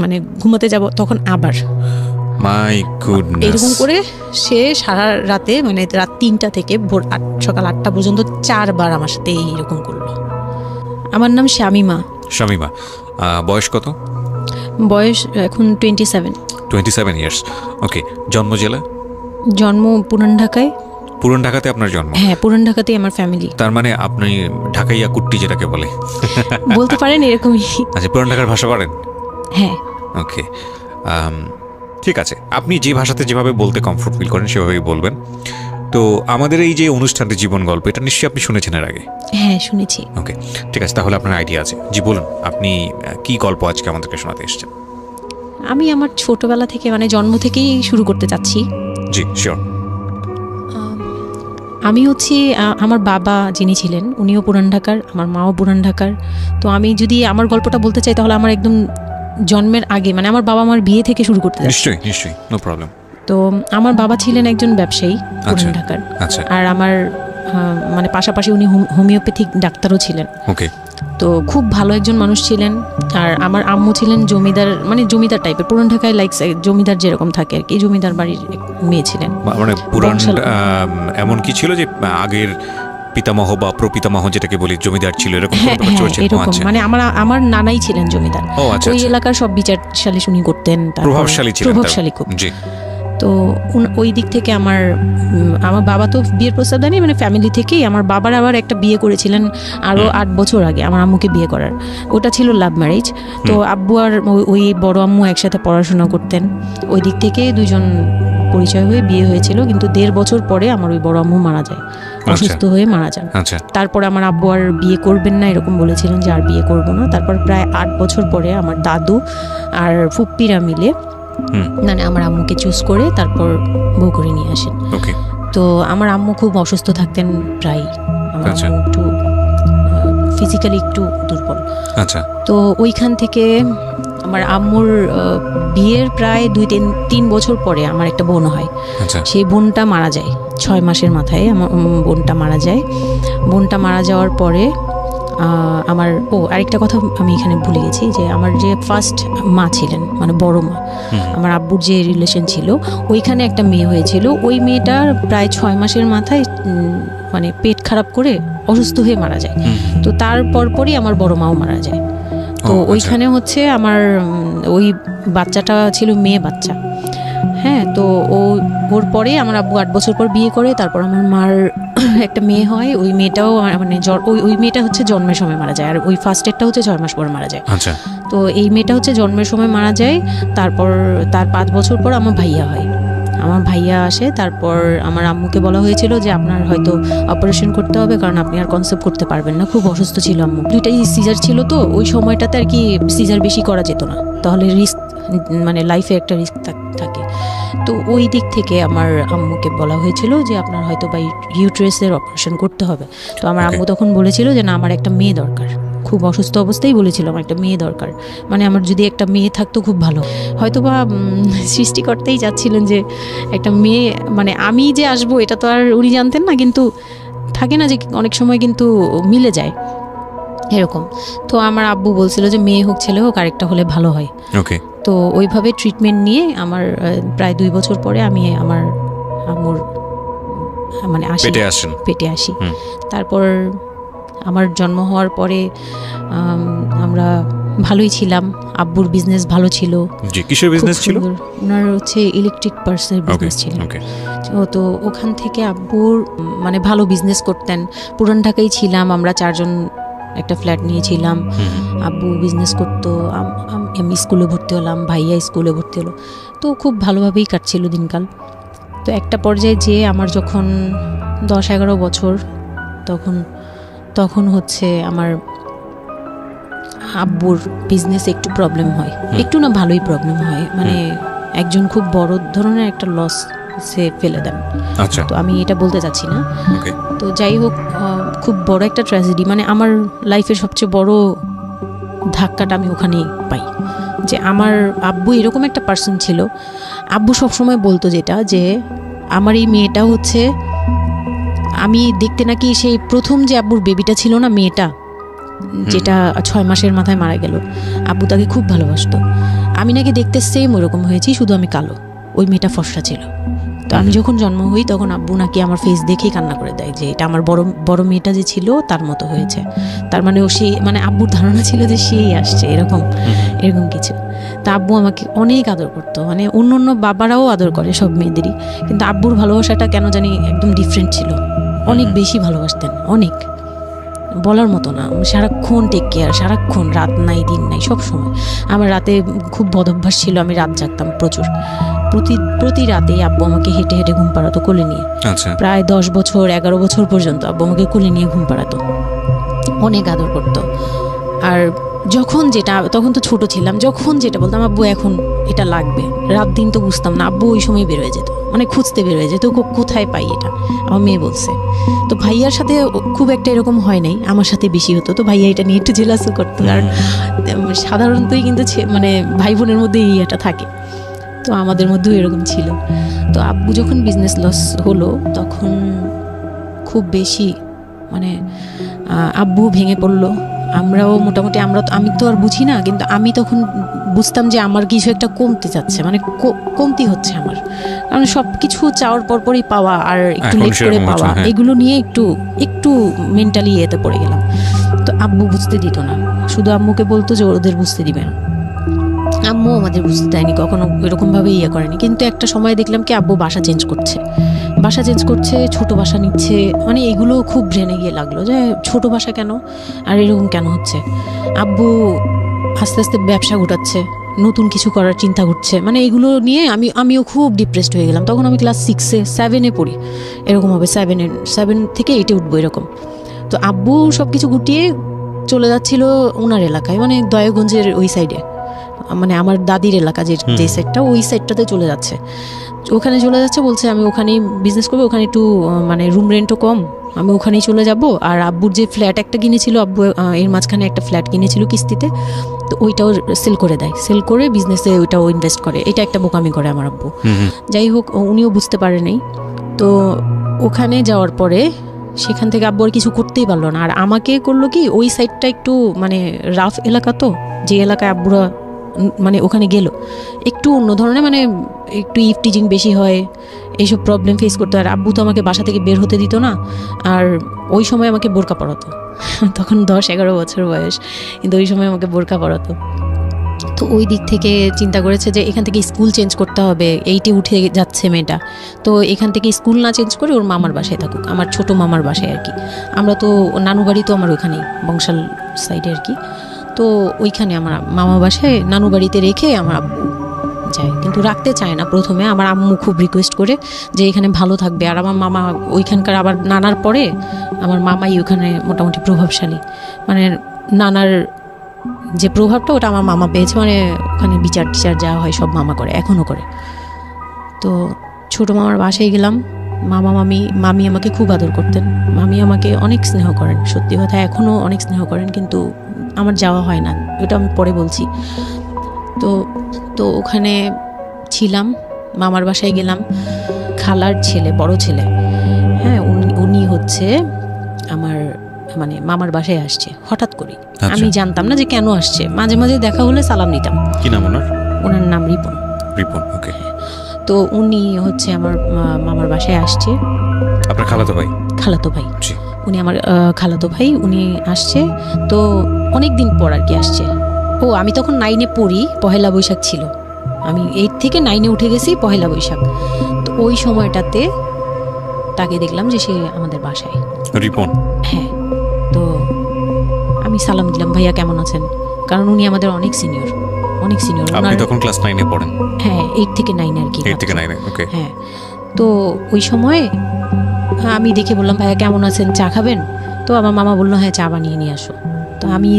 মানে ঘুমাতে যাব তখন আবার মাই গুডনেস, এরকম করে সে সারা রাতে মানে রাত 3টা থেকে ভোর সকাল 8টা পর্যন্ত 4বার আমার সাথে এইরকম করলো। আমার নাম শামিমা। শামিমা, বয়স কত? বয়স এখন 27 ইয়ার্স। ওকে, জন্ম জেলা? জন্ম পুরান ঢাকায়। পুরান ঢাকাতে আপনার জন্ম? হ্যাঁ, পুরান ঢাকাতেই আমার ফ্যামিলি। তার মানে আপনি ঢাকাইয়া কুট্টি যেটাকে বলে বলতে পারেন এরকমই। আচ্ছা, পুরান ঢাকার ভাষা পারেন? হ্যাঁ। ওকে, ঠিক আছে, আপনি যে ভাষাতে যেভাবে বলতে কমফোর্ট ফিল করেন সেভাবেই বলবেন। তো আমাদের এই যে অনুষ্ঠানটি জীবন গল্প, এটা নিশ্চয়ই আপনি শুনেছেন এর আগে? হ্যাঁ, শুনেছি। ওকে, ঠিক আছে, তাহলে আপনার আইডিয়া আছে। জি বলুন, আপনি কি গল্প আজকে আমাদেরকে শোনাতে এসেছেন? আমি আমার ছোটবেলা থেকে মানে জন্ম থেকেই শুরু করতে চাচ্ছি। জি শিওর। আমি হচ্ছি আমার বাবা যিনি ছিলেন উনিও পুরান ঢাকার, আমার মাও পুরান ঢাকার। তো আমি যদি আমার গল্পটা বলতে চাই তাহলে আমার একদম জন্মের আগে মানে আমার বাবা আমার বিয়ে থেকে শুরু করতে চাচ্ছি। নিশ্চয়ই নিশ্চয়ই, নো প্রবলেম। তো আমার বাবা ছিলেন একজন ব্যবসায়ী পুরান ঢাকার। আচ্ছা। আর আমার মানে পাশাপাশি উনি হোমিওপ্যাথিক ডাক্তারও ছিলেন। ওকে। তো খুব ভালো একজন মানুষ ছিলেন। আর আমার আম্মু ছিলেন জমিদার, মানে জমিদার টাইপের, পুরান ঢাকায় লাইক জমিদার যেরকম থাকে আর কি, জমিদার বাড়ির মেয়ে ছিলেন। মানে পুরান এমন কি ছিল যে আগের পিতামহ বা প্রপিতামহ যেটাকে বলি জমিদার ছিল, এরকম এরকম মানে আমার নানাই ছিলেন জমিদার। ওই এলাকার সব বিচার সালিশ উনি করতেন, প্রভাবশালী খুব। তো ওই দিক থেকে আমার বাবা তো বিয়ের প্রস্তাব দেয়নি, মানে ফ্যামিলি থেকেই আমার বাবার আবার একটা বিয়ে করেছিলেন আরও 8 বছর আগে আমার আম্মুকে বিয়ে করার। ওটা ছিল লাভ ম্যারেজ। তো আব্বু আর ওই বড় আম্মু একসাথে পড়াশোনা করতেন, ওই দিক থেকে দুজন পরিচয় হয়ে বিয়ে হয়েছিল। কিন্তু 1.5 বছর পরে আমার ওই বড় আম্মু মারা যায়, অসুস্থ হয়ে মারা যান। তারপরে আমার আব্বু আর বিয়ে করবেন না এরকম বলেছিলেন যে আর বিয়ে করবো না। তারপর প্রায় 8 বছর পরে আমার দাদু আর ফুপ্পিরা মিলে মানে আমার আম্মুকে চুজ করে তারপর বউ করে নিয়ে আসেন। তো আমার আম্মু খুব অসুস্থ থাকতেন প্রায়, আমার আম্মু একটু ফিজিক্যালি একটু দুর্বল। তো ওইখান থেকে আমার আম্মুর বিয়ের প্রায় 2-3 বছর পরে আমার একটা বোন হয়। সেই বোনটা মারা যায় 6 মাসের মাথায়। আমার বোনটা মারা যায়। বোনটা মারা যাওয়ার পরে আমার আরেকটা কথা আমি এখানে ভুলে গেছি, যে আমার যে ফার্স্ট মা ছিলেন মানে বড় মা, আমার আব্বুর যে রিলেশন ছিল ওইখানে একটা মেয়ে হয়েছিল। ওই মেয়েটার প্রায় 6 মাসের মাথায় মানে পেট খারাপ করে অসুস্থ হয়ে মারা যায়। তো তার পরপরই আমার বড় মাও মারা যায়। তো ওইখানে হচ্ছে আমার ওই বাচ্চাটা ছিল মেয়ে বাচ্চা। হ্যাঁ, তো ওর পরে আমার আব্বু 8 বছর পর বিয়ে করে। তারপর আমার মার একটা মেয়ে হয়, ওই মেয়েটাও মানে ওই মেয়েটা হচ্ছে জন্মের সময় মারা যায়। আর ওই ফার্স্টেরটা হচ্ছে 6 মাস পর মারা যায়। তো এই মেয়েটা হচ্ছে জন্মের সময় মারা যায়। তারপর তার 5 বছর পর আমার ভাইয়া হয়, আমার ভাইয়া আসে। তারপর আমার আম্মুকে বলা হয়েছিল যে আপনার হয়তো অপারেশন করতে হবে, কারণ আপনি আর কনসেপ্ট করতে পারবেন না, খুব অসুস্থ ছিল আম্মু। 2টাই সিজার ছিল, তো ওই সময়টাতে আর কি সিজার বেশি করা যেত না, তাহলে রিস্ক মানে লাইফে একটা রিস্ক থাকে। তো ওই দিক থেকে আমার আম্মুকে বলা হয়েছিল যে আপনার হয়তো বা ইউট্রাসের অপারেশন করতে হবে। তো আমার আম্মু তখন বলেছিল যে না, আমার একটা মেয়ে দরকার, খুব অসুস্থ অবস্থায় বলেছিল আমার একটা মেয়ে দরকার, মানে আমার যদি একটা মেয়ে থাকতো খুব ভালো। হয়তো বা সৃষ্টিকর্তাই চাচ্ছিলেন যে একটা মেয়ে, মানে আমি যে আসবো এটা তো আর উনি জানতেন না, কিন্তু থাকে না যে অনেক সময় কিন্তু মিলে যায় এরকম। তো আমার আব্বু বলছিল যে মেয়ে হোক ছেলে হোক আরেকটা হলে ভালো হয়। তো ওইভাবে ট্রিটমেন্ট নিয়ে আমার প্রায় 2 বছর পরে আমি আমার আম্মুর মানে পেটে আসি। তারপর আমার জন্ম হওয়ার পরে আমরা ভালোই ছিলাম। আব্বুর বিজনেস ভালো ছিল। কিসের বিজনেস ছিল? ওনার হচ্ছে ইলেকট্রিক পার্টসের বিজনেস ছিল। তো ওখান থেকে আব্বুর মানে ভালো বিজনেস করতেন। পুরান ঢাকায় ছিলাম আমরা 4 জন, একটা ফ্ল্যাট নিয়েছিলাম। আব্বু বিজনেস করতো, আমি স্কুলে ভর্তি হলাম, ভাইয়া স্কুলে ভর্তি হলো। তো খুব ভালোভাবেই কাটছিল দিনকাল। তো একটা পর্যায়ে যে আমার যখন 10-11 বছর, তখন হচ্ছে আমার আব্বুর বিজনেস একটু প্রবলেম হয়, একটু না ভালোই প্রবলেম হয়, মানে একজন খুব বড় ধরনের একটা লস সে ফেলে দেন। তো আমি এটা বলতে চাচ্ছি না। তো যাই হোক, খুব বড় একটা ট্র্যাজেডি, মানে আমার লাইফের সবচেয়ে বড় ধাক্কাটা আমি ওখানেই পাই, যে আমার আব্বু এরকম একটা পার্সন ছিল। আব্বু সবসময় বলতো যেটা, যে আমার এই মেয়েটা হচ্ছে, আমি দেখতে নাকি সেই প্রথম যে আব্বুর বেবিটা ছিল না মেয়েটা, যেটা 6 মাসের মাথায় মারা গেল। আব্বু তাকে খুব ভালোবাসতো। আমি নাকি দেখতে সেম ওরকম হয়েছি, শুধু আমি কালো, ওই মেয়েটা ফর্সা ছিল। তো আমি যখন জন্ম হই তখন আব্বু নাকি আমার ফেস দেখেই কান্না করে দেয় যে এটা আমার বড় মেয়েটা যে ছিল তার মতো হয়েছে। তার মানে ও সেই, মানে আব্বুর ধারণা ছিল যে সেই আসছে, এরকম কিছু। তা আব্বু আমাকে অনেক আদর করতো, মানে অন্য বাবারাও আদর করে সব মেয়েদেরই, কিন্তু আব্বুর ভালোবাসাটা কেন জানি একদম ডিফারেন্ট ছিল, অনেক বেশি ভালোবাসতেন, অনেক বলার মতো না। সারাক্ষণ টেক কেয়ার, সারাক্ষণ, রাত নাই দিন নাই, সব সময়। আমার রাতে খুব বদভ্যাস ছিল, আমি রাত জাগতাম প্রচুর। প্রতি রাতে আব্বু আমাকে হেঁটে হেঁটে ঘুম পাড়াতো কোলে নিয়ে। প্রায় 10 বছর 11 বছর পর্যন্ত আব্বু আমাকে কোলে নিয়ে ঘুম পাড়াতো, অনেক আদর করতো। আর যখন যেটা, তখন তো ছোট ছিলাম, যখন যেটা বলতাম আব্বু এখন এটা লাগবে, রাত দিন তো বুঝতাম না, আব্বু ওই সময় বের হয়ে যেত, মানে খুঁজতে বের হয়ে যেত কোথায় পাই এটা। আমার মেয়ে বলছে। তো ভাইয়ার সাথে খুব একটা এরকম হয় নাই, আমার সাথে বেশি হতো। তো ভাইয়া এটা নিয়ে একটু জেলাসও করতো, কারণ সাধারণতই কিন্তু মানে ভাই বোনের মধ্যে এই এটা থাকে। তো আমাদের মধ্যেও এরকম ছিল। তো আব্বু যখন বিজনেস লস হলো তখন খুব বেশি, মানে আব্বু ভেঙে পড়লো, আমরাও মোটামুটি, আমি তো আর বুঝি না, কিন্তু আমি তখন বুঝতাম যে আমার কিছু একটা কমতে যাচ্ছে, মানে কমতি হচ্ছে আমার, কারণ সব কিছু চাওয়ার পরপরই পাওয়া আর একটু লেট করে পাওয়া, এগুলো নিয়ে একটু মেন্টালি এতে পড়ে গেলাম। তো আব্বু বুঝতে দিত না, শুধু আম্মুকে বলতো যে ওদের বুঝতে দিবে না। আম্মু আমাদের বুঝতে দেয়নি কখনো, এরকমভাবে করেনি। কিন্তু একটা সময় দেখলাম কি আব্বু বাসা চেঞ্জ করছে, ছোট বাসা নিচ্ছে, মানে এগুলো খুব ব্রেনে গিয়ে লাগলো যে ছোট বাসা কেন, আর এরকম কেন হচ্ছে। আব্বু আস্তে আস্তে ব্যবসা গোটাচ্ছে, নতুন কিছু করার চিন্তা করছে, মানে এগুলো নিয়ে আমিও খুব ডিপ্রেসড হয়ে গেলাম। তখন আমি ক্লাস 6-এ 7-এ পড়ি, এরকম হবে 7 থেকে 8-এ উঠবো এরকম। তো আব্বু সব কিছু গুটিয়ে চলে যাচ্ছিল ওনার এলাকায়, মানে দয়াগঞ্জের ওই সাইডে, মানে আমার দাদির এলাকা যে সাইডটা, ওই সাইডটাতে চলে যাচ্ছে। ওখানে চলে যাচ্ছে, বলছে আমি ওখানেই বিজনেস করবো, ওখানে একটু মানে রুম রেন্টও কম, আমি ওখানেই চলে যাব। আর আব্বুর যে ফ্ল্যাট একটা কিনেছিল, আব্বু এর মাঝখানে একটা ফ্ল্যাট কিনেছিল কিস্তিতে, তো ওইটাও সেল করে দেয়, সেল করে বিজনেসে ওইটাও ইনভেস্ট করে। এটা একটা বোকামি করে আমার আব্বু। যাই হোক, উনিও বুঝতে পারে নাই। তো ওখানে যাওয়ার পরে সেখান থেকে আব্বু আর কিছু করতেই পারলো না। আর আমাকে করলো কি, ওই সাইডটা একটু মানে রাফ এলাকা, তো যে এলাকায় আব্বুরা মানে ওখানে গেল একটু অন্য ধরনের, মানে একটু ইফটিজিং বেশি হয়, এইসব প্রবলেম ফেস করতে হয়। আর আব্বু তো আমাকে বাসা থেকে বের হতে দিত না, আর ওই সময় আমাকে বোরকা পরাতো। তখন 10-11 বছর বয়স, কিন্তু ওই সময় আমাকে বোরকা পরাতো। তো ওই দিক থেকে চিন্তা করেছে যে এখান থেকে স্কুল চেঞ্জ করতে হবে, 8-এ উঠে যাচ্ছে মেয়েটা, তো এখান থেকে স্কুল না চেঞ্জ করে ওর মামার বাসায় থাকুক, আমার ছোট মামার বাসায় আর কি। আমরা তো নানু বাড়ি তো আমার ওখানেই, বংশাল সাইডে আর কি। তো ওইখানে আমার মামা বাসায় নানু বাড়িতে রেখে আমার আব্বু যায়, কিন্তু রাখতে চায় না প্রথমে। আমার আম্মু খুব রিকোয়েস্ট করে যে এখানে ভালো থাকবে। আর আমার মামা ওইখানকার, আবার নানার পরে আমার মামাই ওখানে মোটামুটি প্রভাবশালী, মানে নানার যে প্রভাবটা ওটা আমার মামা পেয়েছে, মানে ওখানে বিচার টিচার যা হয় সব মামা করে, এখনও করে। তো ছোটো মামার বাসায় গেলাম, মামি আমাকে খুব আদর করতেন, মামি আমাকে অনেক স্নেহ করেন, সত্যি কথা এখনও অনেক স্নেহ করেন, কিন্তু আমার যাওয়া হয় না, ওটা আমি পরে বলছি। তো ওখানে ছিলাম, মামার বাসায় গেলাম, খালার ছেলে, বড় ছেলে, হ্যাঁ, উনি হচ্ছে আমার মানে মামার বাসায় আসছে হঠাৎ করে। আমি জানতাম না যে কেন আসছে, মাঝে মাঝে দেখা হলে সালাম নিতাম। কি নাম ওনার? ওনার নাম রিপন। ওকে। তো উনি হচ্ছে আমার মামার বাসায় আসছে। আপনার খালাতো ভাই? খালাতো ভাই, উনি আমার খালাতো ভাই, উনি আসছে। তো অনেক দিন পর আর কি আসছে। আমি তখন 9-এ পড়ি, পহেলা বৈশাখ ছিল, আমি 8 থেকে 9-এ উঠে গেছি পহেলা বৈশাখ। তো ওই সময়টাতে তাকে দেখলাম যে সে আমাদের বাসায়, রিপন। হ্যাঁ, তো আমি সালাম দিলাম, ভাইয়া কেমন আছেন, কারণ উনি আমাদের অনেক সিনিয়র। আপনি তখন ক্লাস 9-এ পড়েন? হ্যাঁ, 8 থেকে 9 আর কি। 8 থেকে 9, ওকে। হ্যাঁ, তো ওই সময় আমি দেখে বললাম, ভাইয়া কেমন আছেন, চা খাবেন? তো আমার মামা বললো, হ্যাঁ চা বানিয়ে নিয়ে আসো। তো আমি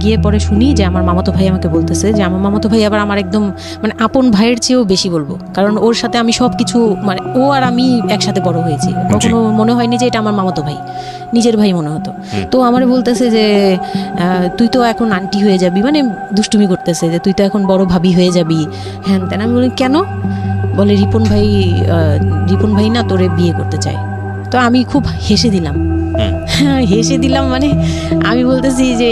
গিয়ে পরে শুনি যে আমার মামাতো ভাই আমাকে বলতেছে যে আমার মামাতো ভাই আবার আমার একদম মানে আপন ভাইয়ের চেয়েও বেশি বলবো, কারণ ওর সাথে আমি সব কিছু, মানে ও আর আমি একসাথে বড় হয়েছি, কখনো মনে হয়নি যে এটা আমার মামাতো ভাই, নিজের ভাই মনে হতো। তো আমার বলতেছে যে তুই তো এখন আন্টি হয়ে যাবি, মানে দুষ্টুমি করতেছে যে তুই তো এখন বড় ভাবি হয়ে যাবি, হ্যাঁ তেন। আমি বলি কেন? বলে রিপন ভাই না তোরে বিয়ে করতে চায়। তো আমি খুব হেসে দিলাম, হেসে দিলাম, মানে আমি বলতেছি যে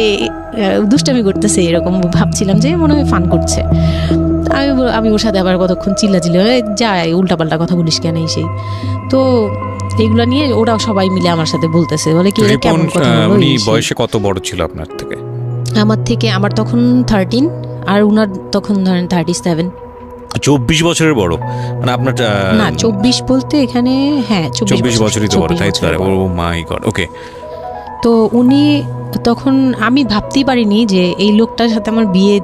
দুষ্টামি করতেছে এরকম ভাবছিলাম, যে মনে হয় ফান করছে। আমি ওর সাথে আবার কতক্ষণ চিল্লাচিল্লি, যাই উল্টাপাল্টা কথা বলিস কেন এই সেই। তো এগুলা নিয়ে ওরা সবাই মিলে আমার সাথে বলতেছে, বলে কি এরা কেমন কথা বলো। উনি বয়সে কত বড় ছিল আপনার থেকে? আমার তখন 13 আর উনার তখন ধরেন 37। 24 বছরের বড়, মানে আপনার না 24 বলতে এখানে, হ্যাঁ 24 বছরই তো বড়, তাই তো? ও মাই গড, ওকে। তো উনি তখন, আমি ভাবতেই পারিনি যে এই লোকটার সাথে আমার বিয়ে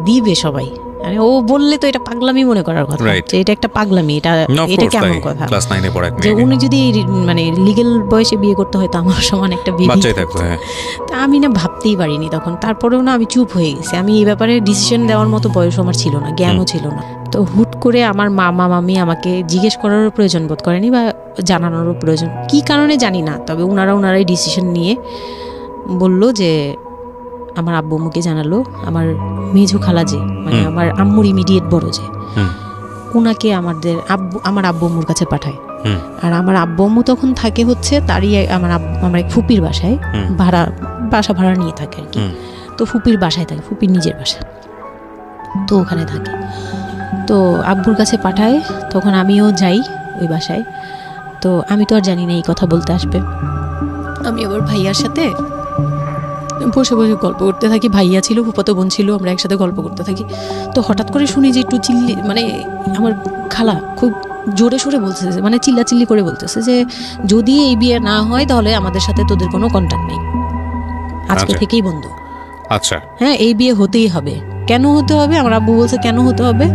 দিবে সবাই। মানে ও বললে তো এটা পাগলামি মনে করার কথা, যে এটা একটা পাগলামি, এটা কেমন কথা ক্লাস 9 এ পড়া যে উনি যদি মানে লিগ্যাল বয়সে বিয়ে করতে হয় তো আমার সমান একটা বিয়ে বাচ্চাই থাকতো। হ্যাঁ, তা আমি না ভাবতেই পারিনি তখন। তারপরেও না আমি চুপ হয়ে গেছি, আমি এই ব্যাপারে ডিসিশন দেওয়ার মতো বয়স আমার ছিল না, জ্ঞানও ছিল না। তো হুট করে আমার মামা মামি আমাকে জিজ্ঞেস করারও প্রয়োজন বোধ করেনি বা জানানোরও প্রয়োজন, কি কারণে জানি না, তবে ওনারাই ডিসিশন নিয়ে বললো যে আমার আব্বু আম্মুকে জানালো, আমার মেজো খালা যে মানে আমার আম্মুর ইমিডিয়েট বড় যে, ওনাকে আমার আব্বু আম্মুর কাছে পাঠায়। আর আমার আব্বু আম্মু তখন থাকে হচ্ছে তারই আমার এক ফুপির বাসায়, বাসা ভাড়া নিয়ে থাকে আর কি। তো ফুপির বাসায় থাকে, ফুপির নিজের বাসা, তো ওখানে থাকে। তো আব্বুর কাছে পাঠায়, তখন আমিও যাই ওই বাসায়। তো আমি তো আর জানি না এই কথা বলতে আসবে। আমি আবার ভাইয়ার সাথে বসে বসে গল্প করতে থাকি, ভাইয়া ছিল, ফুফাতো বোন ছিল, আমরা একসাথে গল্প করতে থাকি। তো হঠাৎ করে শুনি যে একটু মানে আমার খালা খুব জোরে সোরে বলতেছে, মানে চিল্লাচিল্লি করে বলতেছে যে যদি এই বিয়ে না হয় তাহলে আমাদের সাথে তোদের কোনো কন্ট্যাক্ট নেই, আজকে থেকেই বন্ধ। আচ্ছা, হ্যাঁ, এই বিয়ে হতেই হবে। কেন হতে হবে? আমার আব্বু বলছে কেন হতে হবে,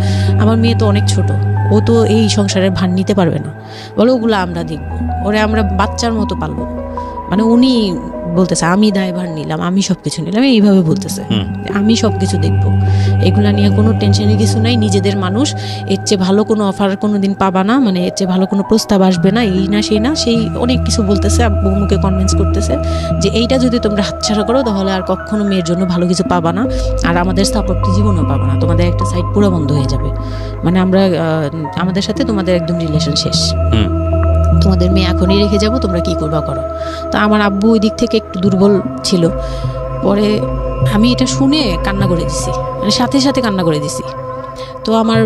আমার মেয়ে তো অনেক ছোট, ও তো এই সংসারের ভার নিতে পারবে না, বলে ওগুলো আমরা দেখবো, ওরে আমরা বাচ্চার মতো পালবো। মানে উনি বলতেছে আমি দায়ভার নিলাম, আমি সবকিছু নিলাম, এইভাবে বলতেছে আমি সবকিছু দেখবো, এগুলা নিয়ে কোনো টেনশনের কিছু নাই, নিজেদের মানুষ, এর চেয়ে ভালো কোনো অফার কোনো দিন পাবা না, মানে এর চেয়ে ভালো কোনো প্রস্তাব আসবে না, এই না সেই না, সেই অনেক কিছু বলতেছে। আব্বু মুখে কনভিন্স করতেছে যে এইটা যদি তোমরা হাতছাড়া করো তাহলে আর কখনো মেয়ের জন্য ভালো কিছু পাবা না, আর আমাদের সাপোর্ট জীবনও পাবা না, তোমাদের একটা সাইড পুরো বন্ধ হয়ে যাবে, মানে আমরা আমাদের সাথে তোমাদের একদম রিলেশন শেষ, তোমাদের মেয়ে এখনই রেখে যাবো, তোমরা কি করবা করো। তো আমার আব্বু ওই দিক থেকে একটু দুর্বল ছিল। পরে আমি এটা শুনে কান্না করে দিছি, মানে সাথে সাথে কান্না করে দিছি। তো আমার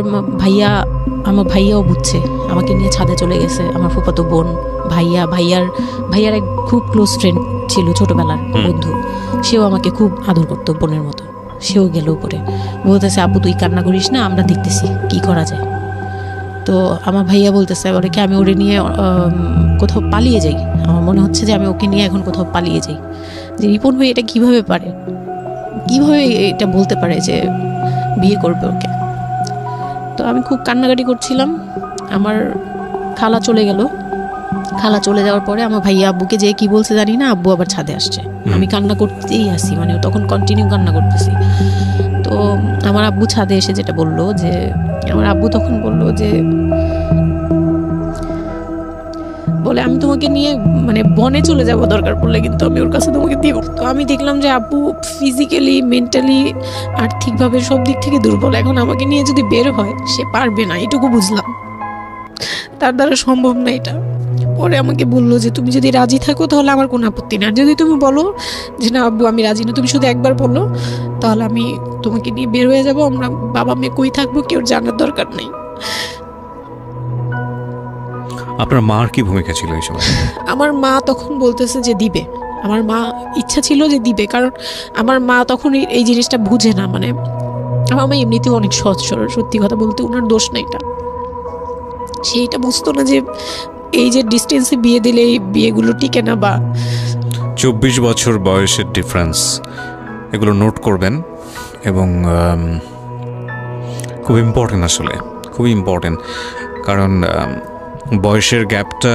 ভাইয়াও বুঝছে, আমাকে নিয়ে ছাদে চলে গেছে। আমার ফুফাতো বোন, ভাইয়ার এক খুব ক্লোজ ফ্রেন্ড ছিল, ছোটবেলার বন্ধু, সেও আমাকে খুব আদর করতো বোনের মতো, সেও গেল উপরে, বলতেছে আব্বু তুই কান্না করিস না, আমরা দেখতেছি কি করা যায়। তো আমার ভাইয়া বলতেছে বলে কি আমি ওরে নিয়ে কোথাও পালিয়ে যাই, আমার মনে হচ্ছে যে আমি ওকে নিয়ে এখন কোথাও পালিয়ে যাই, যে রিপন ভাই এটা কিভাবে পারে, কিভাবে এটা বলতে পারে যে বিয়ে করবে ওকে। তো আমি খুব কান্নাকাটি করছিলাম। আমার খালা চলে গেল, খালা চলে যাওয়ার পরে আমার ভাইয়া আব্বুকে যে কি বলছে জানি না, আব্বু আবার ছাদে আসছে, আমি কান্না করতেই আসি, মানে তখন কন্টিনিউ কান্না করতেছি। তো আমার আব্বু ছাদে এসে যেটা বললো, যে আমার আব্বু তখন বললো যে বলে আমি তোমাকে নিয়ে মানে বনে চলে যাব দরকার পড়লে, কিন্তু আমি ওর কাছে তোমাকে দিব। তো আমি দেখলাম যে আব্বু ফিজিক্যালি, মেন্টালি, আর্থিকভাবে সব দিক থেকে দুর্বল, এখন আমাকে নিয়ে যদি বের হয় সে পারবে না, এটুকু বুঝলাম, তার দ্বারা সম্ভব না এটা। পরে আমাকে বললো যে তুমি যদি রাজি থাকো তাহলে আমার কোনো আপত্তি না, যদি তুমি বলো যে না আব্বু আমি রাজি না, তুমি শুধু একবার বলো, তাহলে আমি তোমাকে নিয়ে বের হয়ে যাবো, আমরা বাবা মেয়ে কই থাকবো কেউ জানার দরকার নেই। আপনার মার কি ভূমিকা ছিল এই সময়? আমার মা তখন বলতেছে যে দিবে, আমার মা ইচ্ছা ছিল যে দিবে, কারণ আমার মা তখন এই জিনিসটা বুঝে না, মানে আমার মা এমনিতেও অনেক সহজ সরল, সত্যি কথা বলতে ওনার দোষ না এটা, সেইটা বুঝতো না যে এই যে ডিস্টেন্সে বিয়ে দিলে এই বিয়েগুলো টিকে না, বা 24 বছর বয়সের ডিফারেন্স, এগুলো নোট করবেন, এবং খুব ইম্পর্টেন্ট, আসলে খুবই ইম্পর্টেন্ট, কারণ বয়সের গ্যাপটা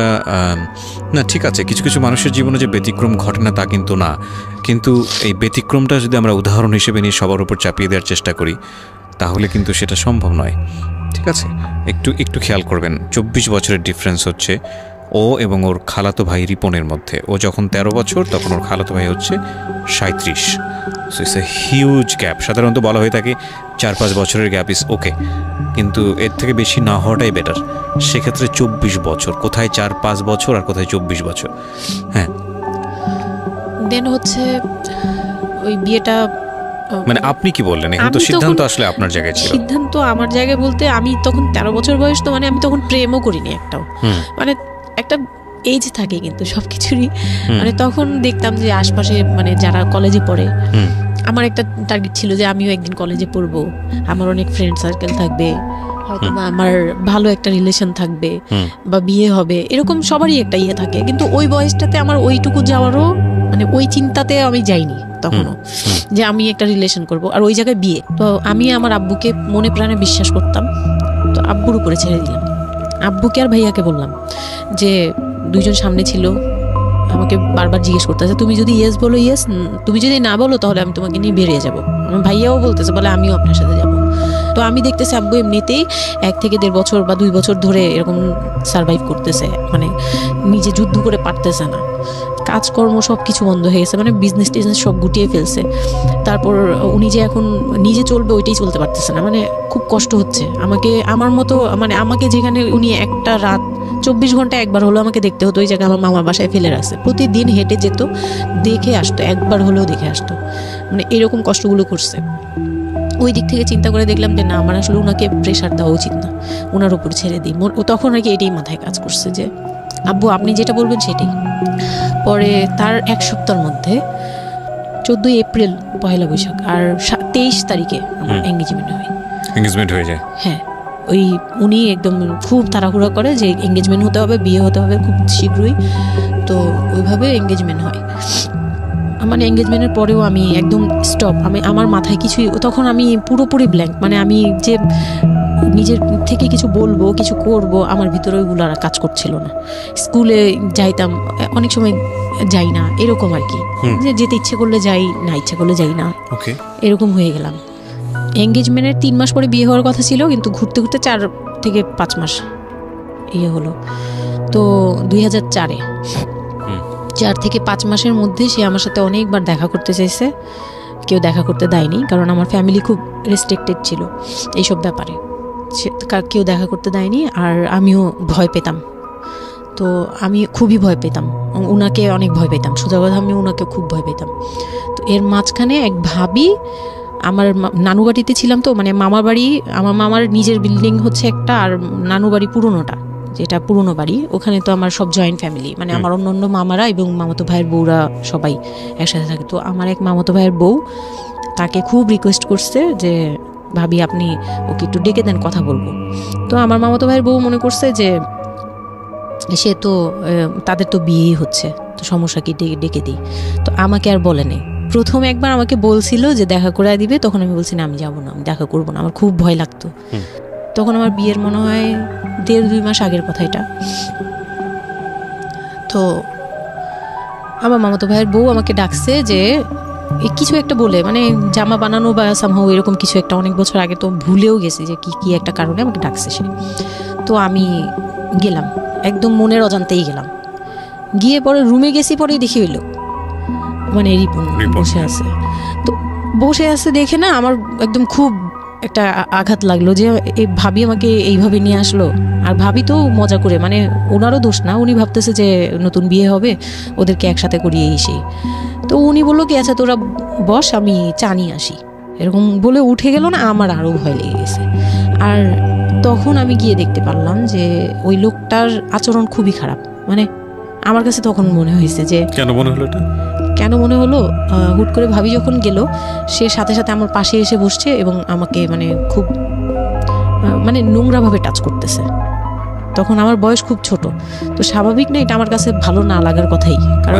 না ঠিক আছে, কিছু কিছু মানুষের জীবনে যে ব্যতিক্রম ঘটে না তা কিন্তু না, কিন্তু এই ব্যতিক্রমটা যদি আমরা উদাহরণ হিসেবে নিয়ে সবার উপর চাপিয়ে দেওয়ার চেষ্টা করি তাহলে কিন্তু সেটা সম্ভব নয়। ঠিক আছে, একটু খেয়াল করবেন, 24 বছরের ডিফারেন্স হচ্ছে ও এবং ওর খালাতো ভাই রিপনের মধ্যে। ও যখন 13 বছর তখন ওর খালাতো ভাই হচ্ছে 37। So it's a huge gap. সাধারণত বলা হয়ে থাকে 4-5 বছরের গ্যাপ ইজ ওকে, কিন্তু এর থেকে বেশি না হওয়াটাই বেটার। সেক্ষেত্রে 24 বছর, কোথায় 4-5 বছর আর কোথায় 24 বছর। হ্যাঁ, দেন হচ্ছে ওই বিয়েটা মানে আপনি কি বললেন, এখন তো আমি সিদ্ধান্ত তখন- আসলে আপনার জায়গায় ছিল। সিদ্ধান্ত আমার জায়গায় বলতে আমি তখন 13 বছর বয়স, তো মানে আমি তখন প্রেমও করিনি একটাও। হুম, মানে একটা এজ থাকে কিন্তু সবকিছুরই। হুম, মানে তখন দেখতাম যে আশপাশে মানে যারা কলেজে পড়ে, হুম, আমার একটা টার্গেট ছিল যে আমিও একদিন কলেজে পড়বো, আমার অনেক ফ্রেন্ড সার্কেল থাকবে, হয়তো বা আমার ভালো একটা রিলেশন থাকবে, হুম, বা বিয়ে হবে, এরকম সবারই একটা ইয়ে থাকে। কিন্তু ওই বয়সটাতে আমার ওইটুকু যাওয়ারও মানে ওই চিন্তাতে আমি যাইনি তখনও, যে আমি একটা রিলেশন করব আর ওই জায়গায় বিয়ে। তো আমি আমার আব্বুকে মনে প্রাণে বিশ্বাস করতাম, তো আব্বুর উপরে ছেড়ে দিলাম। আব্বুকে আর ভাইয়াকে বললাম যে দুইজন সামনে ছিল, আমাকে বারবার জিজ্ঞেস করতেছে তুমি যদি ইয়েস বলো ইয়েস, তুমি যদি না বলো তাহলে আমি তোমাকে নিয়ে বেরিয়ে যাবো। আমার ভাইয়াও বলতেছে বলে আমিও আপনার সাথে যাব। তো আমি দেখতেছি আব্বু এমনিতেই 1 থেকে 1.5 বছর বা 2 বছর ধরে এরকম সার্ভাইভ করতেছে, মানে নিজে যুদ্ধ করে পারতেছে না, কাজকর্ম সব কিছু বন্ধ হয়ে গেছে, মানে বিজনেস টিজনেস সব গুটিয়ে ফেলছে। তারপর উনি যে এখন নিজে চলবে ওইটাই চলতে পারতেছে না, মানে খুব কষ্ট হচ্ছে। আমাকে আমার মতো মানে আমাকে যেখানে উনি একটা রাত 24 ঘন্টা একবার হলো আমাকে দেখতে হতো, ওই জায়গায় আমার মামার বাসায় ফেলে রাখছে। প্রতিদিন হেঁটে যেত, দেখে আসতো, একবার হলেও দেখে আসতো, মানে এরকম কষ্টগুলো করছে। ওই দিক থেকে চিন্তা করে দেখলাম যে না, আমার আসলে ওনাকে প্রেশার দেওয়া উচিত না, ওনার উপর ছেড়ে দিই। ও তখন আর কি এটাই মাথায় কাজ করছে যে আব্বু আপনি যেটা বলবেন সেটাই। পরে তার 1 সপ্তাহের মধ্যে 14 এপ্রিল পহেলা বৈশাখ আর 23 তারিখে আমার এঙ্গেজমেন্ট হয়। এঙ্গেজমেন্ট হয়ে যায়। হ্যাঁ, ওই উনি একদম খুব তাড়াহুড়া করে যে এঙ্গেজমেন্ট হতে হবে, বিয়ে হতে হবে খুব শীঘ্রই, তো ওইভাবে এঙ্গেজমেন্ট হয়। মানে এঙ্গেজমেন্টের পরেও আমি একদম স্টপ, আমার মাথায় কিছুই, তখন আমি পুরোপুরি ব্ল্যাঙ্ক, মানে আমি যে নিজের থেকে কিছু বলবো কিছু করব আমার ভিতরে ওইগুলো আর কাজ করছিল না। স্কুলে যাইতাম, অনেক সময় যাই না, এরকম আর কি, যে যেতে ইচ্ছে করলে যাই, না ইচ্ছে করলে যাই না, ওকে, এরকম হয়ে গেলাম। এঙ্গেজমেন্টের 3 মাস পরে বিয়ে হওয়ার কথা ছিল, কিন্তু ঘুরতে ঘুরতে 4 থেকে 5 মাস ইয়ে হলো। তো 2004-এ 4 থেকে 5 মাসের মধ্যে সে আমার সাথে অনেকবার দেখা করতে চাইছে, কেউ দেখা করতে দেয়নি, কারণ আমার ফ্যামিলি খুব রেস্ট্রিক্টেড ছিল এইসব ব্যাপারে, কেউ দেখা করতে দেয়নি। আর আমিও ভয় পেতাম, তো আমি খুবই ভয় পেতাম, ওনাকে অনেক ভয় পেতাম, সোজা কথা আমি ওনাকে খুব ভয় পেতাম। তো এর মাঝখানে এক ভাবি, আমার নানু বাড়িতে ছিলাম, তো মানে মামার বাড়ি, আমার মামার নিজের বিল্ডিং হচ্ছে একটা, আর নানু বাড়ি পুরোনোটা, যেটা পুরোনো বাড়ি, ওখানে তো আমার সব জয়েন্ট ফ্যামিলি, মানে আমার অন্য অন্য মামারা এবং মামাতো ভাইয়ের বউরা সবাই একসাথে থাকে। তো আমার এক মামাতো ভাইয়ের বউ তাকে খুব রিকোয়েস্ট করছে যে ভাবি আপনি ওকে একটু ডেকে দেন, কথা বলবো। তো আমার মামাতো ভাইয়ের বউ মনে করছে যে সে তো তাদের তো বিয়েই হচ্ছে, তো সমস্যা কি, ডেকে দিই। তো আমাকে আর বলে নেই। প্রথম একবার আমাকে বলছিল যে দেখা করে দিবে, তখন আমি বলছি না আমি যাবো না, আমি দেখা করবো না, আমার খুব ভয় লাগতো। তখন আমার বিয়ের মনে হয় 1.5-2 মাস আগের কথা এটা। তো আমার মামাতো ভাইয়ের বউ আমাকে ডাকছে যে কিছু একটা বলে, মানে জামা বানানো বা সামহাও এরকম কিছু একটা, অনেক বছর আগে, তো ভুলেও গেছি যে কি একটা কারণে আমাকে ডাকছে সে। তো আমি গেলাম, একদম মনের অজান্তেই গেলাম। গিয়ে পরে রুমে গেছি, পরেই দেখি হইলো মানে রিপন বসে আছে। তো বসে আছে দেখে না আমার একদম খুব একটা আঘাত লাগলো যে এই ভাবি আমাকে এইভাবে নিয়ে আসলো। আর ভাবি তো মজা করে, মানে ওনারও দোষ না, উনি ভাবতেছে যে নতুন বিয়ে হবে, ওদেরকে একসাথে করিয়ে এসে। তো উনি বললো কি আচ্ছা তোরা বস, আমি চা নিয়ে আসি, এরকম বলে উঠে গেল না। আমার আরও ভয় লেগে গেছে। আর তখন আমি গিয়ে দেখতে পারলাম যে ওই লোকটার আচরণ খুবই খারাপ। মানে আমার কাছে তখন মনে হয়েছে যে কেন মনে হলো এটা, কেন মনে হলো, হুট করে ভাবি যখন গেল, সে সাথে সাথে আমার পাশে এসে বসছে এবং আমাকে মানে খুব মানে নোংরাভাবে টাচ করতেছে। তখন আমার বয়স খুব ছোট, তো স্বাভাবিক না এটা আমার কাছে ভালো না লাগার কথাই, কারণ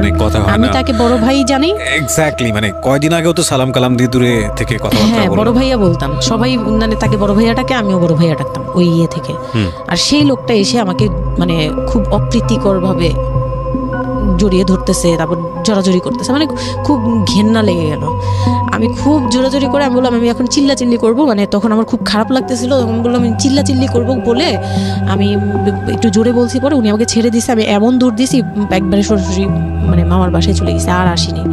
আমি তাকে বড় ভাই জানি। এক্স্যাক্টলি, মানে কয়দিন আগেও তো সালাম কালাম দিয়ে দূরে থেকে কথাবার্তা হ্যাঁ, বড় ভাইয়া বলতাম, সবাই মানে তাকে বড় ভাইয়া ডাকে, আমিও বড় ভাইয়া ডাকতাম ওই ইয়ে থেকে। আর সেই লোকটা এসে আমাকে মানে খুব অপ্রীতিকর ভাবে জড়িয়ে ধরতেছে, তারপর জড়াজড়ি করতেছে, মানে খুব ঘেন্না লেগে গেল। আমি খুব জোরাজোরি করে আমি বললাম আমি এখন চিল্লাচিল্লি করবো, মানে তখন আমার খুব খারাপ লাগতেছিল, তখন বললাম আমি চিল্লাচিল্লি করবো বলে আমি একটু জোরে বলছি। পরে উনি আমাকে ছেড়ে দিছে, আমি এমন দূর দিছি একবারে সরাসরি মানে মামার বাসায় চলে গেছি, আর আসিনি।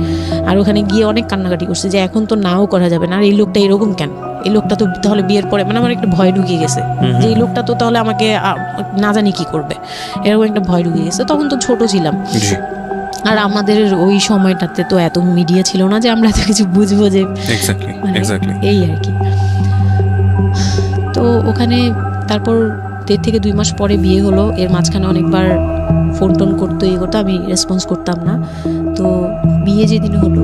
আর ওখানে গিয়ে অনেক কান্নাকাটি করছে যে এখন তো নাও করা যাবে না, আর এই লোকটা এরকম কেন, এই লোকটা তো তাহলে বিয়ের পরে, মানে আমার একটা ভয় ঢুকে গেছে যে এই লোকটা তো তাহলে আমাকে না জানি কি করবে, এরকম একটা ভয় ঢুকে গেছে। তখন তো ছোট ছিলাম, আর আমাদের ওই সময়টাতে তো এত মিডিয়া ছিল না যে আমরা এত কিছু বুঝবো যে এই আর কি। তো ওখানে তারপর 1.5 থেকে 2 মাস পরে বিয়ে হলো। এর মাঝখানে অনেকবার ফোন টোন করতো, এই করতো, আমি রেসপন্স করতাম না। তো বিয়ে যেদিন হলো,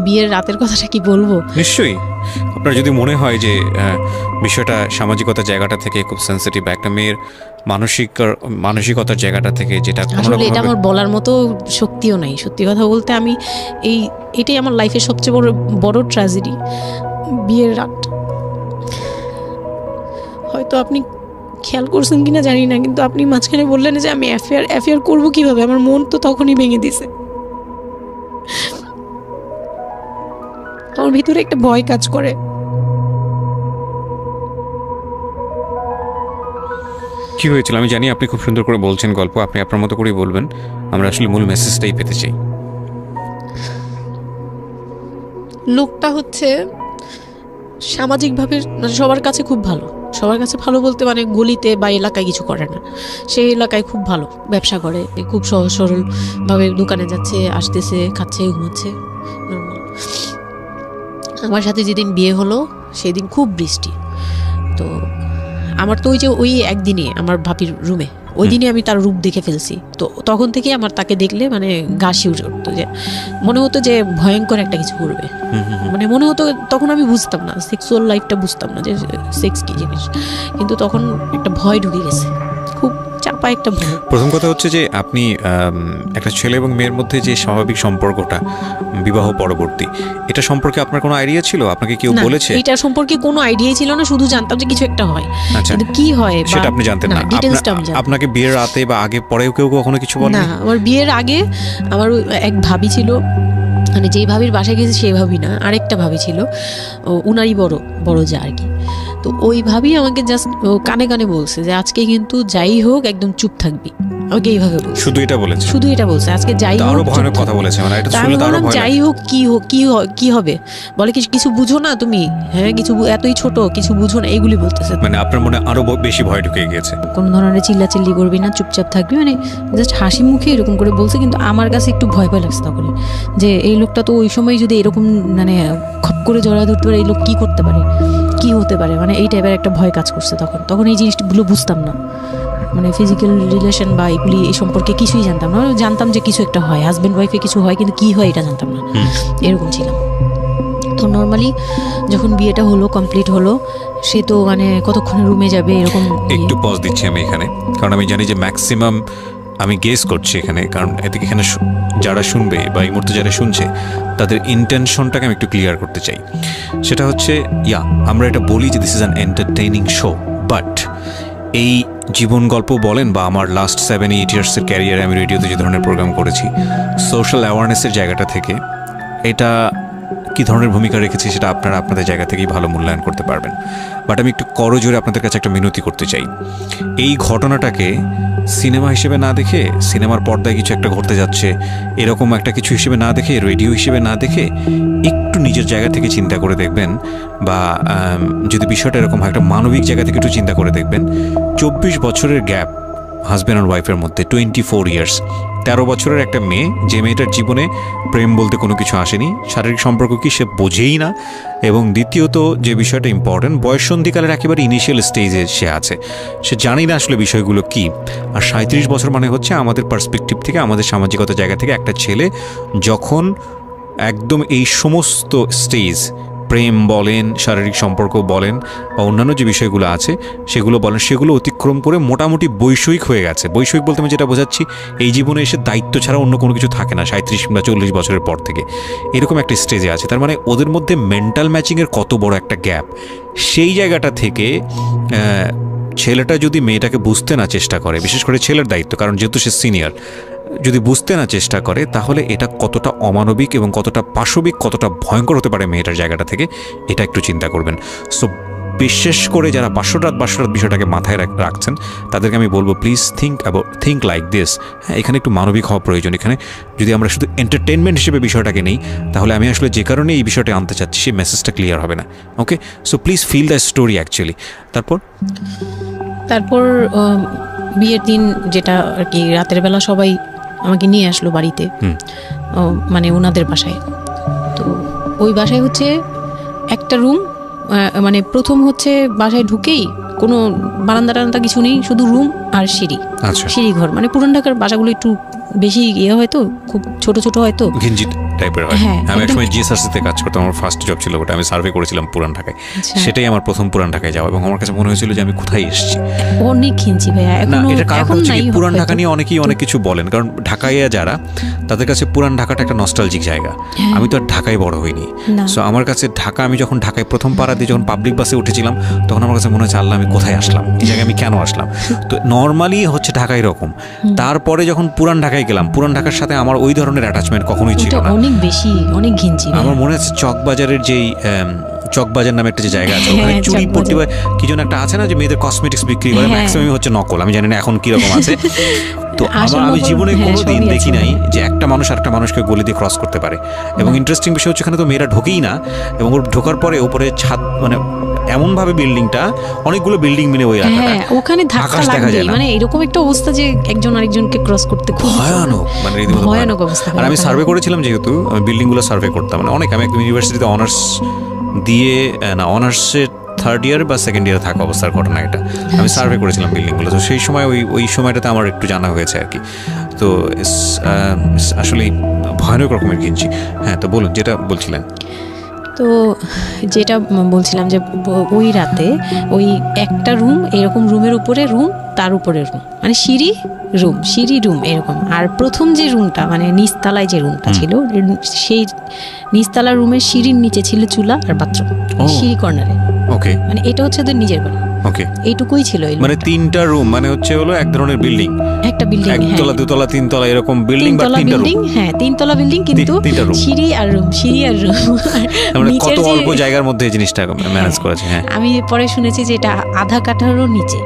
বিয়ের রাতের কথাটা কি বলবো। নিশ্চয়ই আপনার যদি মনে হয় যে বিষয়টা সামাজিকতার জায়গাটা থেকে খুব সেন্সিটিভ, একটা মেয়ের মানসিকতার জায়গাটা থেকে, যেটা আসলে এটা আমার বলার মতো শক্তিও নাই। সত্যি কথা বলতে আমি এটাই আমার লাইফের সবচেয়ে বড় ট্র্যাজেডি, বিয়ের রাত। হয়তো আপনি খেয়াল করছেন কিনা জানি না, কিন্তু আপনি মাঝখানে বললেন যে আমি অ্যাফেয়ার করবো কিভাবে, আমার মন তো তখনই ভেঙে দিছে। আমার ভিতরে একটা ভয় কাজ করে। কি হয়েছিল আমি জানি, আপনি খুব সুন্দর করে বলছেন গল্প, আপনি আপনার মতো করেই বলবেন, আমরা আসলে মূল মেসেজটাই পেতে চাই। লোকটা হচ্ছে সামাজিকভাবে সবার কাছে খুব ভালো, সবার কাছে ভালো বলতে মানে গলিতে বা এলাকায় কিছু করে না, সেই এলাকায় খুব ভালো ব্যবসা করে, খুব সহজ সরলভাবে দোকানে যাচ্ছে, আসতেছে, খাচ্ছে, ঘুমাচ্ছে, নর্মাল। আমার সাথে যেদিন বিয়ে হলো সেদিন খুব বৃষ্টি। তো আমার তো ওই একদিনে আমার ভাবির রুমে, ওই দিনে আমি তার রূপ দেখে ফেলছি। তো তখন থেকে আমার তাকে দেখলে মানে গা শিউরে উঠতো, যে মনে হতো যে ভয়ঙ্কর একটা কিছু করবে। মানে মনে হতো, তখন আমি বুঝতাম না, সেক্সুয়াল লাইফটা বুঝতাম না যে সেক্স কি জিনিস, কিন্তু তখন একটা ভয় ঢুকে গেছে, খুব চাপা একটা ভয়। প্রথম কথা হচ্ছে যে আপনি একটা ছেলে এবং মেয়ের মধ্যে যে স্বাভাবিক সম্পর্কটা বিবাহ পরবর্তী, এটা সম্পর্কে আপনার কোনো আইডিয়া ছিল? আপনাকে কেউ বলেছে? এটা সম্পর্কে কোনো আইডিয়াই ছিল না, শুধু জানতাম যে কিছু একটা হয়, কিন্তু কি হয় সেটা আপনি জানতেন না। আপনাকে বিয়ের রাতে বা আগে পরেও কেউ কখনো কিছু বলে না? আমার বিয়ের আগে আমার এক ভাবি ছিল, মানে যেই ভাবির বাসায় গেছে সেই ভাবি না, আরেকটা ভাবি ছিল, উনারই বড় যা আর কি। তো ওই ভাবি আমাকে জাস্ট কানে কানে বলছে যে আজকে কিন্তু যাই হোক একদম চুপ থাকবি, আমাকে এইভাবে বলছে। শুধু এটা বলেছে আজকে যাই হোক, আরো ভয়ানক কথা বলেছে, মানে এটা শুনলে আরো ভয় লাগে। যাই হোক কি হবে, বলে কিছু বুঝো না তুমি, হ্যাঁ কিছু এতই ছোট, কিছু বুঝো না, এইগুলি বলতেছে। মানে আপনার মনে আরো বেশি ভয় ঢুকে গিয়েছে। কোনো ধরনের চিল্লাচিল্লি করবি না, চুপচাপ থাকবি, মানে জাস্ট হাসি মুখে এরকম করে বলছে। কিন্তু আমার কাছে একটু ভয় লাগছে তখন, যে এই লোকটা তো ওই সময় যদি এরকম মানে খপ করে জড়া ধরতে পারে, এই লোক কি করতে পারে, কি হতে পারে, মানে এই টাইপের একটা ভয় কাজ করছে তখন এই জিনিসগুলো বুঝতাম না, মানে ফিজিক্যাল রিলেশন বা এগুলি এই সম্পর্কে কিছুই জানতাম না। জানতাম যে কিছু একটা হয়, হাজব্যান্ড ওয়াইফে কিছু হয়, কিন্তু কি হয় এটা জানতাম না, এরকম ছিলাম। তো নর্মালি যখন বিয়েটা হলো, কমপ্লিট হলো, সে তো মানে কতক্ষণে রুমে যাবে এরকম। একটু পজ দিচ্ছি আমি এখানে, কারণ আমি জানি যে ম্যাক্সিমাম আমি গেস করছি এখানে, কারণ এখানে যারা শুনবে বা এই মুহূর্তে যারা শুনছে তাদের ইন্টেনশনটাকে আমি একটু ক্লিয়ার করতে চাই। সেটা হচ্ছে আমরা এটা বলি যে this is an entertaining show, but এই জীবন গল্প বলেন বা আমার লাস্ট 7-8 ইয়ার্সের ক্যারিয়ারে আমি রেডিওতে যে ধরনের প্রোগ্রাম করেছি, সোশ্যাল অ্যাওয়ারনেসের জায়গাটা থেকে এটা কী ধরনের ভূমিকা রেখেছি সেটা আপনারা আপনাদের জায়গা থেকেই ভালো মূল্যায়ন করতে পারবেন। বাট আমি একটু করজোরে আপনাদের কাছে একটা মিনতি করতে চাই, এই ঘটনাটাকে সিনেমা হিসেবে না দেখে, সিনেমার পর্দায় কিছু একটা ঘটতে যাচ্ছে এরকম একটা কিছু হিসেবে না দেখে, রেডিও হিসেবে না দেখে, একটু নিজের জায়গা থেকে চিন্তা করে দেখবেন, বা যদি বিষয়টা এরকম হয় একটা মানবিক জায়গা থেকে একটু চিন্তা করে দেখবেন। 24 বছরের গ্যাপ হাজব্যান্ড আর ওয়াইফের মধ্যে, 24 ইয়ার্স, 13 বছরের একটা মেয়ে, যে মেয়েটার জীবনে প্রেম বলতে কোনো কিছু আসেনি, শারীরিক সম্পর্ক কি সে বোঝেই না, এবং দ্বিতীয়ত যে বিষয়টা ইম্পর্টেন্ট, বয়ঃসন্ধিকালের একেবারে ইনিশিয়াল স্টেজে সে আছে, সে জানি না আসলে বিষয়গুলো কি। আর 37 বছর মানে হচ্ছে আমাদের পার্সপেক্টিভ থেকে, আমাদের সামাজিকতা জায়গা থেকে একটা ছেলে যখন একদম এই সমস্ত স্টেজ, প্রেম বলেন, শারীরিক সম্পর্ক বলেন, বা অন্যান্য যে বিষয়গুলো আছে সেগুলো বলেন, সেগুলো অতিক্রম করে মোটামুটি বৈষয়িক হয়ে গেছে। বৈষয়িক বলতে আমি যেটা বোঝাচ্ছি, এই জীবনে এসে দায়িত্ব ছাড়া অন্য কোনো কিছু থাকে না 37 কিংবা 40 বছরের পর থেকে, এরকম একটা স্টেজে আছে। তার মানে ওদের মধ্যে মেন্টাল ম্যাচিংয়ের কত বড় একটা গ্যাপ। সেই জায়গাটা থেকে ছেলেটা যদি মেয়েটাকে বুঝতে না চেষ্টা করে, বিশেষ করে ছেলের দায়িত্ব, কারণ যেহেতু সে সিনিয়র, যদি বুঝতে না চেষ্টা করে, তাহলে এটা কতটা অমানবিক এবং কতটা পাশবিক, কতটা ভয়ঙ্কর হতে পারে মেয়েটার জায়গাটা থেকে, এটা একটু চিন্তা করবেন। সো বিশেষ করে যারা বাসরাত বিষয়টাকে মাথায় রাখছেন, তাদেরকে আমি বলবো প্লিজ থিঙ্ক লাইক দিস। হ্যাঁ, এখানে একটু মানবিক হওয়া প্রয়োজন। এখানে যদি আমরা শুধু এন্টারটেনমেন্ট হিসেবে বিষয়টাকে নেই, তাহলে আমি আসলে যে কারণে এই বিষয়টা আনতে চাচ্ছি সেই মেসেজটা ক্লিয়ার হবে না। Okay, so please feel the story actually. তারপর বিয়ের দিন যেটা আর কি রাতের বেলা সবাই আমাকে নিয়ে আসলো বাড়িতে, মানে ওনাদের বাসায়। তো ওই বাসায় হচ্ছে একটা রুম, মানে প্রথম হচ্ছে বাসায় ঢুকেই কোনো বারান্দা টারান্দা কিছু নেই, শুধু রুম আর সিঁড়ি, সিঁড়ি ঘর। মানে পুরান ঢাকার বাসাগুলো একটু বেশি ইয়ে হয়তো, খুব ছোট ছোট হয়তো, ঘিঞ্জি টাইপের হয়। আমি একসময় জিএসআরসিতে কাজ করতাম, আমার ফার্স্ট জব ছিল ওটা, আমি সার্ভে করেছিলাম পুরান ঢাকায়। সেটাই আমার প্রথম পুরান ঢাকায় যাওয়া, এবং আমার কাছে মনে হয়েছিল যে আমি কোথায় এসেছি। অনেক ঘিঞ্জি ভাইয়া। না, এটা কারণ হচ্ছে কি, পুরান ঢাকা নিয়ে অনেকেই অনেক কিছু বলেন, কারণ ঢাকায় যারা, তাদের কাছে পুরান ঢাকাটা একটা নস্টালজিক জায়গা। আমি তো আর ঢাকায় বড় হইনি, সো আমার কাছে ঢাকা, আমি যখন ঢাকায় প্রথম পাড়া দিয়ে যখন পাবলিক বাসে উঠেছিলাম, তখন আমার কাছে মনে হচ্ছে আল্লাহ আমি কোথায় আসলাম, এই জায়গায় আমি কেন আসলাম। তো নর্মালি হচ্ছে ঢাকা এরকম। তারপরে যখন পুরান ঢাকায় গেলাম, পুরান ঢাকার সাথে আমার ওই ধরনের অ্যাটাচমেন্ট কখনোই ছিল না, অনেক বেশি, অনেক ঘিঞ্জি। আমার মনে আছে চকবাজারের যেই চকবাজার নামে একটা যে জায়গা আছে, ওখানে চুরি পট্টি কি যেন একটা আছে না, যে মেয়েদের কসমেটিক্স বিক্রি করে, ম্যাক্সিমাম হচ্ছে নকল, আমি জানি না এখন কিরকম আছে। তো আমি জীবনে কোনোদিন দেখি নাই যে একটা মানুষ আরেকটা মানুষকে গলি দিয়ে ক্রস করতে পারে। এবং ইন্টারেস্টিং বিষয় হচ্ছে এখানে তো মেয়েরা ঢোকেই না, এবং ওর ঢোকার পরে উপরে ছাদ, মানে এমন ভাবে বিল্ডিংটা, অনেকগুলো বিল্ডিং মিলে ওই এলাকাটা, ওখানে ধাক্কা দেখা যায়, মানে এরকম একটা অবস্থা যে একজন আরেকজনকে ক্রস করতে খুব ভয়ানক, মানে ভয়ানক অবস্থা। আর আমি সার্ভে করেছিলাম, যেহেতু আমি বিল্ডিংগুলো সার্ভে করতাম, মানে অনেক, আমি একদম ইউনিভার্সিটিতে অনার্স দিয়ে, না অনার্সের থার্ড ইয়ার বা সেকেন্ড ইয়ারে থাকা অবস্থার ঘটনা এটা, আমি সার্ভে করেছিলাম বিল্ডিংগুলো। তো সেই সময় ওই সময়টাতে আমার একটু জানা হয়েছে আর কি। তো আসলে ভয়ানক রকমের কিনছি। হ্যাঁ, তো বলুন যেটা বলছিলেন। তো যেটা বলছিলাম যে ওই রাতে ওই একটা রুম, এরকম রুমের উপরে রুম, তার উপরে রুম, মানে সিঁড়ি রুম এরকম। আর প্রথম যে রুমটা, মানে নিচতলায় যে রুমটা ছিল, সেই নিচতলার রুমের সিঁড়ির নিচে ছিল চুলা আর বাথরুম, সিঁড়ি কর্নারে। ওকে, মানে এটা হচ্ছে ওদের নিজের বাড়ি। ওকে, এইটুকুই ছিল। মানে তিনটা রুম, মানে হচ্ছে হলো এক ধরনের বিল্ডিং, একটা বিল্ডিং, একতলা দুতলা তিনতলা এরকম বিল্ডিং, বা তিনটা রুম। হ্যাঁ, তিনতলা বিল্ডিং, কিন্তু সিঁড়ি আর রুম। মানে কত অল্প জায়গার মধ্যে এই জিনিসটা ম্যানেজ করেছে। হ্যাঁ, আমি পরে শুনেছি যে এটা আধা কাঠারও নিচে,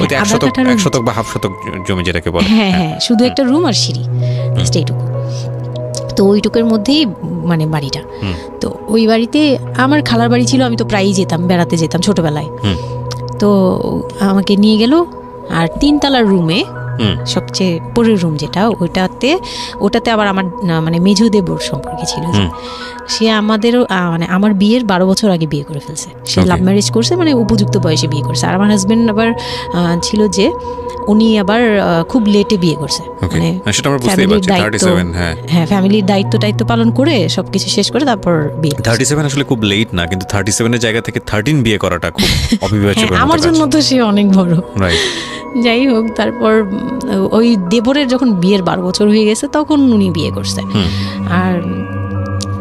ওইটা 1 শতক বা হাফ শতক জমি যেটাকে বলে। হ্যাঁ হ্যাঁ, শুধু একটা রুম আর সিঁড়ি, এইটুকু। তো ওইটুকুর মধ্যেই মানে বাড়িটা। তো ওই বাড়িতে আমার খালার বাড়ি ছিল, আমি তো প্রায়ই যেতাম, বেড়াতে যেতাম ছোটবেলায়। তো আমাকে নিয়ে গেল, আর 3 তলার রুমে, সবচেয়ে পরের রুম যেটা, ওটাতে আবার আমার মানে মেজো দেবর সম্পর্কে ছিল। সে আমাদেরও, মানে আমার বিয়ের 12 বছর আগে বিয়ে করে ফেলছে। সে লাভ ম্যারেজ করছে, মানে উপযুক্ত বয়সে বিয়ে করছে। আর আমার হাজবেন্ড আবার ছিল যে উনি আবার খুব লেটে বিয়ে করছে, মানে ফ্যামিলির দায়িত্ব পালন করে সবকিছু শেষ করে তারপর বিয়ে। 37 আসলে খুব লেট না, কিন্তু 37 এর জায়গা থেকে 13 বিয়ে করাটা খুব অবিবেচ্য। আমার জন্য তো সে অনেক বড়। যাই হোক, তারপর ওই দেবরের যখন বিয়ের 12 বছর হয়ে গেছে, তখন উনি বিয়ে করছে। আর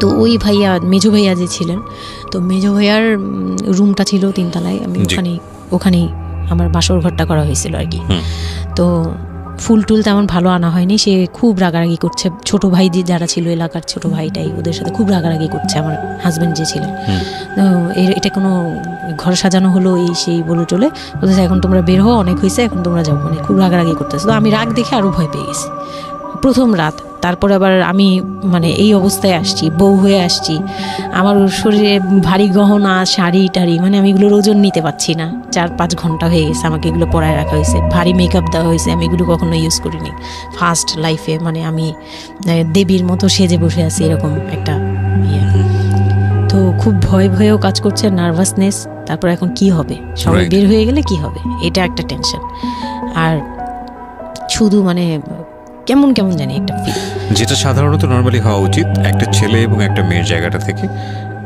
তো ওই ভাইয়া, মেজো ভাইয়া যে ছিলেন, তো মেজো ভাইয়ার রুমটা ছিল 3 তলায়। আমি ওখানেই আমার বাসর ঘরটা করা হয়েছিল আর কি। তো ফুল টুল তেমন ভালো আনা হয়নি, সে খুব রাগারাগি করছে। ছোট ভাই যারা ছিল, এলাকার ছোট ভাইটাই, ওদের সাথে খুব রাগারাগি করছে আমার হাজব্যান্ড যে ছিলেন। এটা কোনো ঘর সাজানো হলো এই সেই বলে টলে বলতেছে, এখন তোমরা বের হও, অনেক হয়েছে, এখন তোমরা যাও, মানে খুব রাগারাগি করতেছে। তো আমি রাগ দেখে আরও ভয় পেয়ে গেছি। প্রথম রাত, তারপরে আবার আমি মানে এই অবস্থায় আসছি, বউ হয়ে আসছি, আমার শরীরে ভারী গহনা, শাড়ি টাড়ি, মানে আমি এগুলোর ওজন নিতে পারছি না। 4-5 ঘন্টা হয়ে গেছে আমাকে এগুলো পরায় রাখা হয়েছে, ভারী মেকআপ দেওয়া হয়েছে, আমি এগুলো কখনো ইউজ করিনি ফার্স্ট লাইফে। মানে আমি দেবীর মতো সেজে বসে আছি, এরকম একটা ইয়ে। তো খুব ভয়েও কাজ করছে, নার্ভাসনেস। তারপর এখন কি হবে, সবাই বের হয়ে গেলে কি হবে, এটা একটা টেনশন। আর শুধু মানে কেমন জানি একটা ফিল, যেটা সাধারণত নর্মালি হওয়া উচিত একটা ছেলে এবং একটা মেয়ের জায়গাটা থেকে।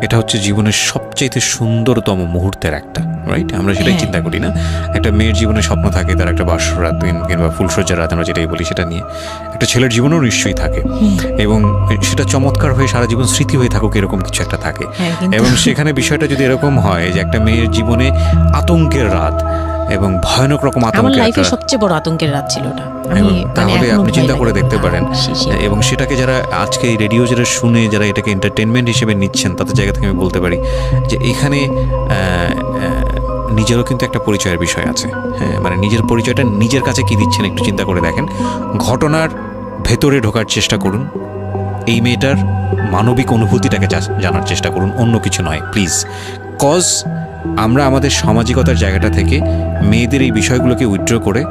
এটা হচ্ছে জীবনের সবচেয়ে সুন্দরতম মুহূর্তের একটা, রাইট? আমরা সেটাই চিন্তা করি না। একটা মেয়ের জীবনে স্বপ্ন থাকে তার একটা বাসর রাত কিংবা ফুলসজ্জার রাত, আমরা যেটাই বলি সেটা নিয়ে। একটা ছেলের জীবনেও নিশ্চয়ই থাকে, এবং সেটা চমৎকার হয়ে সারা জীবন স্মৃতি হয়ে থাকুক, এরকম কিছু একটা থাকে। এবং সেখানে বিষয়টা যদি এরকম হয় যে একটা মেয়ের জীবনে আতঙ্কের রাত এবং ভয়ানক রকম আতঙ্কের, সবচেয়ে বড় আতঙ্কের রাত ছিল ওটা, তাহলে আপনি চিন্তা করে দেখতে পারেন। এবং সেটাকে যারা আজকে এই রেডিও যারা শুনে, যারা এটাকে এন্টারটেনমেন্ট হিসেবে নিচ্ছেন, তাদের জায়গা থেকে আমি বলতে পারি যে এখানে নিজেরও কিন্তু একটা পরিচয়ের বিষয় আছে। হ্যাঁ, মানে নিজের পরিচয়টা নিজের কাছে কি দিচ্ছেন একটু চিন্তা করে দেখেন। ঘটনার ভেতরে ঢোকার চেষ্টা করুন, এই মেয়েটার মানবিক অনুভূতিটাকে জানার চেষ্টা করুন, অন্য কিছু নয় প্লিজ। কজ আমরা আমাদের সামাজিকতার জায়গাটা থেকে মেয়েদের এই বিষয়গুলোকে উইথড্র করে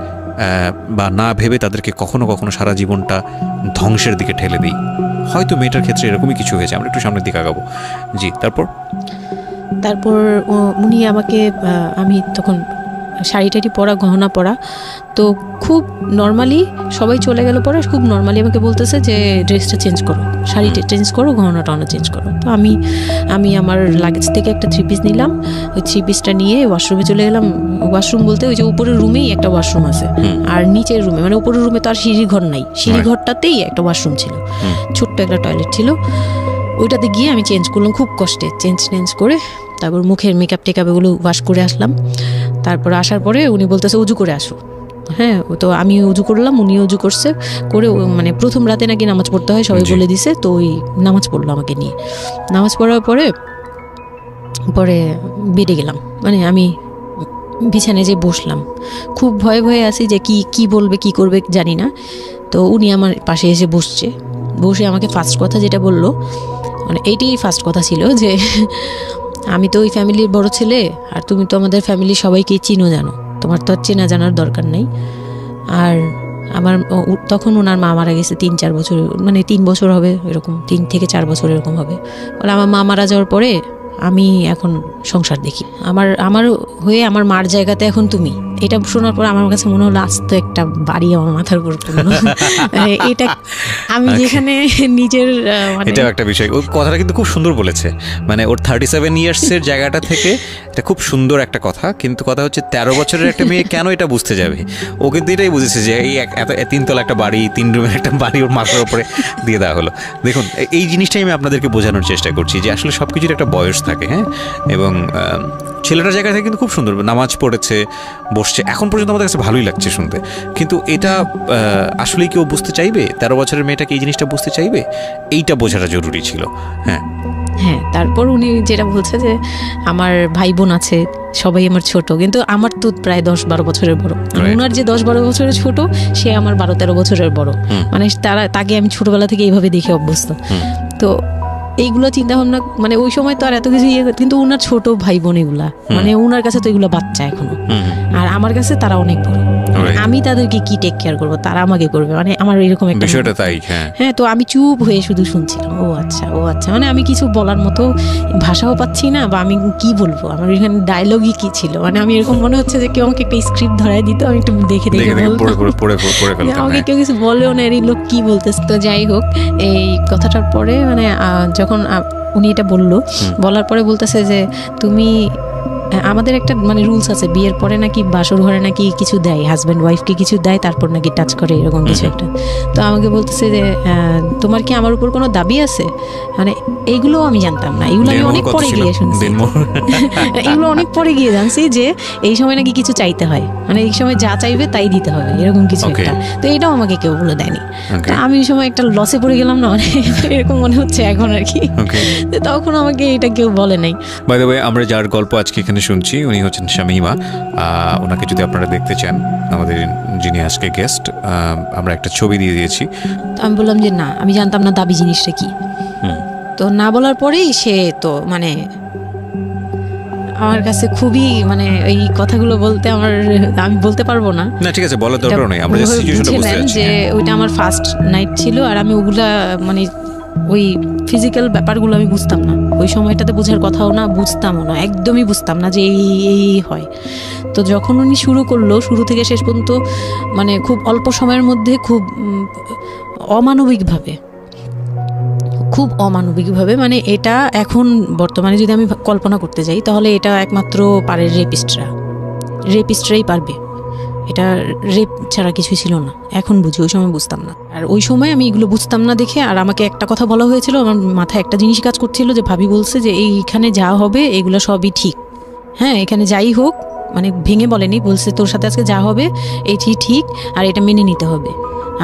বা না ভেবে তাদেরকে কখনো কখনো সারা জীবনটা ধ্বংসের দিকে ঠেলে দিই। হয়তো মেয়েটার ক্ষেত্রে এরকমই কিছু হয়েছে। আমরা একটু সামনের দিকে আগাবো। জি, তারপর উনি আমাকে আমি তখন শাড়ি টাড়ি পরা, গহনা পরা, তো খুব নর্মালি সবাই চলে গেল পরে খুব নর্মালি আমাকে বলতেছে যে ড্রেসটা চেঞ্জ করো, শাড়িটা চেঞ্জ করো, গহনা টহনা চেঞ্জ করো। তো আমি আমার লাগেজ থেকে একটা 3 পিস নিলাম। ওই 3 পিসটা নিয়ে ওয়াশরুমে চলে গেলাম। ওয়াশরুম বলতে ওই যে উপরের রুমেই একটা ওয়াশরুম আছে, আর নিচের রুমে মানে উপরের রুমে তো আর সিঁড়ি ঘর নাই, সিঁড়ি ঘরটাতেই একটা ওয়াশরুম ছিল, ছোট্ট একটা টয়লেট ছিল। ওইটাতে গিয়ে আমি চেঞ্জ করলাম খুব কষ্টে, চেঞ্জ করে তারপর মুখের মেকআপ টেকআপ এগুলো ওয়াশ করে আসলাম। তারপর আসার পরে উনি বলতেছে উজু করে আসো। হ্যাঁ, তো আমি উজু করলাম, উনি উজু করছে করে, মানে প্রথম রাতে নাকি নামাজ পড়তে হয় সবাই বলে দিছে, তো ওই নামাজ পড়লো আমাকে নিয়ে। নামাজ পড়ার পরে বেডে গেলাম, মানে আমি বিছানায় যে বসলাম, খুব ভয়ে ভয়ে আছি যে কি বলবে কি করবে জানি না। তো উনি আমার পাশে এসে বসে আমাকে ফার্স্ট কথা যেটা বললো, মানে এইটাই ফার্স্ট কথা ছিল যে আমি তো ওই ফ্যামিলির বড় ছেলে, আর তুমি তো আমাদের ফ্যামিলির সবাইকেই চিনো জানো, তোমার তো আর চেনা জানার দরকার নেই। আর আমার তখন ওনার মা মারা গেছে 3-4 বছর, মানে 3 বছর হবে এরকম, 3 থেকে 4 বছর এরকম হবে। বলে আমার মা মারা যাওয়ার পরে আমি এখন সংসার দেখি, আমার হয়ে আমার মার জায়গাতে এখন তুমি। এটা শোনার পর আমার কাছে মনে হলো আস্ত একটা বাড়ি আমার মাথার উপর পড়লো। এটা আমি যেখানে নিজের এটাও একটা বিষয়। ওই কথাটা কিন্তু খুব সুন্দর বলেছে, মানে ওর 37 ইয়ার্সের জায়গাটা থেকে এটা খুব সুন্দর একটা কথা। কিন্তু কথা হচ্ছে 13 বছরের একটা মেয়ে কেন এটা বুঝতে যাবে? ও কিন্তু এটাই বুঝেছে যে এই 3 তলা একটা বাড়ি, 3 রুমের একটা বাড়ি ওর মাথার উপরে দিয়ে দেওয়া হলো। দেখুন, এই জিনিসটাই আমি আপনাদেরকে বোঝানোর চেষ্টা করছি যে আসলে সব কিছুর একটা বয়স থাকে। হ্যাঁ, এবং ছেলেটার জায়গা থেকে কিন্তু খুব সুন্দর নামাজ পড়েছে, বসছে, এখন পর্যন্ত আমাদের কাছে ভালোই লাগছে শুনতে। কিন্তু এটা আসলেই কেউ বুঝতে চাইবে? 13 বছরের মেয়েটাকে এই জিনিসটা বুঝতে চাইবে? এইটা বোঝাটা জরুরি ছিল। হ্যাঁ, তারপর উনি যেটা বলছে যে আমার ভাই বোন আছে, সবাই আমার ছোট, কিন্তু আমার তো প্রায় 10-12 বছরের বড়। ওনার যে 10-12 বছরের ছোট, সে আমার 12-13 বছরের বড়। মানে তাকে আমি ছোটবেলা থেকে এইভাবে দেখে অভ্যস্ত। তো এইগুলো চিন্তা ভাবনা, মানে ওই সময় তো আর এত কিছু কিন্তু ওনার ছোট ভাই বোন এগুলা, মানে ওনার কাছে তো এগুলো বাচ্চা এখনো, আর আমার কাছে তারা অনেক বড়। আমি তাদেরকে কি টেক কেয়ার করবো, তারা আমাকে করবে, মানে আমার এরকম একটা বিষয়টা তাই। হ্যাঁ, তো আমি চুপ হয়ে শুধু শুনছিলাম। ও আচ্ছা, মানে আমি কিছু বলার মতো ভাষাও পাচ্ছি না, বা আমি কি বলবো, আমার এখানে ডায়লগই কি ছিল, মানে আমি এরকম মনে হচ্ছে যে কেউ আমাকে একটা স্ক্রিপ্ট ধরাই দিত, আমি একটু দেখে আমাকে কেউ কিছু বলেও না, এই লোক কি বলতেছে। তো যাই হোক, এই কথাটার পরে মানে যখন উনি এটা বলার পরে বলতেছে যে তুমি, আমাদের একটা মানে রুলস আছে, বিয়ের পরে নাকি বাসর ঘরে নাকি কিছু দেয়, হাজব্যান্ড ওয়াইফকে কিছু দেয়, তারপর নাকি টাচ করে, এরকম কিছু একটা। তো আমাকে বলতেছে যে তোমার কি আমার উপর কোনো দাবি আছে? মানে এইগুলো আমি জানতাম না, এগুলো আমি অনেক পরে গিয়ে শুনছি। এগুলো অনেক পরে গিয়ে জানছি যে এই সময় নাকি কিছু চাইতে হয়, মানে এই সময় যা চাইবে তাই দিতে হবে, এরকম কিছু একটা। তো এটাও আমাকে কেউ বলে দেয়নি। আমি ওই সময় একটা লসে পড়ে গেলাম না, মানে এরকম মনে হচ্ছে এখন আর কি। তখন আমাকে এটা কেউ বলে নাই। বাই দ্য ওয়ে, আমরা যার গল্প আজকে এখানে শুনছি উনি হচ্ছেন শামীমা। ওনাকে যদি আপনারা দেখতে চান, আমাদের যিনি আজকে গেস্ট, আমরা একটা ছবি দিয়ে দিয়েছি। আমি বললাম যে না, আমি জানতাম না দাবি জিনিসটা কি। তো না বলার পরেই সে তো মানে আমার কাছে খুবই, মানে এই কথাগুলো বলতে আমি বলতে পারবো না। না, ঠিক আছে, বলার দরকার নেই, আমরা জাস্ট সিচুয়েশনটা বুঝতে পারছি যে ওইটা আমার ফার্স্ট নাইট ছিল, আর আমি ওগুলা মানে ওই ফিজিক্যাল ব্যাপারগুলো আমি বুঝতাম না ওই সময়টাতে, বোঝার কথাও না, বুঝতামও না, একদমই বুঝতাম না যে এই হয়। তো যখন উনি শুরু করলো, শুরু থেকে শেষ পর্যন্ত মানে খুব অল্প সময়ের মধ্যে খুব অমানবিকভাবে, মানে এটা এখন বর্তমানে যদি আমি কল্পনা করতে যাই, তাহলে এটা একমাত্র পারে রেপিস্টরাই পারবে। এটা রেপ ছাড়া কিছুই ছিল না, এখন বুঝি, ওই সময় বুঝতাম না। আর ওই সময় আমি এগুলো বুঝতাম না দেখে, আর আমাকে একটা কথা বলা হয়েছিল, আমার মাথায় একটা জিনিস কাজ করছিল যে ভাবি বলছে যে এইখানে যা হবে এগুলো সবই ঠিক। হ্যাঁ, এখানে যাই হোক, মানে ভেঙে বলেনি, বলছে তোর সাথে আজকে যা হবে এটি ঠিক, আর এটা মেনে নিতে হবে,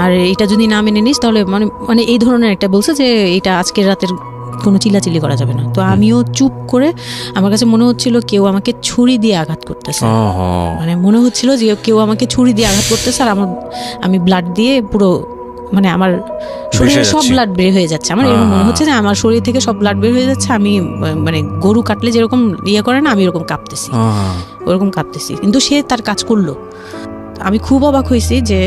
আর এটা যদি না মেনে নিস তাহলে মানে এই ধরনের একটা বলছে যে এটা আজকের রাতের কোনো চিল্লাচিল্লি করা যাবে না। তো আমিও চুপ করে, আমার কাছে মনে হচ্ছিল কেউ আমাকে ছুরি দিয়ে আঘাত করতেছে, মানে মনে হচ্ছিল যে কেউ আমাকে ছুরি দিয়ে আঘাত করতেছে, আর আমি ব্লাড দিয়ে পুরো, মানে আমার শরীরে সব ব্লাড বের হয়ে যাচ্ছে। আমার এরকম মনে হচ্ছে যে আমার শরীর থেকে সব ব্লাড বের হয়ে যাচ্ছে, আমি মানে গরু কাটলে যেরকম ইয়ে করে না, আমি এরকম কাঁপতেছি, ওরকম কাঁপতেছি। কিন্তু সে তার কাজ করলো। আমি খুব অবাক হয়েছি যে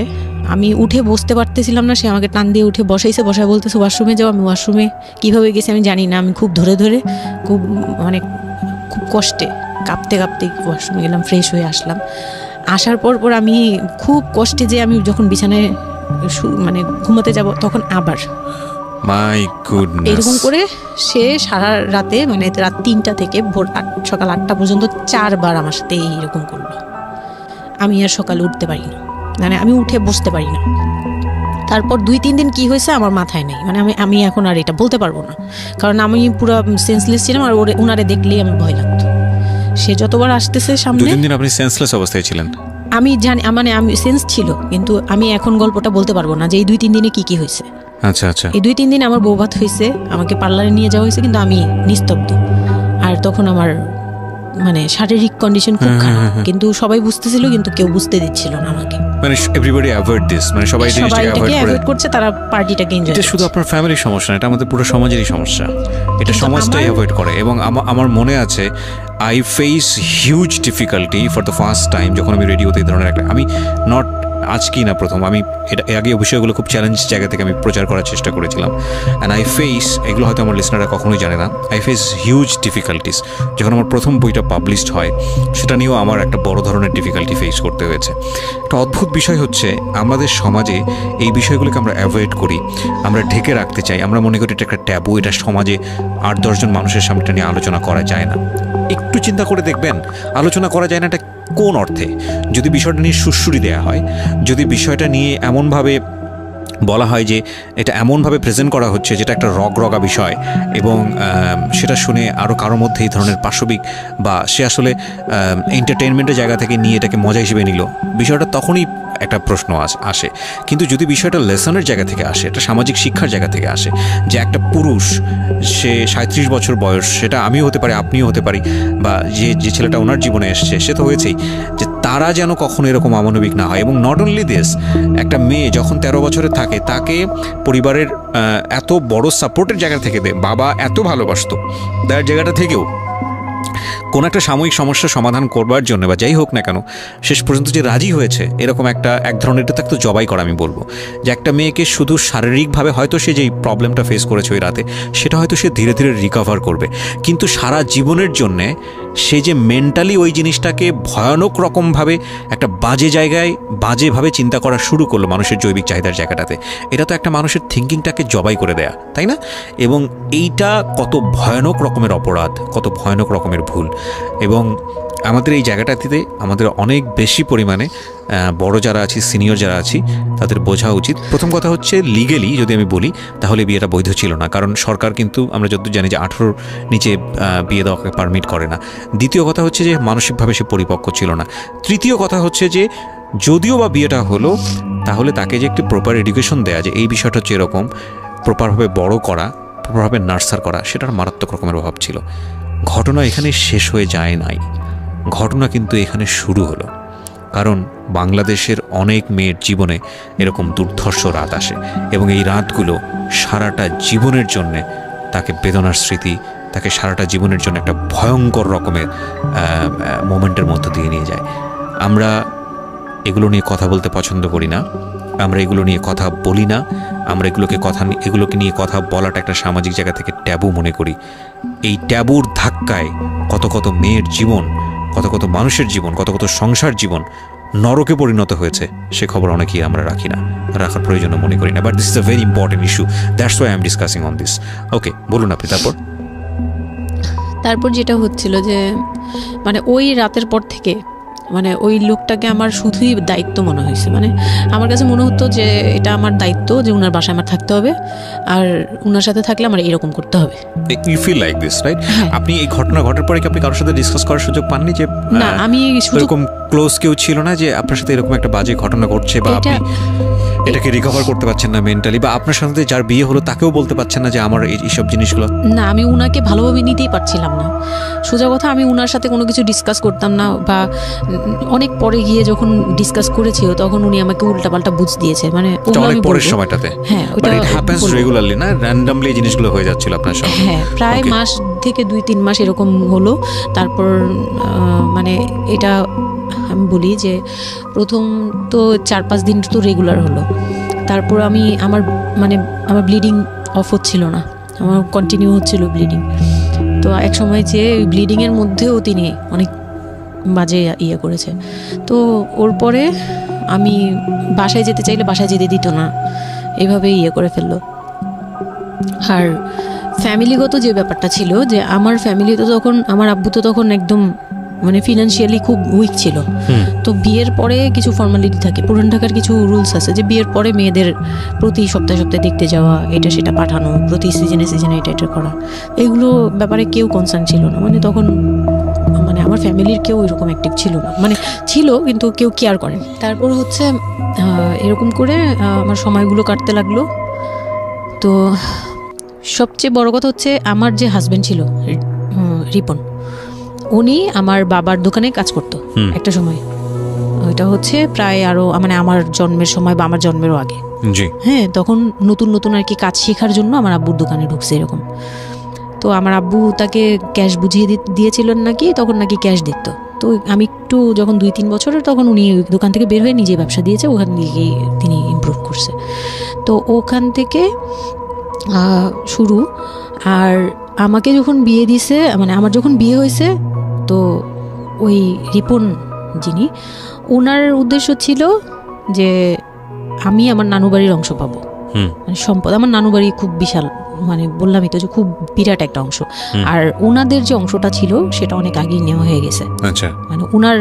আমি উঠে বসতে পারতেছিলাম না, সে আমাকে টান দিয়ে উঠে বসাইছে, বসায় বলতেছে ওয়াশরুমে যাও। আমি ওয়াশরুমে কীভাবে গেছি আমি জানি না, আমি খুব ধরে ধরে খুব মানে খুব কষ্টে কাঁপতে কাঁপতে ওয়াশরুমে গেলাম, ফ্রেশ হয়ে আসলাম। আসার পর আমি খুব কষ্টে যে আমি যখন বিছানায় মানে ঘুমাতে যাব তখন আবার মাই গুডনেস, এরকম করে সে সারা রাতে মানে রাত 3টা থেকে ভোর সকাল 8টা পর্যন্ত 4বার আমার সাথে এইরকম করলো। আমি আর সকালে উঠতে পারি না, মানে আমি উঠে বসতে পারি না। তারপর 2-3 দিন কি হয়েছে আমার মাথায় নেই, মানে আমি এখন আর এটা বলতে পারবো না, কারণ আমি পুরো সেন্সলেস ছিলাম আর ওনারে দেখলেই আমার ভয় লাগতো। সে যতবার আসতেছে সামনে। 2-3 দিন আপনি সেন্সলেস অবস্থায় ছিলেন? আমি জানি, মানে আমি সেন্স ছিল, কিন্তু আমি এখন গল্পটা বলতে পারবো না যে এই 2-3 দিনে কি হয়েছে। আচ্ছা আচ্ছা। এই 2-3 দিন আমার বৌভাত হয়েছে, আমাকে পার্লারে নিয়ে যাওয়া হয়েছে, কিন্তু আমি নিস্তব্ধ। আর তখন আমার মানে শারীরিক কন্ডিশন খুব খারাপ, কিন্তু সবাই বুঝতেছিল, কিন্তু কেউ বুঝতে দিচ্ছিল না আমাকে। মানে এভরিবডি অ্যাভয়েড দিস, মানে সবাই জিনিসটাকে অ্যাভয়েড করছে, তারা পার্টিটাকে এনজয় করছে। এটা শুধু আপনার ফ্যামিলির সমস্যা না, এটা আমাদের পুরো সমাজেরই সমস্যা। এটা সমাজটাই অ্যাভয়েড করে। এবং আমার মনে আছে I face huge difficulty for the first time যখন আমি রেডিওতে এই ধরনের একটা, আমি নট আজকেই না প্রথম, আমি এটা আগে বিষয়গুলো খুব চ্যালেঞ্জ জায়গা থেকে আমি প্রচার করার চেষ্টা করেছিলাম। অ্যান্ড আই ফেস, এগুলো হয়তো আমার লিসনাররা কখনোই জানে না, আই ফেস হিউজ ডিফিকাল্টিস। যখন আমার প্রথম বইটা পাবলিশড হয় সেটা নিয়েও আমার একটা বড় ধরনের ডিফিকাল্টি ফেস করতে হয়েছে। একটা অদ্ভুত বিষয় হচ্ছে আমাদের সমাজে এই বিষয়গুলোকে আমরা অ্যাভয়েড করি, আমরা ঢেকে রাখতে চাই, আমরা মনে করি এটা একটা ট্যাবু, এটা সমাজে 8-10 জন মানুষের সামনে নিয়ে আলোচনা করা যায় না। একটু চিন্তা করে দেখবেন আলোচনা করা যায় না এটা কোন অর্থে? যদি বিষয়টা নিয়ে সুড়সুড়ি দেওয়া হয়, যদি বিষয়টা নিয়ে এমনভাবে বলা হয় যে এটা এমনভাবে প্রেজেন্ট করা হচ্ছে যেটা একটা রগা বিষয়, এবং সেটা শুনে আরও কারোর মধ্যে এই ধরনের পাশবিক বা সে আসলে এন্টারটেনমেন্টের জায়গা থেকে নিয়ে এটাকে মজা হিসেবে নিল, বিষয়টা তখনই একটা প্রশ্ন আসে। কিন্তু যদি বিষয়টা লেসনের জায়গা থেকে আসে, এটা সামাজিক শিক্ষার জায়গা থেকে আসে, যে একটা পুরুষ সে 37 বছর বয়স, সেটা আমিও হতে পারি, আপনিও হতে পারি, বা যে ছেলেটা ওনার জীবনে এসছে সে তো হয়েছেই, যে তারা যেন কখনো এরকম অমানবিক না হয়। এবং নট অনলি দিস, একটা মেয়ে যখন 13 বছরের থাকে তাকে পরিবারের এত বড় সাপোর্টের জায়গা থেকে বাবা এত ভালোবাসতো, তার জায়গাটা থেকেও কোনো একটা সাময়িক সমস্যার সমাধান করবার জন্য বা যাই হোক না কেন শেষ পর্যন্ত যে রাজি হয়েছে, এরকম এক ধরনের এটা তো জবাই করা আমি বলবো, যে একটা মেয়েকে শুধু শারীরিকভাবে হয়তো সে যেই প্রবলেমটা ফেস করেছে ওই রাতে সেটা হয়তো সে ধীরে ধীরে রিকভার করবে, কিন্তু সারা জীবনের জন্যে সে যে মেন্টালি ওই জিনিসটাকে ভয়ানক রকমভাবে একটা বাজে জায়গায় বাজেভাবে চিন্তা করা শুরু করলো মানুষের জৈবিক চাহিদার জায়গাটাতে, এটা তো একটা মানুষের থিঙ্কিংটাকে জবাই করে দেয়া, তাই না? এবং এইটা কত ভয়ানক রকমের অপরাধ, কত ভয়ানক রকমের ভুল। এবং আমাদের এই জায়গাটাতে আমাদের অনেক বেশি পরিমাণে বড় যারা আছি, সিনিয়র যারা আছি, তাদের বোঝা উচিত। প্রথম কথা হচ্ছে লিগেলি যদি আমি বলি তাহলে বিয়েটা বৈধ ছিল না, কারণ সরকার কিন্তু আমরা যতদূর জানি যে 18 নিচে বিয়ে দেওয়াকে পারমিট করে না। দ্বিতীয় কথা হচ্ছে যে মানসিকভাবে সে পরিপক্ক ছিল না। তৃতীয় কথা হচ্ছে যে যদিও বা বিয়েটা হলো তাহলে তাকে যে একটি প্রপার এডুকেশন দেয়া, যে এই বিষয়টা হচ্ছে এরকম, প্রপারভাবে বড় করা, প্রপারভাবে নার্সার করা, সেটার মারাত্মক রকমের অভাব ছিল। ঘটনা এখানে শেষ হয়ে যায় নাই, ঘটনা কিন্তু এখানে শুরু হলো। কারণ বাংলাদেশের অনেক মেয়ের জীবনে এরকম দুর্ধর্ষ রাত আসে এবং এই রাতগুলো সারাটা জীবনের জন্যে তাকে বেদনার স্মৃতি, তাকে সারাটা জীবনের জন্য একটা ভয়ঙ্কর রকমের মোমেন্টের মধ্য দিয়ে নিয়ে যায়। আমরা এগুলো নিয়ে কথা বলতে পছন্দ করি না, আমরা এগুলো নিয়ে কথা বলি না, আমরা এগুলোকে নিয়ে কথা বলাটা একটা সামাজিক জায়গা থেকে ট্যাবু মনে করি। এই ট্যাবুর ধাক্কায় কত কত মেয়ের জীবন, কত কত মানুষের জীবন, কত কত সংসার জীবন নরকে পরিণত হয়েছে, সে খবর অনেকেই আমরা রাখি না, রাখার প্রয়োজন মনে করি না। But this is a very important issue, that's why I am discussing on this. Okay, বলুন আপনি। তারপর যেটা হচ্ছিল যে মানে ওই রাতের পর থেকে মানে ওই লোকটাকে আমার শুধুই দায়িত্ব মনে হয়েছে। মানে আমার কাছে মনে হতো যে এটা আমার দায়িত্ব, যে ওনার বাসায় আমার থাকতে হবে, আর ওনার সাথে থাকলে আমার এরকম করতে হবে। You feel like this, right? আপনি এই ঘটনা ঘটার পরে কি আপনি কারোর সাথে ডিসকাস করার সুযোগ পাননি যে না, আমি এরকম ক্লোজ কেউ ছিল না যে আপনার সাথে এরকম একটা বাজে ঘটনা ঘটছে, বা আপনি এটাকে রিকভার করতে পারছেন না মেন্টালি, বা আপনার সাথে যার বিয়ে হলো তাকেও বলতে পারছেন না যে আমার এইসব জিনিসগুলো? না, আমি উনাকে ভালোভাবে নিতেই পারছিলাম না। সোজা কথা, আমি উনার সাথে কোনো কিছু ডিসকাস করতাম না, বা অনেক পরে গিয়ে যখন ডিসকাস করেছি তখন উনি আমাকে উল্টাপাল্টা বুঝ দিয়েছে। মানে অনেক পরের সময়টাতে, হ্যাঁ, ওটা হ্যাপেন্স রেগুলারলি, না র্যান্ডমলি এই জিনিসগুলো হয়ে যাচ্ছিল আপনার সাথে? হ্যাঁ, প্রায় মাস থেকে 2-3 মাস এরকম হলো। তারপর মানে এটা আমি বলি যে প্রথম তো 4-5 দিন তো রেগুলার হলো, তারপর আমার ব্লিডিং অফ হচ্ছিল না, আমার কন্টিনিউ হচ্ছিল ব্লিডিং। তো এক সময় যে ওই ব্লিডিংয়ের মধ্যেও তিনি অনেক বাজে ইয়ে করেছে। তো ওর পরে আমি বাসায় যেতে চাইলে বাসায় যেতে দিত না, এভাবেই ইয়ে করে ফেললো। আর ফ্যামিলিগত যে ব্যাপারটা ছিল, যে আমার ফ্যামিলি তো তখন, আমার আব্বু তো তখন একদম মানে ফিনান্সিয়ালি খুব উইক ছিল। তো বিয়ের পরে কিছু ফর্মালিটি থাকে, পুরান ঢাকার কিছু রুলস আছে যে বিয়ের পরে মেয়েদের প্রতি সপ্তাহে সপ্তাহে দেখতে যাওয়া, এটা সেটা পাঠানো, প্রতি সিজনে সিজনে এটা করা, এগুলো ব্যাপারে কেউ কনসার্ন ছিল না। মানে তখন মানে আমার ফ্যামিলির কেউ এরকম অ্যাক্টিভ ছিল না, মানে ছিল কিন্তু কেউ কেয়ার করে। তারপর হচ্ছে এরকম করে আমার সময়গুলো কাটতে লাগলো। তো সবচেয়ে বড় কথা হচ্ছে আমার যে হাজবেন্ড ছিল রিপন, উনি আমার বাবার দোকানে কাজ করতো একটা সময়। ওইটা হচ্ছে প্রায় আরো মানে আমার জন্মের সময় বা আমার জন্মেরও আগে। হ্যাঁ, তখন নতুন নতুন আর কি কাজ শেখার জন্য আমার আব্বুর দোকানে ঢুকছে এরকম। তো আমার আব্বু তাকে ক্যাশ বুঝিয়ে দিয়েছিলেন নাকি, তখন নাকি ক্যাশ দিত। তো আমি একটু যখন 2-3 বছরের, তখন উনি দোকান থেকে বের হয়ে নিজে ব্যবসা দিয়েছে, ওখান থেকে তিনি ইমপ্রুভ করছে। তো ওখান থেকে শুরু। আর আমাকে যখন বিয়ে দিছে, মানে আমার যখন বিয়ে হয়েছে, তো ওই রিপন যিনি, ওনার উদ্দেশ্য ছিল যে আমি আমার নানু বাড়ির অংশ পাবো, মানে সম্পদ। আমার নানু বাড়ি খুব বিশাল, মানে বললামই তো যে খুব বিরাট একটা অংশ। আর ওনাদের যে অংশটা ছিল সেটা অনেক আগেই নেওয়া হয়ে গেছে। মানে ওনার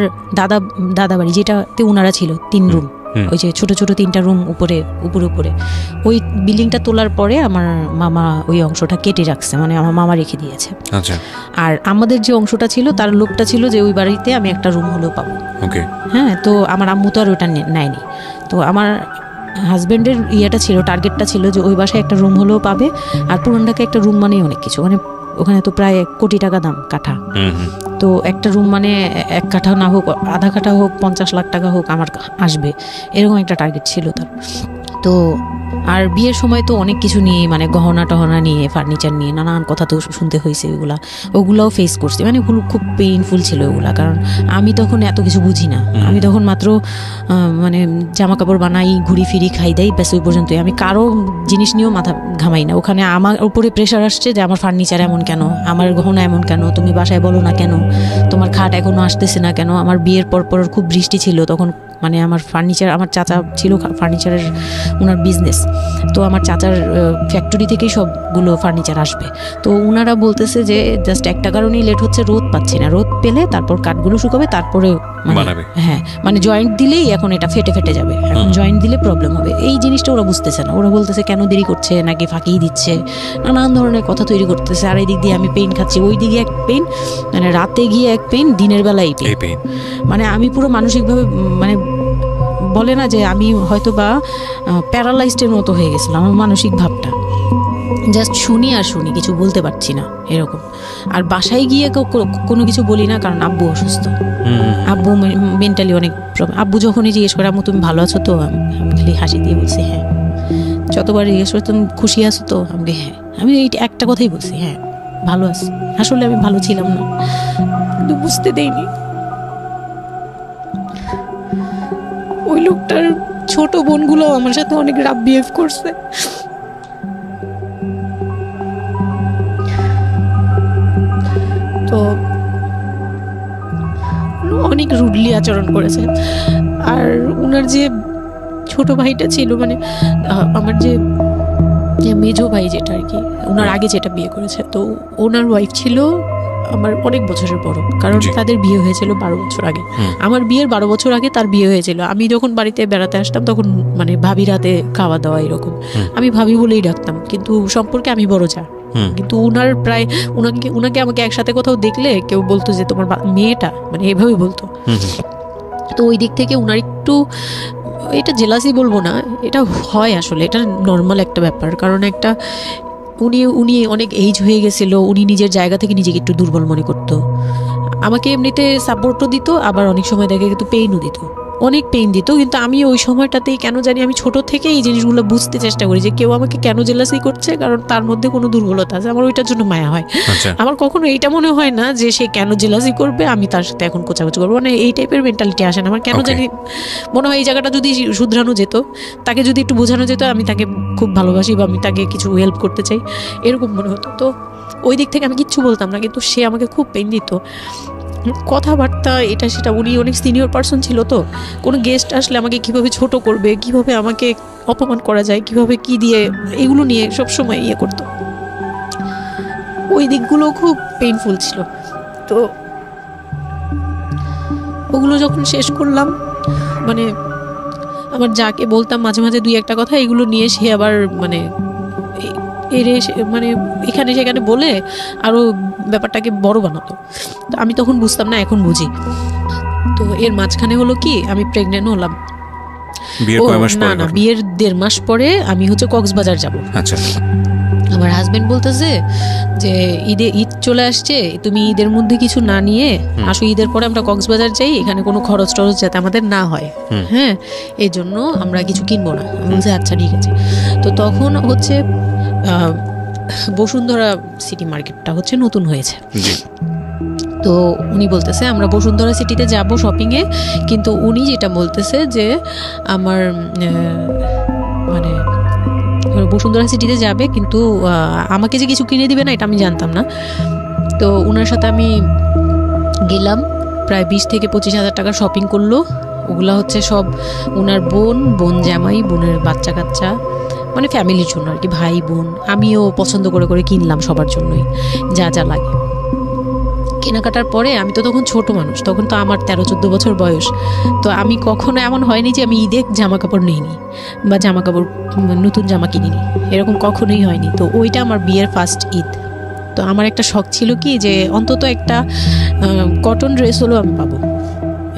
দাদা বাড়ি যেটাতে ওনারা ছিল 3 রুম, ওই যে ছোট ছোট 3টা রুম উপরে ওই বিল্ডিংটা তোলার পরে আমার মামা ওই অংশটা কেটে রাখছে, মানে আমার মামা রেখে দিয়েছে। আর আমাদের যে অংশটা ছিল তার লোকটা ছিল যে ওই বাড়িতে আমি একটা রুম হলেও পাবো। হ্যাঁ, তো আমার আম্মু তো আর ওটা নেয়নি। তো আমার হাজব্যান্ডের ইয়েটা ছিল, টার্গেটটা ছিল যে ওই বাসায় একটা রুম হলেও পাবে। আর পুরান ঢাকায় একটা রুম মানেই অনেক কিছু, মানে ওখানে তো প্রায় 1 কোটি টাকা দাম কাঠা। তো একটা রুম মানে 1 কাঠা না হোক, আধা কাঠা হোক, 50 লাখ টাকা হোক, আমার আসবে, এরকম একটা টার্গেট ছিল তার। তো আর বিয়ের সময় তো অনেক কিছু নিয়ে, মানে গহনা টহনা নিয়ে, ফার্নিচার নিয়ে নানান কথা তো শুনতে হয়েছে, ওগুলাও ফেস করছি। মানে খুব পেইনফুল ছিল ওগুলা, কারণ আমি তখন এত কিছু বুঝি না। আমি তখন মাত্র মানে জামা কাপড় বানাই, ঘুরি ফিরি, খাই দেই, ব্যাস ওই পর্যন্তই। আমি কারো জিনিস নিয়েও মাথা ঘামাই না। ওখানে আমার উপরে প্রেশার আসছে যে আমার ফার্নিচার এমন কেন, আমার গহনা এমন কেন, তুমি বাসায় বলো না কেন, তোমার খাট এখনো আসতেছে না কেন। আমার বিয়ের পর খুব বৃষ্টি ছিল তখন, মানে আমার ফার্নিচার, আমার চাচা ছিল ফার্নিচারের, ওনার বিজনেস। তো আমার চাচার ফ্যাক্টরি থেকেই সবগুলো ফার্নিচার আসবে। তো ওনারা বলতেছে যে জাস্ট একটা কারণেই লেট হচ্ছে, রোদ পাচ্ছি না, রোদ পেলে তারপর কাঠগুলো শুকাবে, তারপরে হ্যাঁ, মানে জয়েন্ট দিলেই এখন এটা ফেটে যাবে, এখন জয়েন্ট দিলে প্রবলেম হবে। এই জিনিসটা ওরা বুঝতেছে না। ওরা বলতেছে কেন দেরি করছে, নাকি ফাঁকিই দিচ্ছে, নানান ধরনের কথা তৈরি করতেছে। আর এই দিক দিয়ে আমি পেইন খাচ্ছি, ওই দিকে এক পেইন, মানে রাতে গিয়ে এক পেইন, দিনের বেলায় পেইন। মানে আমি পুরো মানসিকভাবে, মানে বলে না যে আমি হয়তো বা প্যারালাইজডের মতো হয়ে গেছিলাম, আমার মানসিক ভাবটা। জাস্ট শুনি আর শুনি, কিছু বলতে পারছি না এরকম। আর বাসায় গিয়ে কোনো কিছু বলি না, কারণ আব্বু অসুস্থ, আব্বু মেন্টালি অনেক প্রবলেম। আব্বু যখনই জিজ্ঞেস করে আম্মু তুমি ভালো আছো তো, আমি খালি হাসি দিয়ে বলছি হ্যাঁ। যতবার জিজ্ঞেস করে তুমি খুশি আছো তো, আমি হ্যাঁ। আমি এই একটা কথাই বলছি, হ্যাঁ ভালো আছি। আসলে আমি ভালো ছিলাম না, কিন্তু বুঝতে দেইনি। ওই লোকটার ছোট বোনগুলো আমার সাথে অনেক রাফ বিহেভ করছে। তো অনেক রুডলি আচরণ করেছে। আর ওনার যে ছোট ভাইটা ছিল, মানে আমার যে মেজো ভাই যেটা আর কি, ওনার আগে যেটা বিয়ে করেছে, তো ওনার ওয়াইফ ছিল আমার অনেক বছরের বড়, কারণ তাদের বিয়ে হয়েছিল 12 বছর আগে। আমার বিয়ের 12 বছর আগে তার বিয়ে হয়েছিল। আমি যখন বাড়িতে বেড়াতে আসতাম তখন মানে ভাবি রাতে খাওয়া দাওয়া এরকম, আমি ভাবি বলেই ডাকতাম, কিন্তু সম্পর্কে আমি বড় যা। কিন্তু উনার প্রায় উনাকে আমাকে একসাথে কোথাও দেখলে কেউ বলতো যে তোমার মেয়েটা, মানে এভাবেই বলতো। তো ওই দিক থেকে উনার একটু, এটা জেলাসি বলবো না, এটা হয় আসলে, এটা নর্মাল একটা ব্যাপার। কারণ একটা উনি অনেক এইজ হয়ে গেছিল, উনি নিজের জায়গা থেকে নিজেকে একটু দুর্বল মনে করতো। আমাকে এমনিতে সাপোর্টও দিত, আবার অনেক সময় দেখে কিন্তু পেইনও দিত। অনেক পেইন দিত, কিন্তু আমি ওই সময়টাতেই কেন জানি আমি ছোট থেকে এই জিনিসগুলো বুঝতে চেষ্টা করি যে কেউ আমাকে কেন জেলাসি করছে, কারণ তার মধ্যে কোনো দুর্বলতা আছে, আমার ওইটার জন্য মায়া হয়। আচ্ছা আমার কখনো এইটা মনে হয় না যে সে কেন জেলাসি করবে, আমি তার সাথে এখন কোচাকুচি করবো, মানে এই টাইপের মেন্টালিটি আসে না আমার। কেন Okay. জানি মনে হয় এই জায়গাটা যদি শুধরানো যেত, তাকে যদি একটু বোঝানো যেত আমি তাকে খুব ভালোবাসি বা আমি তাকে কিছু হেল্প করতে চাই, এরকম মনে হতো। তো ওই দিক থেকে আমি কিচ্ছু বলতাম না, কিন্তু সে আমাকে খুব পেইন দিত, কথাবার্তা এটা সেটা। উনি অনেক সিনিয়র পার্সন ছিল, তো কোনো গেস্ট আসলে আমাকে কিভাবে ছোট করবে, কিভাবে আমাকে অপমান করা যায়, কিভাবে কি দিয়ে, এগুলো নিয়ে সবসময় ইয়ে করতো। ওই দিকগুলো খুব পেইনফুল ছিল। তো ওগুলো যখন শেষ করলাম, মানে আমার যাকে বলতাম মাঝে মাঝে দুই একটা কথা, এগুলো নিয়ে সে আবার মানে মানে এখানে সেখানে বলে আরও ব্যাপারটাকে বড় বানাতো। তো আমি তখন বুঝতাম না, এখন বুঝি। তো এর মাঝখানে হলো কি, আমি প্রেগনেন্ট হলাম। বিয়ের কয় মাস না পরে? না, বিয়ের 1.5 মাস পরে আমি হচ্ছে কক্সবাজার যাব। আচ্ছা আমার হাজবেন্ড বলতেছে যে ঈদ চলে আসছে, তুমি ঈদের মধ্যে কিছু না নিয়ে আসো, ঈদের পরে আমরা কক্সবাজার যাই, এখানে কোনো খরচ টরচ যাতে আমাদের না হয়, হ্যাঁ, এই জন্য আমরা কিছু কিনবো না। আমি বলছি আচ্ছা ঠিক আছে। তো তখন হচ্ছে বসুন্ধরা সিটি মার্কেটটা হচ্ছে নতুন হয়েছে। তো উনি বলতেছে আমরা বসুন্ধরা সিটিতে যাব শপিংয়ে, কিন্তু উনি যেটা বলতেছে যে আমার মানে বসুন্ধরা সিটিতে যাবে, কিন্তু আমাকে যে কিছু কিনে দিবে না এটা আমি জানতাম না। তো ওনার সাথে আমি গেলাম, প্রায় 20 থেকে 25 হাজার টাকার শপিং করলো। ওগুলা হচ্ছে সব ওনার বোন জামাই, বোনের বাচ্চা কাচ্চা, মানে ফ্যামিলির জন্য আর কি, ভাই বোন। আমিও পছন্দ করে করে কিনলাম সবার জন্যই যা যা লাগে। কেনাকাটার পরে আমি তো তখন ছোট মানুষ, তখন তো আমার 13-14 বছর বয়স। তো আমি কখনো এমন হয়নি যে আমি ঈদে জামা কাপড় নিইনি বা জামা কাপড় নতুন জামা কিনিনি, এরকম কখনোই হয়নি। তো ওইটা আমার বিয়ের ফার্স্ট ঈদ। তো আমার একটা শখ ছিল কি যে অন্তত একটা কটন ড্রেস হলেও আমি পাবো,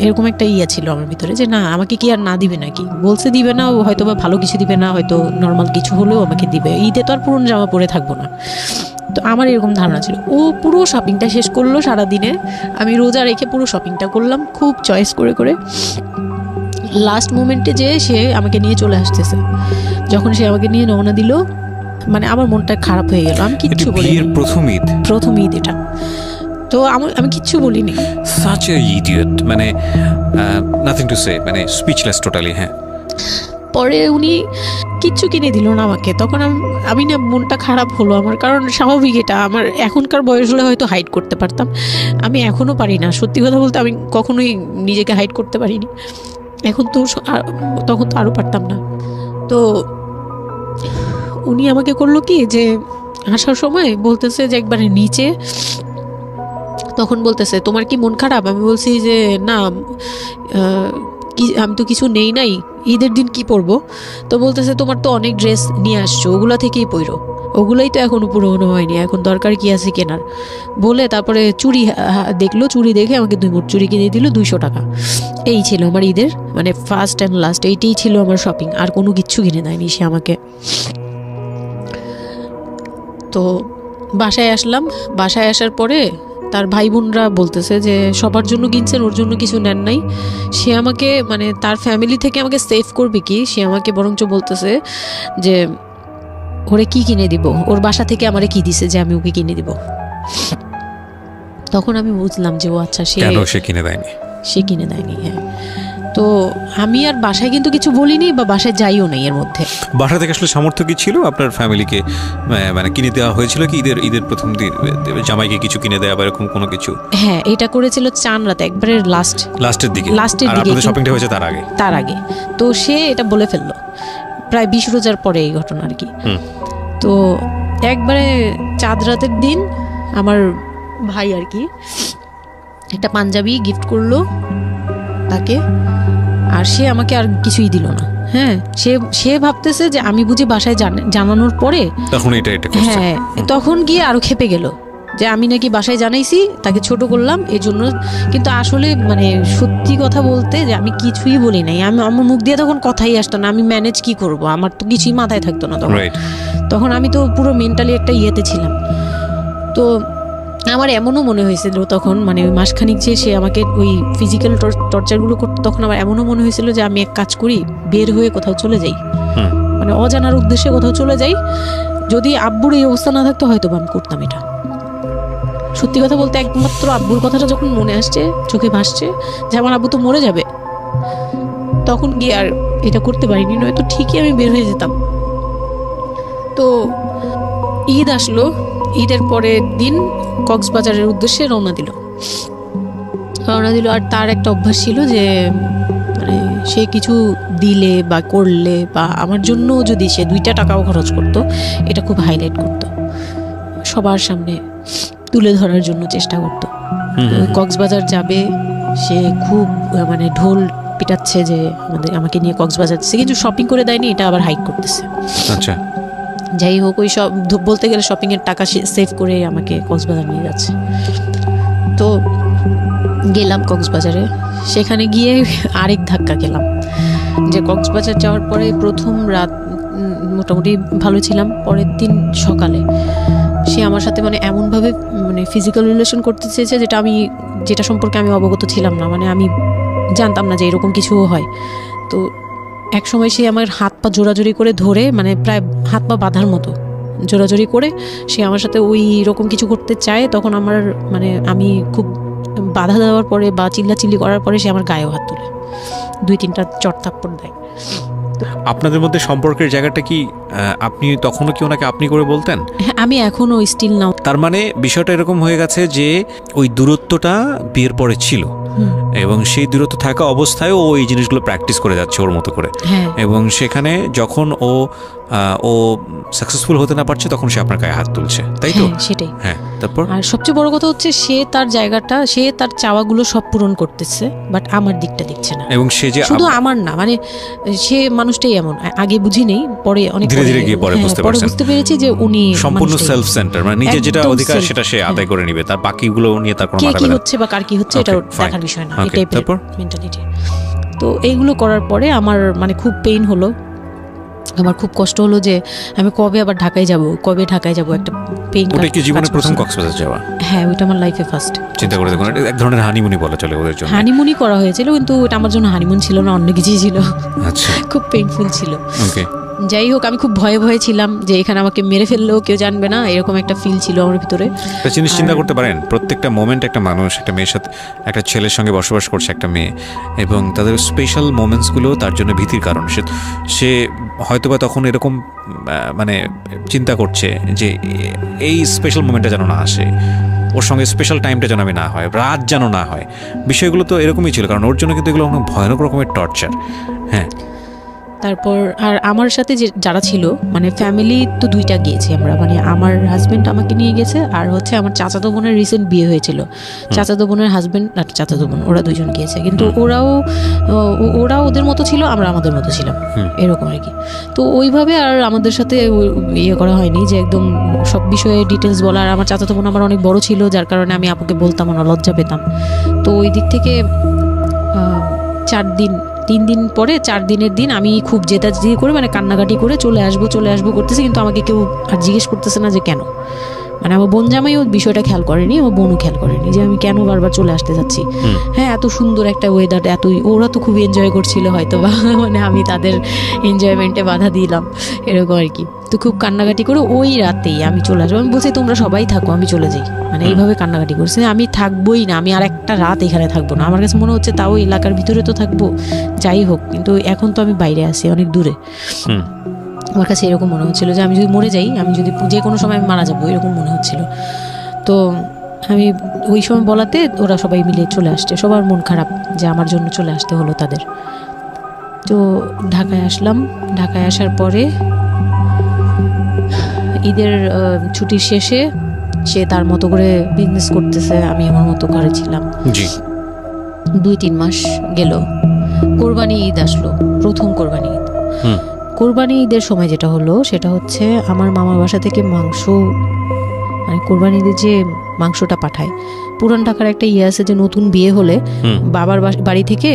এরকম একটা ইয়ে ছিল আমার ভিতরে যে না, আমাকে কি আর না দিবে নাকি, বলছে দিবে না, হয়তো বা ভালো কিছু দিবে না, হয়তো নর্মাল কিছু হলেও আমাকে দিবে, ঈদে তো আর পুরনো জামা পরে থাকবো না। তো আমার এরকম ধারণা ছিল। ও পুরো শপিংটা শেষ করলো সারাদিনে, আমি রোজা রেখে পুরো শপিংটা করলাম খুব চয়েস করে করে। লাস্ট মোমেন্টে যে সে আমাকে নিয়ে চলে আসতেছে, যখন সে আমাকে নিয়ে রওনা দিল, মানে আমার মনটা খারাপ হয়ে গেল। আমি কিচ্ছু বলিনি। প্রথম ঈদ এটা, তো আমি কিচ্ছু বলিনি। such a idiot, মানে nothing to say, মানে স্পিচলেস টোটালি। হ্যাঁ, পরে উনি কিচ্ছু কিনে দিল না আমাকে, তখন আমি না, মনটা খারাপ হলো আমার, কারণ স্বাভাবিক এটা। আমার এখনকার বয়স হলে হয়তো হাইড করতে পারতাম, আমি এখনও পারি না। সত্যি কথা বলতে আমি কখনোই নিজেকে হাইড করতে পারিনি, এখন তো, তখন তো আরও পারতাম না। তো উনি আমাকে করলো কি যে আসার সময় বলতেছে যে একবারে নিচে, তখন বলতেছে তোমার কি মন খারাপ? আমি বলছি যে না, আমি তো কিছু নেই নাই, ঈদের দিন কি পরবো? তো বলতেছে তোমার তো অনেক ড্রেস নিয়ে আসছো, ওগুলা থেকেই পরো, ওগুলাই তো এখনো পুরোনো হয়নি, এখন দরকার কি আছে কেনার? বলে তারপরে চুড়ি দেখলো, চুড়ি দেখে আমাকে 2 মুঠ চুড়ি কিনে দিল 200 টাকা। এই ছিল আমার ঈদের মানে ফার্স্ট অ্যান্ড লাস্ট, এইটাই ছিল আমার শপিং, আর কোনো কিচ্ছু কিনে দেয়নি সে আমাকে। তো বাসায় আসলাম, বাসায় আসার পরে তার ভাই বোনরা বলতেছে যে সবার জন্য কিনছেন, ওর জন্য কিছু নেন নাই। সে আমাকে মানে তার ফ্যামিলি থেকে আমাকে সেভ করবে কি, সে আমাকে বরঞ্চ বলতেছে যে ওরে কি কিনে দিব, ওর বাসা থেকে আমারে কি দিছে যে আমি ওকে কিনে দিব। তখন আমি বুঝলাম যে ও আচ্ছা, সে কিনে দেয়নি। হ্যাঁ, তো আমি আর বাসায় কিন্তু কিছু বলিনি বা বাসায় যাইও নাই। এর মধ্যে বাসা থেকে আসলে সামর্থ্য কি ছিল আপনার ফ্যামিলিকে, মানে কিনে দেওয়া হয়েছিল কি ঈদের প্রথম দিন জামাইকে কিছু কিনে দেওয়া বা এরকম কোনো কিছু? হ্যাঁ, এটা করেছিল চান রাতে, একবারে লাস্টের দিকে। শপিংটা হয়েছে তার আগে। তো সে এটা বলে ফেললো প্রায় 20 রোজার পরে এই ঘটনা আর কি। তো একবারে চাঁদ রাতের দিন আমার ভাই আর কি একটা পাঞ্জাবি গিফট করলো তাকে, আর সে আমাকে আর কিছুই দিল না। হ্যাঁ, সে ভাবতেছে যে আমি বুঝি বাসায় জানানোর পরে তখন এটা করছে। হ্যাঁ, তখন গিয়ে আরো খেপে গেল যে আমি নাকি বাসায় জানাইছি, তাকে ছোট করলাম এই জন্য। কিন্তু আসলে মানে সত্যি কথা বলতে যে আমি কিছুই বলি নাই, আমার মুখ দিয়ে তখন কথাই আসতো না, আমি ম্যানেজ কি করব, আমার তো কিছুই মাথায় থাকতো না তখন। তখন আমি তো পুরো মেন্টালি একটা ইয়েতে ছিলাম। তো আমার এমনও মনে হয়েছিল তখন, মানে ওই মাসখানিক যে সে আমাকে ওই ফিজিক্যাল টর্চারগুলো করতো, তখন আমার এমনও মনে হয়েছিল যে আমি এক কাজ করি, বের হয়ে কোথাও চলে যাই, মানে অজানার উদ্দেশ্যে কোথাও চলে যাই। যদি আব্বুর এই অবস্থা না থাকতো হয়তো আমি করতাম এটা। সত্যি কথা বলতে একমাত্র আব্বুর কথাটা যখন মনে আসছে, চোখে ভাসছে যে আমার আব্বু তো মরে যাবে, তখন গিয়ে আর এটা করতে পারিনি, নয়তো ঠিকই আমি বের হয়ে যেতাম। তো ঈদ আসলো, ঈদের পরের দিন কক্সবাজারের উদ্দেশ্যে রওনা দিল। আর তার একটা অভ্যাস ছিল যে মানে সে কিছু দিলে বা করলে বা আমার জন্য যদি সে 2টা টাকাও খরচ করতো, এটা খুব হাইলাইট করতো, সবার সামনে তুলে ধরার জন্য চেষ্টা করতো। কক্সবাজার যাবে, সে খুব মানে ঢোল পিটাচ্ছে যে আমাকে নিয়ে কক্সবাজার যাচ্ছে, কিন্তু শপিং করে দেয়নি, এটা আবার হাইক করতেছে। আচ্ছা, যাই হোক, ওই সব বলতে গেলে শপিংয়ের টাকা সেভ করে আমাকে কক্সবাজার নিয়ে যাচ্ছে। তো গেলাম কক্সবাজারে, সেখানে গিয়ে আরেক ধাক্কা খেলাম যে কক্সবাজার যাওয়ার পরে প্রথম রাত মোটামুটি ভালো ছিলাম, পরের দিন সকালে সে আমার সাথে মানে এমনভাবে মানে ফিজিক্যাল রিলেশন করতে চেয়েছে যেটা সম্পর্কে আমি অবগত ছিলাম না, মানে আমি জানতাম না যে এরকম কিছুও হয়। তো এক সময় সে আমার হাত পা জোড়াজোড়ি করে ধরে, মানে প্রায় হাত পা বাঁধার মতো জোড়াজোড়ি করে সে আমার সাথে ওই রকম কিছু করতে চায়। তখন আমার মানে আমি খুব বাধা দেওয়ার পরে বা চিল্লাচিল্লি করার পরে সে আমার গায়েও হাত তোলে, 2-3টা চট থাপ্পড় দেয়। আপনাদের মধ্যে সম্পর্কের জায়গাটা কি আপনি তখনও কি ওনাকে আপনি করে বলতেন? হ্যাঁ, আমি এখনো স্টিল নাও। তার মানে বিষয়টা এরকম হয়ে গেছে যে ওই দূরত্বটা বিয়ের পরে ছিল, এবং সেই দূরত্ব থাকা অবস্থায় ও এই জিনিসগুলো প্র্যাকটিস করে যাচ্ছে ওর মতো করে, এবং সেখানে যখন ও সাকসেসফুল হতে না পারছে তখন সে আপনার গায়ে হাত তুলছে, তাই তো? সেটাই। হ্যাঁ, তারপর আর সবচেয়ে বড় কথা হচ্ছে সে তার জায়গাটা, সে তার চাওয়াগুলো সব পূরণ করতেছে, বাট আমার দিকটা দেখছে না। এবং সে যে শুধু আমার না, মানে সে মানুষটাই এমন, আগে বুঝি নেই, পরে অনেক ধীরে ধীরে গিয়ে পরে বুঝতে পেরেছি যে উনি সম্পূর্ণ সেলফ সেন্টার, মানে নিজের যেটা অধিকার সেটা সে আদায় করে নিবে, তার বাকিগুলো নিয়ে তার কোনো মাথা ব্যথা হচ্ছে বা কার কি হচ্ছে এটা দেখার বিষয় না, এই টাইপের মেন্টালিটি। তো এইগুলো করার পরে আমার মানে খুব পেইন হলো, আমার খুব কষ্ট হলো যে আমি কবে আবার ঢাকায় যাব, একটা পেইন। ওটা কি জীবনের প্রথম কক্সবাজার যাওয়া? হ্যাঁ, ওইটা আমার লাইফে ফার্স্ট। চিন্তা করে দেখুন, এক ধরনের হানিমুনি বলা চলে ওদের জন্য। হানিমুনি করা হয়েছিল, কিন্তু ওটা আমার জন্য হানিমুন ছিল না, অন্য কিছুই ছিল। আচ্ছা, খুব পেইনফুল ছিল। ওকে, যাই হোক, আমি খুব ভয়ে ছিলাম যে এখানে আমাকে মেরে ফেললেও কেউ জানবে না, এরকম একটা ফিল ছিল আমার ভিতরে। একটা জিনিস চিন্তা করতে পারেন, প্রত্যেকটা মোমেন্ট একটা মানুষ একটা মেয়ের সাথে, একটা ছেলের সঙ্গে বসবাস করছে একটা মেয়ে, এবং তাদের স্পেশাল মোমেন্টসগুলো তার জন্য ভীতির কারণ। সে হয়তোবা তখন এরকম মানে চিন্তা করছে যে এই স্পেশাল মোমেন্টটা যেন না আসে, ওর সঙ্গে স্পেশাল টাইমটা যেন আমি না হয়, রাত যেন না হয়। বিষয়গুলো তো এরকমই ছিল, কারণ ওর জন্য কিন্তু এগুলো অনেক ভয়ানক রকমের টর্চার। হ্যাঁ, তারপর আর আমার সাথে যারা ছিল, মানে ফ্যামিলি তো 2টা গিয়েছি আমরা, মানে আমার হাজব্যান্ড আমাকে নিয়ে গেছে, আর হচ্ছে আমার চাচাতো বোনের রিসেন্ট বিয়ে হয়েছিল, চাচাতো বোনের হাজব্যান্ড আর চাচাতো বোন, ওরা 2জন গিয়েছে। কিন্তু ওরা ওদের মতো ছিল, আমরা আমাদের মতো ছিলাম, এরকম আর কি। তো ওইভাবে আর আমাদের সাথে ইয়ে করা হয়নি যে একদম সব বিষয়ে ডিটেলস বলা। আর আমার চাচাতো বোন আমার অনেক বড় ছিল, যার কারণে আমি আপুকে বলতাম না, লজ্জা পেতাম। তো ওই দিক থেকে 3 দিন পরে 4 দিনের দিন আমি খুব জেদাজেদি করে, মানে কান্নাকাটি করে চলে আসবো করতেছে, কিন্তু আমাকে কেউ আর জিজ্ঞেস করতেছে না যে কেন। মানে আমার বোন জামাইও বিষয়টা খেয়াল করেনি, আমার বোনও খেয়াল করেনি যে আমি কেন বারবার চলে আসতে যাচ্ছি। হ্যাঁ, এত সুন্দর একটা ওয়েদার, ওরা তো খুব এনজয় করছিল হয়তো বা, মানে আমি তাদের এনজয়মেন্টে বাধা দিলাম, এরকম আর কি। তো খুব কান্নাকাটি করে ওই রাতেই আমি চলে আসবো। আমি বলছি তোমরা সবাই থাকো, আমি চলে যাই, মানে এইভাবে কান্নাকাটি করছে। আমি থাকবোই না, আমি আর একটা রাত এখানে থাকবো না। আমার কাছে মনে হচ্ছে তাও এলাকার ভিতরে তো থাকবো, যাই হোক, কিন্তু এখন তো আমি বাইরে আছি, অনেক দূরে। আমার কাছে এরকম মনে হচ্ছিল যে আমি যদি মরে যাই, আমি যদি যে কোনো সময় আমি মারা যাবো, এরকম মনে হচ্ছিল। তো আমি ওই সময় বলাতে ওরা সবাই মিলে চলে আসছে, সবার মন খারাপ যে আমার জন্য চলে আসতে হলো তাদের। তো ঢাকায় আসলাম। ঢাকায় আসার পরে ঈদের ছুটির শেষে সে তার মতো করে বিজনেস করতেছে, আমি আমার মতো ঘরে ছিলাম। 2-3 মাস গেল, কোরবানি ঈদ আসলো, প্রথম কোরবানি ঈদ। কোরবানি ঈদের সময় যেটা হলো সেটা হচ্ছে আমার মামার বাসা থেকে মাংস, মানে কোরবানি ঈদের যে মাংসটা পাঠায়, পুরান ঢাকার একটা ইয়ে আছে যে নতুন বিয়ে হলে বাবার বাড়ি থেকে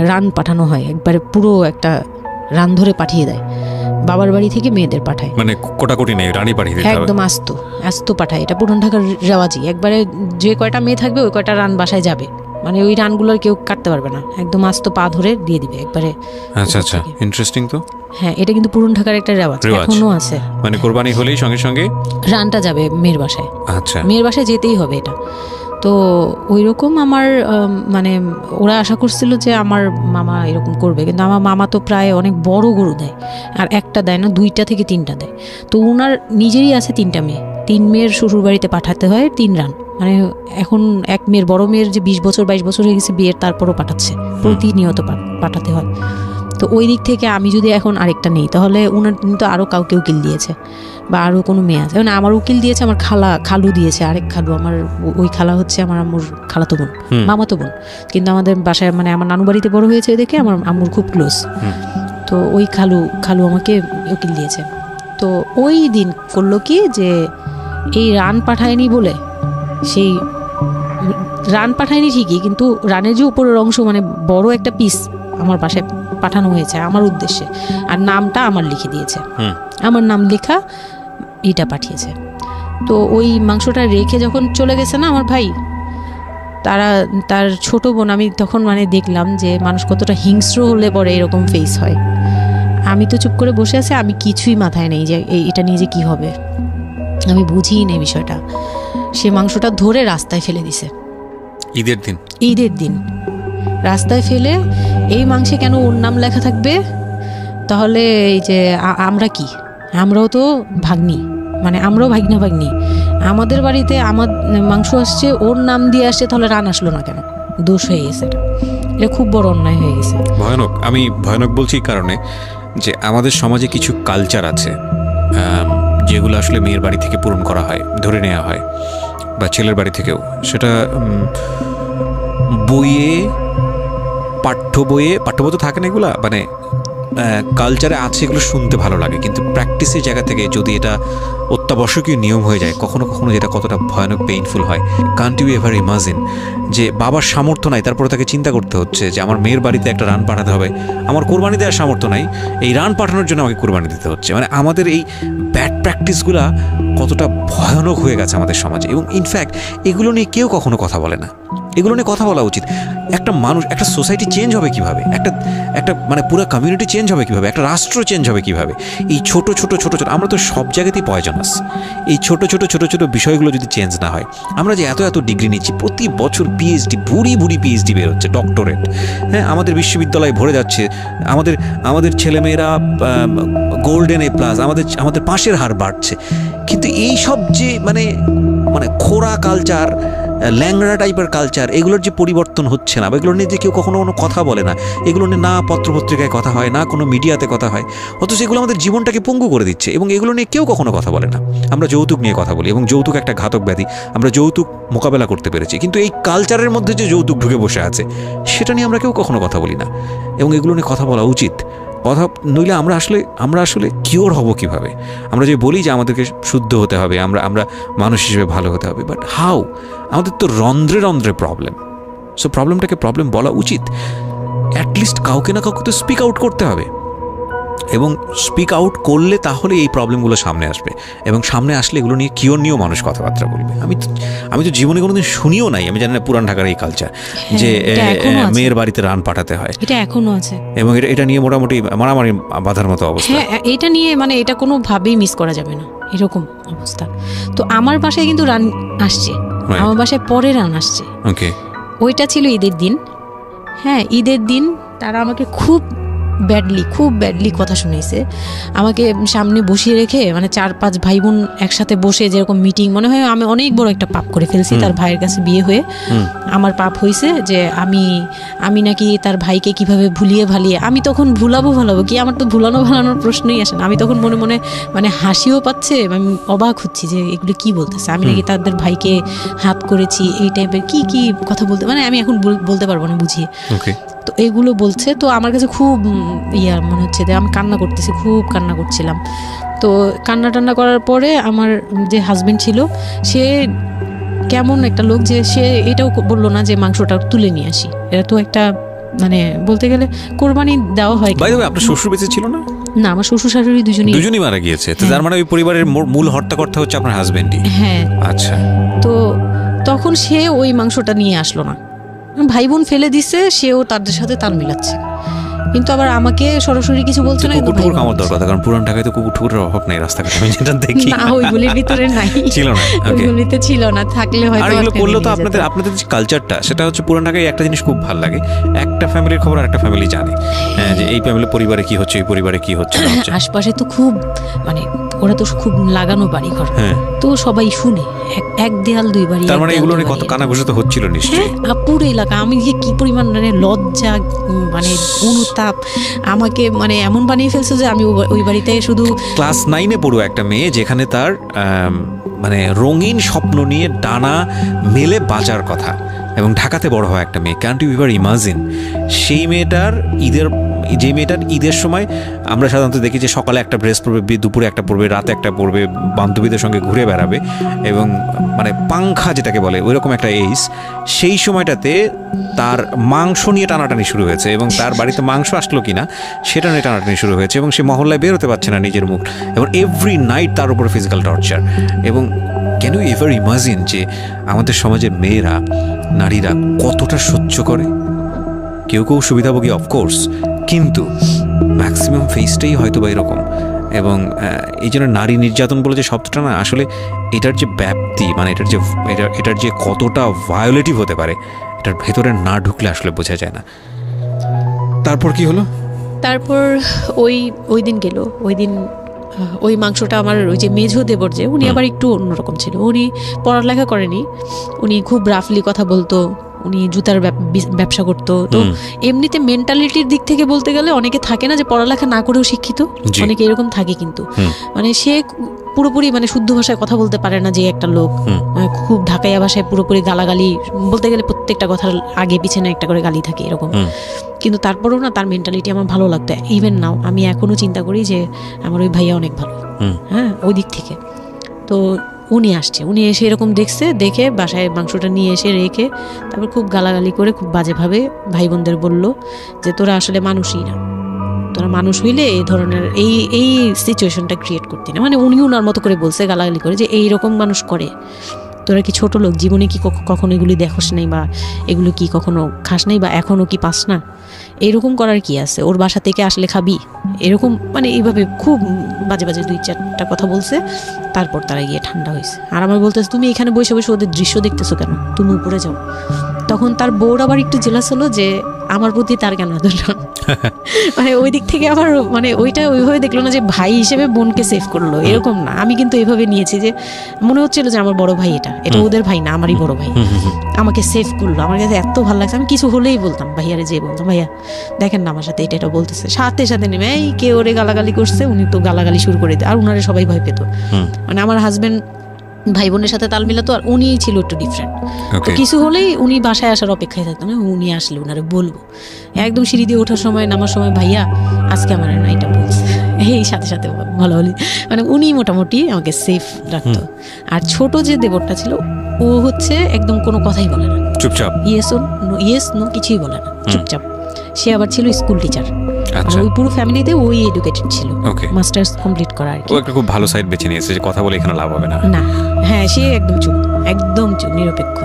রান পাঠানো হয়, একবারে পুরো একটা রান ধরে পাঠিয়ে দেয়, বাবার বাড়ি থেকে মেয়েদের পাঠায়, মানে কোটাকুটি নেই, রানী পাঠিয়ে দিতে হবে একদম আস্ত আস্ত পাঠায়। এটা পুরান ঢাকার রেওয়াজি, একবারে যে কয়টা মেয়ে থাকবে ওই কয়টা রান বাসায় যাবে, মানে ওই রানগুলোর কেউ কাটতে পারবে না, একদম আস্ত পা ধরে দিয়ে দিবে একবারে। আচ্ছা আচ্ছা, ইন্টারেস্টিং তো। হ্যাঁ, এটা কিন্তু পুরান ঢাকার একটা রেওয়াজ, এখনো আছে। মানে কোরবানি হলেই সঙ্গে সঙ্গে রানটা যাবে মেয়ের বাসায়। আচ্ছা, মেয়ের বাসায় যেতেই হবে এটা। তো ওই রকম আমার মানে ওরা আশা করছিল যে আমার মামা এরকম করবে, কিন্তু আমার মামা তো প্রায় অনেক বড় গরু দেয়, আর একটা দেয় না, 2টা থেকে 3টা দেয়। তো ওনার নিজেরই আছে 3টা মেয়ে, 3 মেয়ের শ্বশুর বাড়িতে পাঠাতে হয় 3 রান। মানে এখন এক মেয়ের, বড় মেয়ের যে 20 বছর 22 বছর হয়ে গেছে বিয়ের, তারপরও পাঠাচ্ছে, প্রতিনিয়ত পাঠাতে হয়। তো ওই দিক থেকে আমি যদি এখন আরেকটা নেই, তাহলে ওনার কিন্তু আরও কাউকে উকিল দিয়েছে, বা আরও কোনো মেয়ে আছে, মানে আমার উকিল দিয়েছে, আমার খালু দিয়েছে, আরেক খালু, আমার ওই খালা হচ্ছে আমার আম্মুর খালাতো বোন, মামাতো বোন, কিন্তু আমাদের বাসায় মানে আমার নানু বাড়িতে বড় হয়েছে দেখে আমার আম্মুর খুব ক্লোজ। তো ওই খালু আমাকে উকিল দিয়েছে। তো ওই দিন করলো কি, যে এই রান পাঠায়নি বলে, সেই রান পাঠায়নি ঠিকই, কিন্তু রানের যে উপরের অংশ মানে বড় একটা পিস আমার বাসায় পাঠানো হয়েছে আমার উদ্দেশ্যে, আর নামটা আমার লিখে দিয়েছে, আমার নাম লেখা এটা পাঠিয়েছে। তো ওই মাংসটা রেখে যখন চলে গেছে না আমার ভাই, তার ছোট বোন, আমি তখন মানে দেখলাম যে মানুষ কতটা হিংস্র হলে পরে এরকম ফেস হয়। আমি তো চুপ করে বসে আছি, আমি কিছুই মাথায় নেই যে এটা নিয়ে যে কী হবে, আমি বুঝিই নেই বিষয়টা। সে মাংসটা ধরে রাস্তায় ফেলে দিছে ঈদের দিন রাস্তায় ফেলে, এই মাংসে কেন ওর নাম লেখা থাকবে, তাহলে এই যে আমরা কি, আমরাও তো ভাগ্নি, মানে আমরাও ভাগ্নি, আমাদের বাড়িতে আমার মাংস আসছে, ওর নাম দিয়ে আসছে, তাহলে রান আসলো না কেন? দোষ হয়ে গেছে, এটা খুব বড় অন্যায় হয়ে গেছে। ভয়ানক। আমি ভয়ানক বলছি কারণে যে আমাদের সমাজে কিছু কালচার আছে যেগুলো আসলে মেয়ের বাড়ি থেকে পূরণ করা হয়, ধরে নেওয়া হয়, বা ছেলের বাড়ি থেকেও। সেটা পাঠ্য বইয়ে তো থাকে না এগুলা, মানে কালচারে আছে, এগুলো শুনতে ভালো লাগে, কিন্তু প্র্যাকটিসের জায়গা থেকে যদি এটা অত্যাবশ্যকীয় নিয়ম হয়ে যায় কখনো কখনো, যেটা কতটা ভয়ানক পেইনফুল হয়। কান্ট ইউ এভার ইমাজিন যে বাবার সামর্থ্য নাই, তারপরে তাকে চিন্তা করতে হচ্ছে যে আমার মেয়ের বাড়িতে একটা রান পাঠাতে হবে, আমার কোরবানি দেওয়ার সামর্থ্য নাই, এই রান পাঠানোর জন্য আমাকে কোরবানি দিতে হচ্ছে। মানে আমাদের এই ব্যাড প্র্যাকটিসগুলা কতটা ভয়ানক হয়ে গেছে আমাদের সমাজে, এবং ইনফ্যাক্ট এগুলো নিয়ে কেউ কখনো কথা বলে না। এগুলো নিয়ে কথা বলা উচিত। একটা মানুষ, একটা সোসাইটি চেঞ্জ হবে কিভাবে, একটা মানে পুরো কমিউনিটি চেঞ্জ হবে কিভাবে, একটা রাষ্ট্র চেঞ্জ হবে কিভাবে, এই ছোট আমরা তো সব জায়গাতেই পয়জনাস। এই ছোট ছোট বিষয়গুলো যদি চেঞ্জ না হয়, আমরা যে এত ডিগ্রি নিচ্ছি, প্রতি বছর পিএইচডি, বুড়ি পিএইচডি বের হচ্ছে, ডক্টরেট, হ্যাঁ, আমাদের বিশ্ববিদ্যালয়ে ভরে যাচ্ছে, আমাদের ছেলেমেয়েরা গোল্ডেন A+, আমাদের পাশের হার বাড়ছে, কিন্তু এই সব যে মানে খোরা কালচার, ল্যাংড়া টাইপের কালচার, এগুলোর যে পরিবর্তন হচ্ছে না, বা এগুলো নিয়ে যে কেউ কখনো কোনো কথা বলে না, এগুলো নিয়ে না পত্রপত্রিকায় কথা হয়, না কোনো মিডিয়াতে কথা হয়, অথচ এগুলো আমাদের জীবনটাকে পঙ্গু করে দিচ্ছে, এবং এগুলো নিয়ে কেউ কখনো কথা বলে না। আমরা যৌতুক নিয়ে কথা বলি, এবং যৌতুক একটা ঘাতক ব্যাধি, আমরা যৌতুক মোকাবেলা করতে পেরেছি, কিন্তু এই কালচারের মধ্যে যে যৌতুক ঢুকে বসে আছে, সেটা নিয়ে আমরা কেউ কখনো কথা বলি না, এবং এগুলো নিয়ে কথা বলা উচিত। কথা নইলে আমরা আসলে কিওর হব কিভাবে? আমরা যে বলি যে আমাদেরকে শুদ্ধ হতে হবে, আমরা মানুষ হিসেবে ভালো হতে হবে, বাট হাউ? আমাদের তো রন্ধ্রে প্রবলেম। সো প্রবলেমটাকে প্রবলেম বলা উচিত, অ্যাটলিস্ট কাউকে না কাউকে তো স্পিক আউট করতে হবে, এবং স্পিক আউট করলে তাহলে এই প্রবলেমগুলো সামনে আসবে, এবং সামনে আসলে এগুলো নিয়ে কিওর নিয়েও মানুষ কথাবার্তা বলবে। আমি তো জীবনে কোনোদিন শুনিও নাই, আমি জানি না পুরান ঢাকার এই কালচার যে মেয়ের বাড়িতে রান পাঠাতে হয়, এটা এখনো আছে, এবং এটা নিয়ে মোটামুটি মারামারি বাঁধার মতো অবস্থা। হ্যাঁ, এটা নিয়ে মানে এটা কোনোভাবেই মিস করা যাবে না, এরকম অবস্থা। তো আমার বাসায় কিন্তু রান আসছে, আমার বাসায় পরে রান আসছে। ওকে, ওইটা ছিল ঈদের দিন। হ্যাঁ, ঈদের দিন তারা আমাকে খুব ব্যাডলি কথা শুনিয়েছে। আমাকে সামনে বসিয়ে রেখে, মানে 4-5 ভাই বোন একসাথে বসে যেরকম মিটিং, মনে হয় আমি অনেক বড় একটা পাপ করে ফেলছি তার ভাইয়ের কাছে বিয়ে হয়ে। আমার পাপ হয়েছে যে আমি নাকি তার ভাইকে কিভাবে ভুলিয়ে ভালিয়ে, আমি তখন ভুলাবো কি, আমার তো ভালানোর প্রশ্নই আসে না। আমি তখন মনে মানে হাসিও পাচ্ছে, আমি অবাক হচ্ছি যে এগুলো কি বলতেছে, আমি নাকি তাদের ভাইকে হাত করেছি, এই টাইপের কি কথা বলতে, মানে আমি এখন বলতে পারবো না বুঝিয়ে। তো এগুলো বলছে, তো আমার কাছে খুব মনে হচ্ছে যে আমি খুব কান্না করছিলাম। তো কান্না করার পরে আমার যে হাজবেন্ড ছিল, সে কেমন একটা লোক যে সে এটাও বললো না যে মাংসটা তুলে নিয়ে আসি, এটা তো একটা মানে বলতে গেলে কোরবানি দেওয়া হয়। বাই দ্য ওয়ে, আপনার শ্বশুর বেঁচে ছিল না? না, আমার শ্বশুর শাশুড়ি দুজনই মারা গিয়েছে। তো তার মানে ওই পরিবারের মূল হর্তাকর্তা হচ্ছে আপনার হাজবেন্ডই? হ্যাঁ। আচ্ছা। তো তখন সে ওই মাংসটা নিয়ে আসলো না, ভাই বোন ফেলে দিছে, সেও তাদের সাথে তাল মিলাচ্ছে, কিন্তু আবার আমাকে সরাসরি কিছু বলছে না। কুকুর কামড় দেওয়ার কথা, কারণ পুরান ঢাকায় তো কুকুরের অভাব নাই রাস্তাঘাটে, আমি যেটা দেখি। না, ওইগুলির ভিতরে নাই, ছিল না, ওইগুলিতে ছিল না, থাকলে হয়তো। আর এগুলো করলেও তো আপনাদের যে কালচারটা, সেটা হচ্ছে পুরান ঢাকায় একটা জিনিস খুব ভালো লাগে, একটা ফ্যামিলির খবর একটা ফ্যামিলি জানে, যে এই ফ্যামিলি পরিবারে কি হচ্ছে, এই পরিবারে কি হচ্ছে। আশপাশে তো খুব মানে ওরা তো খুব লাগানো বাড়ি ঘর, তো সবাই শুনে, এক দেয়াল দুই বাড়ি। তার মানে এগুলো নিয়ে কত কানাঘুষা তো হচ্ছিল নিশ্চয়ই। পুরো এলাকা, আমি যে কি পরিমাণ মানে লজ্জা, মানে অনুতাপ, আমাকে মানে এমন বানিয়ে ফেলছে যে আমি ওই বাড়িতে শুধু ক্লাস 9-এ পড়ো একটা মেয়ে, যেখানে তার মানে রঙিন স্বপ্ন নিয়ে ডানা মেলে বাঁচার কথা, এবং ঢাকাতে বড় হয় একটা মেয়ে। ক্যান ইউ এভার ইমাজিন সেই মেয়েটার ঈদের সময় আমরা সাধারণত দেখি যে সকালে একটা ড্রেস পরবে, দুপুরে একটা পরবে, রাতে একটা পরবে, বান্ধবীদের সঙ্গে ঘুরে বেড়াবে, এবং মানে পাংখা যেটাকে বলে ওইরকম একটা এইজ। সেই সময়টাতে তার মাংস নিয়ে টানাটানি শুরু হয়েছে, এবং তার বাড়িতে মাংস আসলো কিনা সেটা নিয়ে টানাটানি শুরু হয়েছে, এবং সে মহল্লায় বেরোতে পারছে না নিজের মুখ, এবং এভরি নাইট তার উপরে ফিজিক্যাল টর্চার। এবং ক্যান ইউ এভার ইমাজিন যে আমাদের সমাজের মেয়েরা, নারীরা কতটা সহ্য করে? কেউ কেউ সুবিধাভোগী অফকোর্স, কিন্তু ম্যাক্সিমাম ফেসটাই হয়তো বা এরকম। এবং এই জন্য নারী নির্যাতন বলে যে শব্দটা না, আসলে এটার যে ব্যাপ্তি, মানে এটার যে কতটা ভায়োলেটিভ হতে পারে, এটার ভেতরে না ঢুকলে আসলে বোঝা যায় না। তারপর কি হলো? তারপর ওই দিন গেল, ওই দিন ওই মাংসটা আমার ওই যে মেঝো দেবর, যে উনি আবার একটু অন্যরকম ছিল, উনি পড়ালেখা করেনি, উনি খুব রাফলি কথা বলতো, উনি জুতার ব্যবসা করতো। তো এমনিতে মেন্টালিটির দিক থেকে বলতে গেলে অনেকে থাকে না যে পড়ালেখা না করেও শিক্ষিত, অনেকে এরকম থাকে, কিন্তু মানে সে পুরোপুরি মানে শুদ্ধ ভাষায় কথা বলতে পারে না, যে একটা লোক খুব ঢাকাইয়া ভাষায় পুরোপুরি গালাগালি, বলতে গেলে প্রত্যেকটা কথার আগে পিছনে একটা করে গালি থাকে এরকম। কিন্তু তারপরেও না, তার মেন্টালিটি আমার ভালো লাগতো। ইভেন নাও আমি এখনো চিন্তা করি যে আমার ওই ভাইয়া অনেক ভালো, হ্যাঁ, ওই দিক থেকে। তো উনি আসছে, উনি এসে এরকম দেখে বাসায় মাংসটা নিয়ে এসে রেখে তারপর খুব গালাগালি করে খুব বাজেভাবে ভাই বোনদের বলল যে তোরা আসলে মানুষই না, তোরা মানুষ হইলে এই ধরনের এই সিচুয়েশনটা ক্রিয়েট করতি না। মানে উনি উনার মতো করে বলছে গালাগালি করে, যে এইরকম মানুষ করে, তোরা কি ছোট লোক, জীবনে কি কখনো এগুলি দেখোস নাই, বা এগুলো কি কখনো খাস নাই, বা এখনো কি পাস না, এরকম করার কি আছে, ওর বাসা থেকে আসলে খাবি, এরকম মানে এইভাবে খুব বাজে বাজে 2-4টা কথা বলছে। তারপর তারা গিয়ে ঠান্ডা হয়েছে, আর আমার বলতেছে তুমি এখানে বসে বসে ওদের দৃশ্য দেখতেছো কেন, তুমি উপরে যাও। তখন তার বউর আবার একটু জেলাস হলো যে আমার প্রতি তার কেন আদর, মানে ওই দিক থেকে আবার মানে ওইটা ওইভাবে দেখলো না যে ভাই হিসেবে বোনকে সেভ করলো, এরকম না। আমি কিন্তু এইভাবে নিয়েছি যে মনে হচ্ছিল যে আমার বড় ভাই, এটা ওদের ভাই না, আমারই বড় ভাই, আমাকে সেভ করলো। আমার কাছে এত ভালো লাগছে, আমি কিছু হলেই বলতাম ভাইয়ারে, যে বলতাম ভাইয়া দেখেন না আমার সাথে এটা বলতেছে, সাথে সাথে নেমে এই কে ওরে গালাগালি করছে, উনি তো গালাগালি শুরু করে দিত, আর উনারে সবাই ভয় পেত। মানে আমার হাজবেন্ড ভাই বোনের সাথে তাল মিলাতো, আর উনি ছিল একটু ডিফারেন্ট। তো কিছু হলেই উনি বাসায় আসার অপেক্ষায় থাকতো না, উনি আসলে উনারে বলবো। একদম সিঁড়ি দিয়ে ওঠার সময় নামার সময় ভাইয়া আজকে আমার না এটা বলছে, এই সাথে সাথে ভালো হলি, মানে উনি মোটামুটি আমাকে সেফ রাখতো। আর ছোট যে দেবরটা ছিল, ও হচ্ছে একদম কোনো কথাই বলে না, চুপচাপ, ইয়েস নো কিছুই বলে না, চুপচাপ। সে আবার ছিল স্কুল টিচার, ওই পুরো ফ্যামিলিতে ওই এডুকেটেড ছিল, মাস্টার্স কমপ্লিট করা আর কি। ও একটা খুব ভালো সাইড বেছে নিয়েছে যে কথা বলে এখানে লাভ হবে না। না, হ্যাঁ, সে একদম চুপ, নিরপেক্ষ।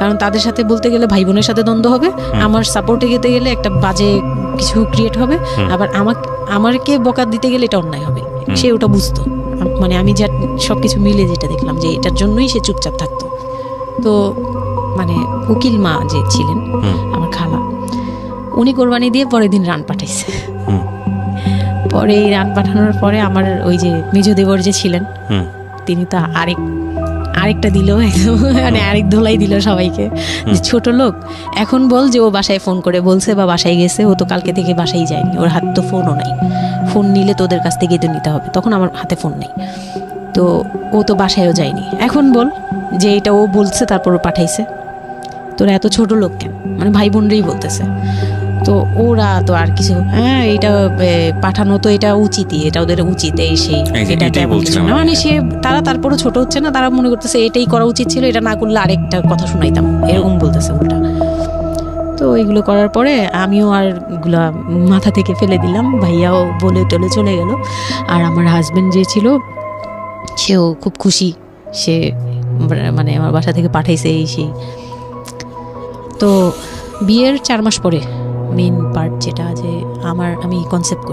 কারণ তাদের সাথে বলতে গেলে ভাই বোনের সাথে দ্বন্দ্ব হবে, আমার সাপোর্টে যেতে গেলে একটা বাজে কিছু ক্রিয়েট হবে, আবার আমাকে বকা দিতে গেলে এটা অন্যায় হবে, সে ওটা বুঝতো। মানে আমি যা সবকিছু মিলে যেটা দেখলাম যে এটার জন্যই সে চুপচাপ থাকতো। তো মানে উকিল মা যে ছিলেন আমার খালা, উনি কোরবানি দিয়ে পরের দিন রান পাঠাইছে। পরে এই রান পাঠানোর পরে আমার ওই যে মেজো দেবর যে ছিলেন, তিনি তো আরেকটা দিল, মানে আরেক ধোলাই দিল সবাইকে, যে ছোট লোক, এখন বল যে ও বাসায় ফোন করে বলছে বা বাসায় গেছে, ও তো কালকে থেকে বাসায় যায়নি, ওর হাতে তো ফোনও নাই, ফোন নিলে তোদের কাছ থেকেই তো নিতে হবে, তখন আমার হাতে ফোন নেই, তো ও তো বাসায়ও যায়নি, এখন বল যে এটা ও বলছে তারপর ও পাঠাইছে, তোরা এত ছোট লোক কেন, মানে ভাই বোনরাই বলতেছে। তো ওরা তো আর কিছু, হ্যাঁ এটা পাঠানো তো এটা উচিতই, এটা ওদের উচিত, এই সেই, এটা মানে সে তারা তারপরও ছোট হচ্ছে না, তারা মনে করতেছে এটাই করা উচিত ছিল, এটা না করলে আরেকটা কথা শোনাইতাম, এরকম বলতেছে উল্টা। তো এগুলো করার পরে আমিও আর এগুলা মাথা থেকে ফেলে দিলাম, ভাইয়াও বলে টলে চলে গেল। আর আমার হাজব্যান্ড যে ছিল সেও খুব খুশি, সে মানে আমার বাসা থেকে পাঠাইছে এই সেই। তো বিয়ের 4 মাস পরে মেন পার্ট যেটা যে আমি কনসেপ্ট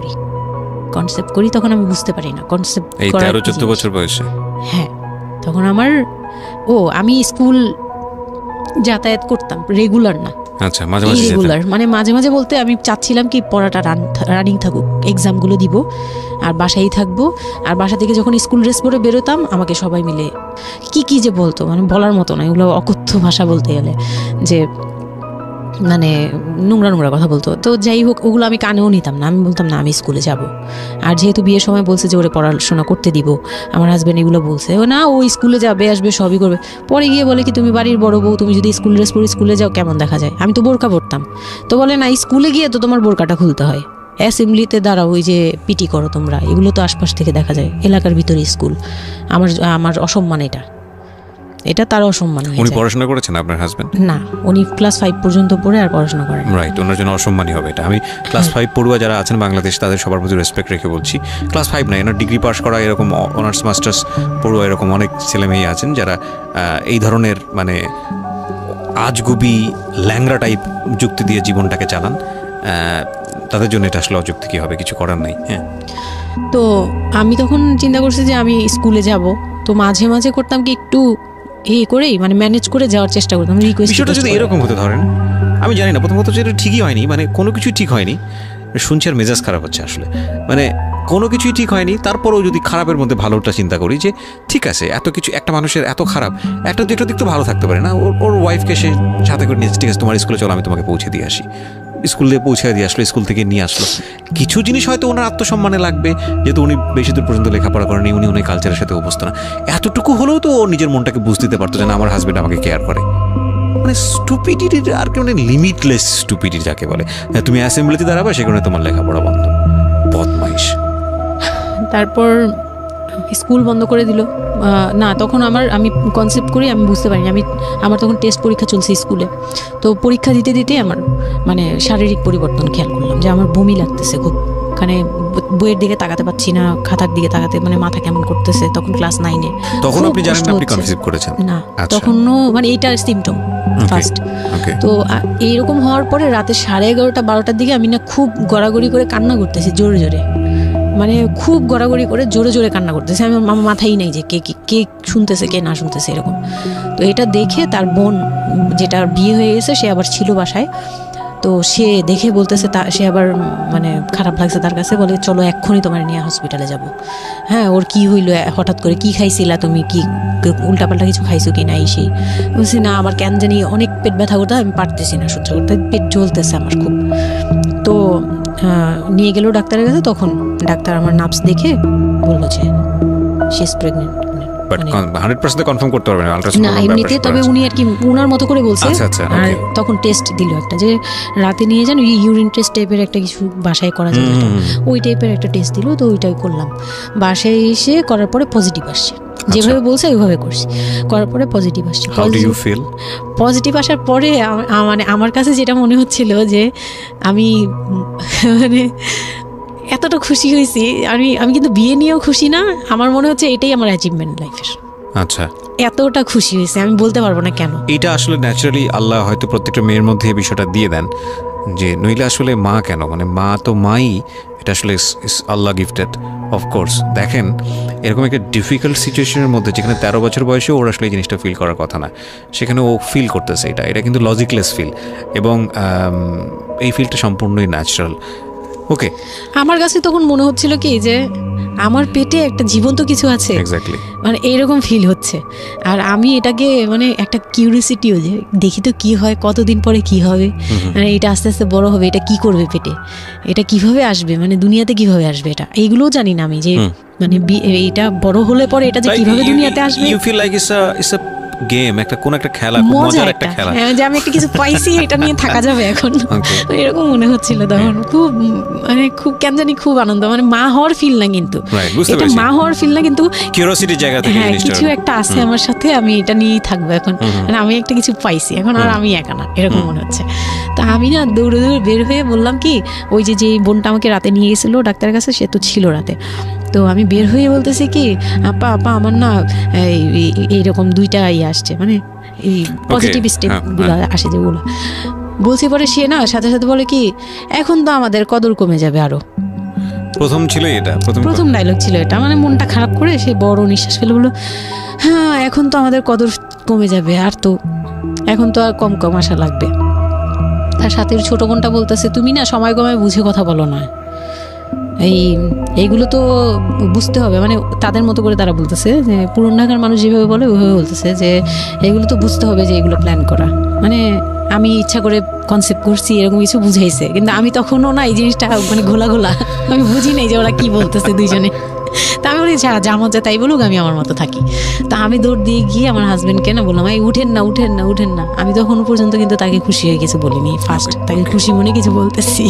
করি, তখন আমি বুঝতে পারি না কনসেপ্ট এই 13-14 বছর বয়সে। হ্যাঁ, তখন আমি স্কুল যাতায়াত করতাম, রেগুলার না। আচ্ছা, মাঝে মাঝে রেগুলার মানে মাঝে মাঝে বলতে আমি চাচ্ছিলাম কি পড়াটা রানিং থাকুক, এক্সামগুলো দিব আর বাসায় থাকবো। আর বাসা থেকে যখন স্কুল ড্রেস পরে বেরোতাম আমাকে সবাই মিলে কি যে বলতো, মানে বলার মতো না, এগুলো অকথ্য ভাষা বলতে গেলে, যে মানে নোংরা কথা বলতো। তো যাই হোক, ওগুলো আমি কানেও নিতাম না, আমি বলতাম না আমি স্কুলে যাব। আর যেহেতু বিয়ের সময় বলছে যে ওরে পড়াশোনা করতে দিব, আমার হাজব্যান্ড এগুলো বলছে, ও না ও স্কুলে যাবে আসবে সবই করবে। পরে গিয়ে বলে কি তুমি বাড়ির বড় বউ, তুমি যদি স্কুল ড্রেস পরে স্কুলে যাও কেমন দেখা যায়? আমি তো বোরকা পরতাম। তো বলে না, স্কুলে গিয়ে তো তোমার বোরকাটা খুলতে হয়, অ্যাসেম্বলিতে দাঁড়াও, ওই যে পিটি করো তোমরা, এগুলো তো আশপাশ থেকে দেখা যায়, এলাকার ভিতরে স্কুল। আমার অসম্মান, এটা তার অসম্মান। উনি পড়াশোনা করেছেন আপনার হাজবেন্ড? না, উনি ক্লাস 5 পর্যন্ত পড়ে আর পড়াশোনা করেন। রাইট, ওনার জন্য অসম্মানই হবে এটা। আমি ক্লাস 5 পড়ুয়া যারা আছেন বাংলাদেশ, তাদের সবার প্রতি রেসপেক্ট রেখে বলছি, ক্লাস 5 না, এনার ডিগ্রি পাস করা এরকম অনার্স মাস্টার্স পড়ুয়া এরকম অনেক ছেলেমেয়ে আছেন যারা এই ধরনের মানে আজগুবি ল্যাংরা টাইপ যুক্তি দিয়ে জীবনটাকে চালান। তাদের জন্য এটা আসলে অযুক্তি, কি হবে, কিছু করার নেই। হ্যাঁ, তো আমি তখন চিন্তা করছি যে আমি স্কুলে যাব, তো মাঝে মাঝে করতাম কি একটু করেই মানে ম্যানেজ করে যাওয়ার চেষ্টা করতাম। বিষয়টা যদি এরকম হতে ধরেন, আমি জানি না, প্রথমত যেটা ঠিকই হয়নি, মানে কোনো কিছুই ঠিক হয়নি, শুনছি আর মেজাজ খারাপ হচ্ছে আসলে, মানে কোনো কিছুই ঠিক হয়নি। তারপরেও যদি খারাপের মধ্যে ভালোটা চিন্তা করি, যে ঠিক আছে এত কিছু, একটা মানুষের এত খারাপ, একটা দিক তো ভালো থাকতে পারে না। ওর ওয়াইফকে সে সাথে করে নিয়েছে, ঠিক আছে তোমার স্কুলে চলো আমি তোমাকে পৌঁছে দিয়ে আসি, স্কুলে পৌঁছে দিয়ে আসলো, স্কুল থেকে নিয়ে আসলো। কিছু জিনিস হয়তো ওনার আত্মসম্মানে লাগবে, যেহেতু উনি বেশি দূর পর্যন্ত লেখাপড়া করেনি, উনি অনেক কালচারের সাথে অভ্যস্ত না। এতটুকু হলেও তো ও নিজের মনটাকে বুঝতে দিতে পারতো যে না, আমার হাজবেন্ড আমাকে কেয়ার করে। মানে স্টুপিডিটির আর কি, মানে লিমিটলেস স্টুপিডিটি যাকে বলে। তুমি অ্যাসেম্বলিতে দাঁড়াবে, সেখানে তোমার লেখাপড়া বন্ধ, বদমাইশ। তারপর স্কুল বন্ধ করে দিল। না, তখন আমি কনসেপ্ট করি, আমি বুঝতে পারিনি, আমার তখন টেস্ট পরীক্ষা চলছে স্কুলে। তো পরীক্ষা দিতে দিতে আমার মানে শারীরিক পরিবর্তন খেয়াল করলাম, যে আমার বমি লাগতেছে খুব, মানে বইয়ের দিকে তাকাতে পারছি না, খাতার দিকে তাকাতে মানে মাথা কেমন করতেছে। তখন ক্লাস 9-এ। তখন আপনি জানেন না আপনি কনসিভ করেছেন? না, তখনও মানে এইটার সিমটম ফার্স্ট। তো এইরকম হওয়ার পরে রাতে 11:30-12টার দিকে আমি না খুব গড়াগড়ি করে কান্না করতেছি, জোরে জোরে, মানে খুব গড়াগড়ি করে জোরে জোরে কান্না করতেছে। আমার মাথায় নেই যে কে শুনতেছে কে না শুনতেছে এরকম। তো এটা দেখে তার বোন, যেটা বিয়ে হয়ে গেছে, সে আবার ছিল বাসায়। তো সে দেখে বলতেছে, সে আবার মানে খারাপ লাগছে তার কাছে, বলে চলো এক্ষুনি তোমার নিয়ে হসপিটালে যাব। হ্যাঁ, ওর কি হইলো হঠাৎ করে, কি খাইছিলা তুমি, কি উল্টাপাল্টা কিছু খাইছো কি না? সেই বলছি না, আমার কেন জানি অনেক পেট ব্যথা করতে, আমি পারতেছি না সহ্য করতে, পেট জ্বলতেছে আমার খুব। তো নিয়ে গেল ডাক্তারের কাছে। তখন ডাক্তার আমার নার্ভস দেখে বললো যে she is pregnant. But 100% confirm করতে পারবেন আল্ট্রাসাউন্ড না এমনিতে, তবে উনি আর কি উনার মতো করে বলছে। আর তখন টেস্ট দিল একটা, যে রাতে নিয়ে যান, ইউরিন টেস্ট টাইপের একটা কিছু বাসায় করা যায়, ওই টাইপের একটা টেস্ট দিল। তো ওইটাই করলাম। বাসায় এসে করার পরে পজিটিভ আসছে, যেভাবে বলছে ওইভাবে করছি, করার পরে পজিটিভ আসছে। How do you feel? Positive আসার পরে মানে আমার কাছে যেটা মনে হচ্ছিল যে আমি মানে এতটা খুশি হয়েছি, আমি কিন্তু বিয়ে নিয়েও খুশি না, আমার মনে হচ্ছে এটাই আমার অ্যাচিভমেন্ট লাইফের। আচ্ছা, এতটা খুশি হয়েছে আমি বলতে পারবো না কেন। এটা আসলে ন্যাচারালি আল্লাহ হয়তো প্রত্যেকটা মেয়ের মধ্যে এই বিষয়টা দিয়ে দেন, যে নইলে আসলে মা কেন, মানে মা তো মাই, এটা আসলে আল্লাহ গিফটেড অফকোর্স। দেখেন এরকম একটা ডিফিকাল্ট সিচুয়েশনের মধ্যে, যেখানে 13 বছর বয়সে ওর আসলে এই জিনিসটা ফিল করার কথা না, সেখানে ও ফিল করতেছে, এটা কিন্তু লজিকলেস ফিল, এবং এই ফিলটা সম্পূর্ণই ন্যাচারাল। ওকে, আমার কাছে তখন মনে হচ্ছিল কি যে আমার পেটে একটা জীবন্ত কিছু আছে, এক্স্যাক্টলি, মানে এইরকম ফিল হচ্ছে। আর আমি এটাকে মানে একটা কিউরিওসিটিও, যে দেখি তো কি হয়, কতদিন পরে কি হবে, মানে এটা আস্তে আস্তে বড় হবে, এটা কি করবে পেটে, এটা কিভাবে আসবে, মানে দুনিয়াতে কিভাবে আসবে, এটা এইগুলোও জানি না আমি, যে মানে এটা বড় হলে পরে এটা যে কিভাবে দুনিয়াতে আসবে। You feel like it's a game, কোন একটা খেলা, খুব মজার একটা খেলা, হ্যাঁ, যে আমি একটা কিছু পাইছি, এটা নিয়ে থাকা যাবে এখন, এরকম মনে হচ্ছিল তখন। খুব কেন জানি খুব আনন্দ, মানে মা হওয়ার ফিল না, কিন্তু এটা মা হওয়ার ফিল না, কিন্তু কিউরিওসিটির জায়গা থেকে কিছু একটা আছে আমার সাথে, আমি এটা নিয়েই থাকবো এখন, মানে আমি একটা কিছু পাইছি এখন, আর আমি একা না, এরকম মনে হচ্ছে। তা আমি না দৌড়ে দৌড়ে বের হয়ে বললাম কি, ওই যে বোনটা আমাকে রাতে নিয়ে গেছিলো ডাক্তারের কাছে, সে তো ছিল রাতে। তো আমি বের হয়ে বলতেছি কি, আপা আমার না এইরকম 2টা আসছে, মানে এই পজিটিভ স্টেপগুলো আসে যেগুলো বলছি। পরে সে না সাথে সাথে বলে কি, এখন তো আমাদের কদর কমে যাবে আরো। প্রথম ছিল এটা, প্রথম ডায়লগ ছিল এটা। মানে মনটা খারাপ করে সে বড় নিঃশ্বাস ফেলে বললো, হ্যাঁ এখন তো আমাদের কদর কমে যাবে, আর তো এখন তো আর কম কম আসা লাগবে। তার সাথে ছোট বোনটা বলতেছে, তুমি না সময় কমায় বুঝে কথা বলো না, এইগুলো তো বুঝতে হবে। মানে তাদের মতো করে তারা বলতেছে যে পুরান ঢাকার মানুষ যেভাবে বলে ওইভাবে বলতেছে যে এইগুলো তো বুঝতে হবে যে এগুলো প্ল্যান করা। মানে আমি ইচ্ছা করে কনসেপ্ট করছি এরকম কিছু বুঝাইছে, কিন্তু আমি তখনও না এই জিনিসটা মানে ঘোলা আমি বুঝি নাই যে ওরা কি বলতেছে দুইজনে। তা আমি বলি যা মজা তাই বলুক, আমি আমার মতো থাকি। তা আমি দৌড় দিয়ে গিয়ে আমার হাজবেন্ডকে না বললাম, এই উঠেন না। আমি তখন পর্যন্ত কিন্তু তাকে খুশি হয়ে কিছু বলিনি, ফার্স্ট তাকে খুশি মনে কিছু বলতেছি।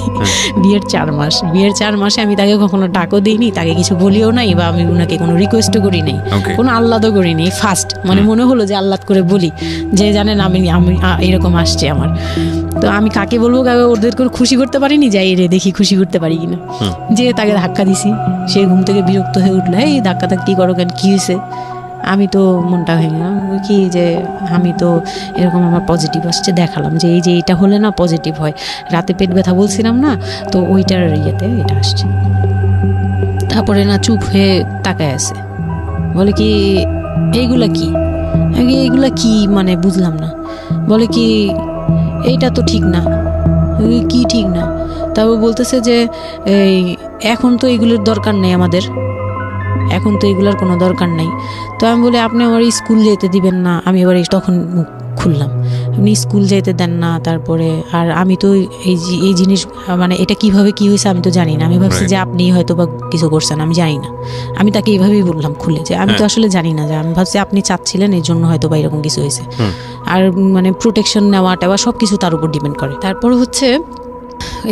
বিয়ের 4 মাসে আমি তাকে কখনো ডাকও দিইনি, তাকে কিছু বলিও নাই, বা আমি ওনাকে কোনো রিকোয়েস্টও করি নাই, কোনো আহ্লাদও করিনি। ফার্স্ট মানে মনে হলো যে আহ্লাদ করে বলি যে জানেন আমি এরকম আসছে আমার। তো আমি কাকে বলবো, কাকে ওদের করে খুশি করতে পারিনি, যাই রে দেখি খুশি করতে পারি কিনা। যে তাকে ধাক্কা দিছি, সে ঘুম থেকে বিরক্ত হয়ে উঠলো, এই ধাক্কা কি করো কেন, কি হয়েছে? আমি তো মনটা ভেঙে গেলাম কি, যে আমি তো এরকম আমার পজিটিভ আসছে, দেখালাম যে এই যে এটা হলে না পজিটিভ হয়, রাতে পেট ব্যথা বলছিলাম না, তো ওইটার ইয়েতে এটা আসছে। তারপরে না চুপ হয়ে তাকায় আছে, বলে কি এইগুলা কি মানে বুঝলাম না। বলে কি এইটা তো ঠিক না। কি ঠিক না? তারপর বলতেছে যে এই এখন তো এগুলোর দরকার নেই, আমাদের এখন তো এগুলোর কোনো দরকার নেই। তো আমি বলি আপনি আমার স্কুল যেতে দিবেন না। আমি এবার তখন খুললাম, আপনি স্কুল যেতে দেন না, তারপরে আর আমি তো এই জিনিস মানে এটা কিভাবে কি হয়েছে আমি তো জানি না। আমি ভাবছি যে আপনি হয়তো বা কিছু করছেন, আমি জানি না। আমি তাকে এইভাবেই বললাম খুলে যে আমি তো আসলে জানি না, যে আমি ভাবছি আপনি চাচ্ছিলেন এই জন্য হয়তো বা এরকম কিছু হয়েছে। আর মানে প্রোটেকশন নেওয়া টেওয়া সব কিছু তার উপর ডিপেন্ড করে। তারপর হচ্ছে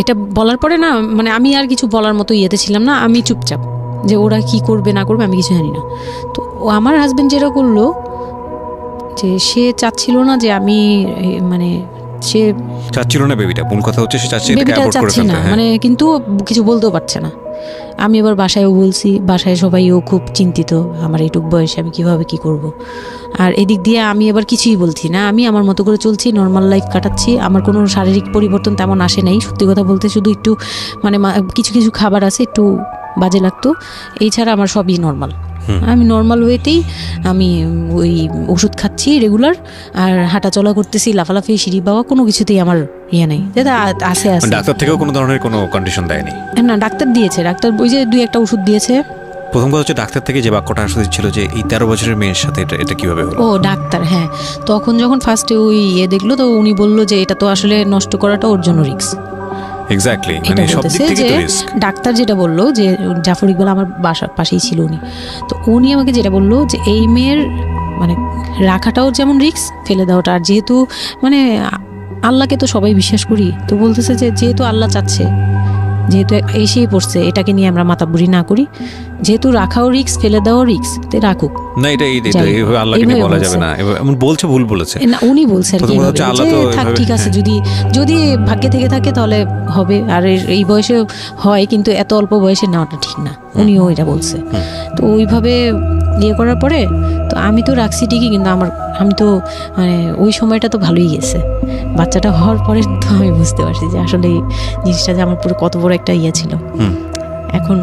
এটা বলার পরে না মানে আমি আর কিছু বলার মতো ইয়েতে ছিলাম না, আমি চুপচাপ, যে ওরা কি করবে না করবে আমি কিছু জানি না। তো আমার হাজবেন্ড যেটা করলো, যে সে চাচ্ছিল না যে আমি মানে সে চাচ্ছিল না বেবিটা, কোন কথা হচ্ছে সে চাচ্ছে বেবিটা চাচ্ছে না মানে, কিন্তু কিছু বলতেও পারছে না। আমি এবার বাসায়ও বলছি, বাসায় সবাইও খুব চিন্তিত আমার এইটুক বয়সে আমি কিভাবে কি করব। আর এদিক দিয়ে আমি এবার কিছুই বলছি না, আমি আমার মতো করে চলছি, নর্মাল লাইফ কাটাচ্ছি। আমার কোনো শারীরিক পরিবর্তন তেমন আসে নাই, সত্যি কথা বলতে। শুধু একটু মানে কিছু কিছু খাবার আছে একটু বাজে লাগতো, এই ছাড়া আমার সবই নর্মাল। আমি নর্মাল ওয়েতেই আমি ওই ওষুধ খাচ্ছি রেগুলার, আর হাঁটা চলা করতেছি, লাফালাফি সিঁড়ি বাওয়া কোনো কিছুতেই আমার ইয়ে নেই। যেটা আছে ডাক্তার থেকেও কোনো ধরনের কোনো কন্ডিশন দেয়নি? না, ডাক্তার দিয়েছে, ডাক্তার ওই যে 2-1টা ওষুধ দিয়েছে। প্রথম কথা হচ্ছে ডাক্তার থেকে যে বাক্যটা আসলে ছিল যে এই 13 বছরের মেয়ের সাথে এটা কিভাবে হলো? ও ডাক্তার, হ্যাঁ। তখন যখন ফার্স্টে ওই দেখলো, তো উনি বললো যে এটা তো আসলে নষ্ট করাটা ওর জন্য রিস্ক। এক্স্যাক্টলি, মানে সব দিক থেকে তো রিস্ক। ডাক্তার যেটা বললো, যে জাফর ইকবাল আমার বাসার পাশেই ছিল উনি, তো উনি আমাকে যেটা বললো যে এই মেয়ের মানে রাখাটাও যেমন রিস্ক, ফেলে দেওয়াটা। আর যেহেতু মানে আল্লাহকে তো সবাই বিশ্বাস করি, তো বলতেছে যে যেহেতু আল্লাহ চাচ্ছে, যেহেতু এসেই পড়ছে, এটাকে নিয়ে আমরা মাতাবুরি না করি, যেহেতু রাখাও রিস্ক ফেলে দেওয়াও রিস্ক, তো রাখুক না। এটা এইভাবে আল্লাহকে নিয়ে বলা যাবে না, এমন বলছে, ভুল বলেছে না। উনি বলছে আর কি থাক, ঠিক আছে, যদি ভাগ্যে থেকে থাকে তাহলে হবে। আর এই বয়সে হয়, কিন্তু এত অল্প বয়সে নেওয়াটা ঠিক না, উনিও এটা বলছে। তো ওইভাবে ইয়ে করার পরে তো আমি তো রাখছি ঠিকই, কিন্তু আমি তো মানে ওই সময়টা তো ভালোই গেছে। বাচ্চাটা হওয়ার পরে তো আমি বুঝতে পারছি যে আসলে জিনিসটা যে আমার পুরো কত বড় একটা ইয়ে ছিল। এখন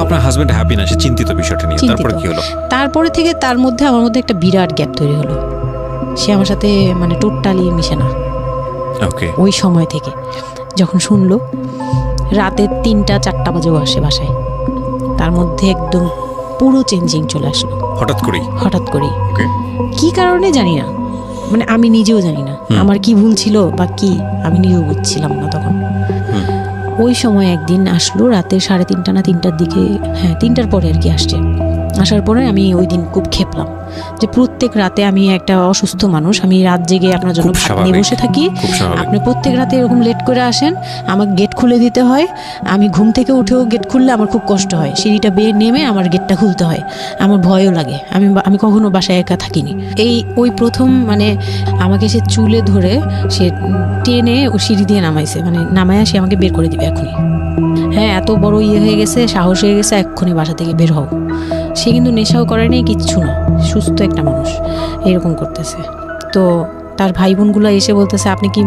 আপনার হাজবেন্ড হ্যাপি না, সে চিন্তিত বিষয়টা নিয়ে। তারপরে কি হলো? তারপরে থেকে আমার মধ্যে একটা বিরাট গ্যাপ তৈরি হলো। সে আমার সাথে মানে টোটালি মিশে না। ওকে। ওই সময় থেকে যখন শুনলো, রাতে 3টা-4টা বাজেও আসে বাসায়, তার মধ্যে একদম পুরো চেঞ্জিং চলে আসলো হঠাৎ করেই। কি কারণে জানি না, মানে আমি নিজেও জানি না আমার কি ভুল ছিল বা কি, আমি নিজেও বুঝছিলাম না তখন। ওই সময় একদিন আসলো রাতে 3:30 না 3টার দিকে, হ্যাঁ 3টার পরে আর কি আসছে। আসার পরে আমি ওই দিন খুব খেপলাম। যে প্রত্যেক রাতে আমি একটা অসুস্থ মানুষ, আমি রাত জেগে আপনার জন্য ভাত নিয়ে বসে থাকি, আপনি প্রত্যেক রাতে এরকম লেট করে আসেন, আমাকে গেট খুলে দিতে হয়, আমি ঘুম থেকে উঠেও গেট খুললে আমার খুব কষ্ট হয়, সিঁড়িটা বেয়ে নেমে আমার গেটটা খুলতে হয়, আমার ভয়ও লাগে, আমি কখনো বাসায় একা থাকিনি। ওই প্রথম মানে আমাকে সে চুলে ধরে সে টেনে ও সিঁড়ি দিয়ে নামাইছে, মানে নামায় সে আমাকে বের করে দিবে এখনই, হ্যাঁ এত বড় হয়ে গেছে, সাহস হয়ে গেছে, এক্ষুনি বাসা থেকে বের হও। সে কিন্তু নেশাও করে নেই, কিচ্ছু না, সুস্থ একটা মানুষ, এরকম করতেছে। তো তার ভাই বোনগুলো এসে বলতেছে আপনি কি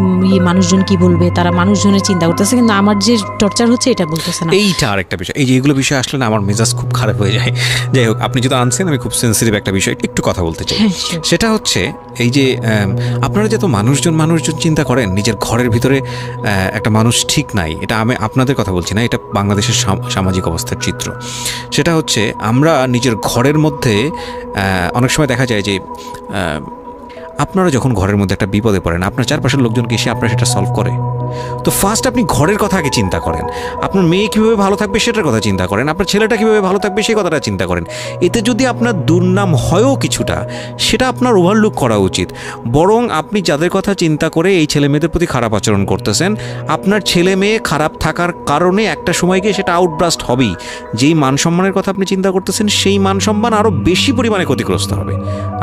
মানুষজন কি বলবে, তারা মানুষজনের চিন্তা করতেছে, কিন্তু আমার যে টর্চার হচ্ছে এটা বলতেছে না। এইটা আরেকটা বিষয়, এই যে এগুলো বিষয় আসলে না আমার মেজাজ খুব খারাপ হয়ে যায়। যাই হোক, আপনি যদি আনছেন, আমি খুব সেন্সিটিভ একটা বিষয় একটু কথা বলতে চাই। সেটা হচ্ছে এই যে আপনারা যত মানুষজন চিন্তা করেন নিজের ঘরের ভিতরে একটা মানুষ ঠিক নাই, এটা আমি আপনাদের কথা বলছি না, এটা বাংলাদেশের সামাজিক অবস্থার চিত্র। সেটা হচ্ছে আমরা নিজের ঘরের মধ্যে অনেক সময় দেখা যায় যে আপনারা যখন ঘরের মধ্যে একটা বিপদে পড়েন, আপনার চারপাশের লোকজনকে এসে আপনারা সেটা সলভ করে। তো ফার্স্ট আপনি ঘরের কথা আগে চিন্তা করেন, আপনার মেয়ে কীভাবে ভালো থাকবে সেটার কথা চিন্তা করেন, আপনার ছেলেটা কীভাবে ভালো থাকবে সেই কথাটা চিন্তা করেন। এতে যদি আপনার দুর্নাম হয়ও কিছুটা, সেটা আপনার ওভারলুক করা উচিত। বরং আপনি যাদের কথা চিন্তা করে এই ছেলে মেয়েদের প্রতি খারাপ আচরণ করতেছেন, আপনার ছেলে মেয়ে খারাপ থাকার কারণে একটা সময় গিয়ে সেটা আউটব্রাস্ট হবেই। যেই মান সম্মানের কথা আপনি চিন্তা করতেছেন, সেই মান সম্মান আরও বেশি পরিমাণে ক্ষতিগ্রস্ত হবে।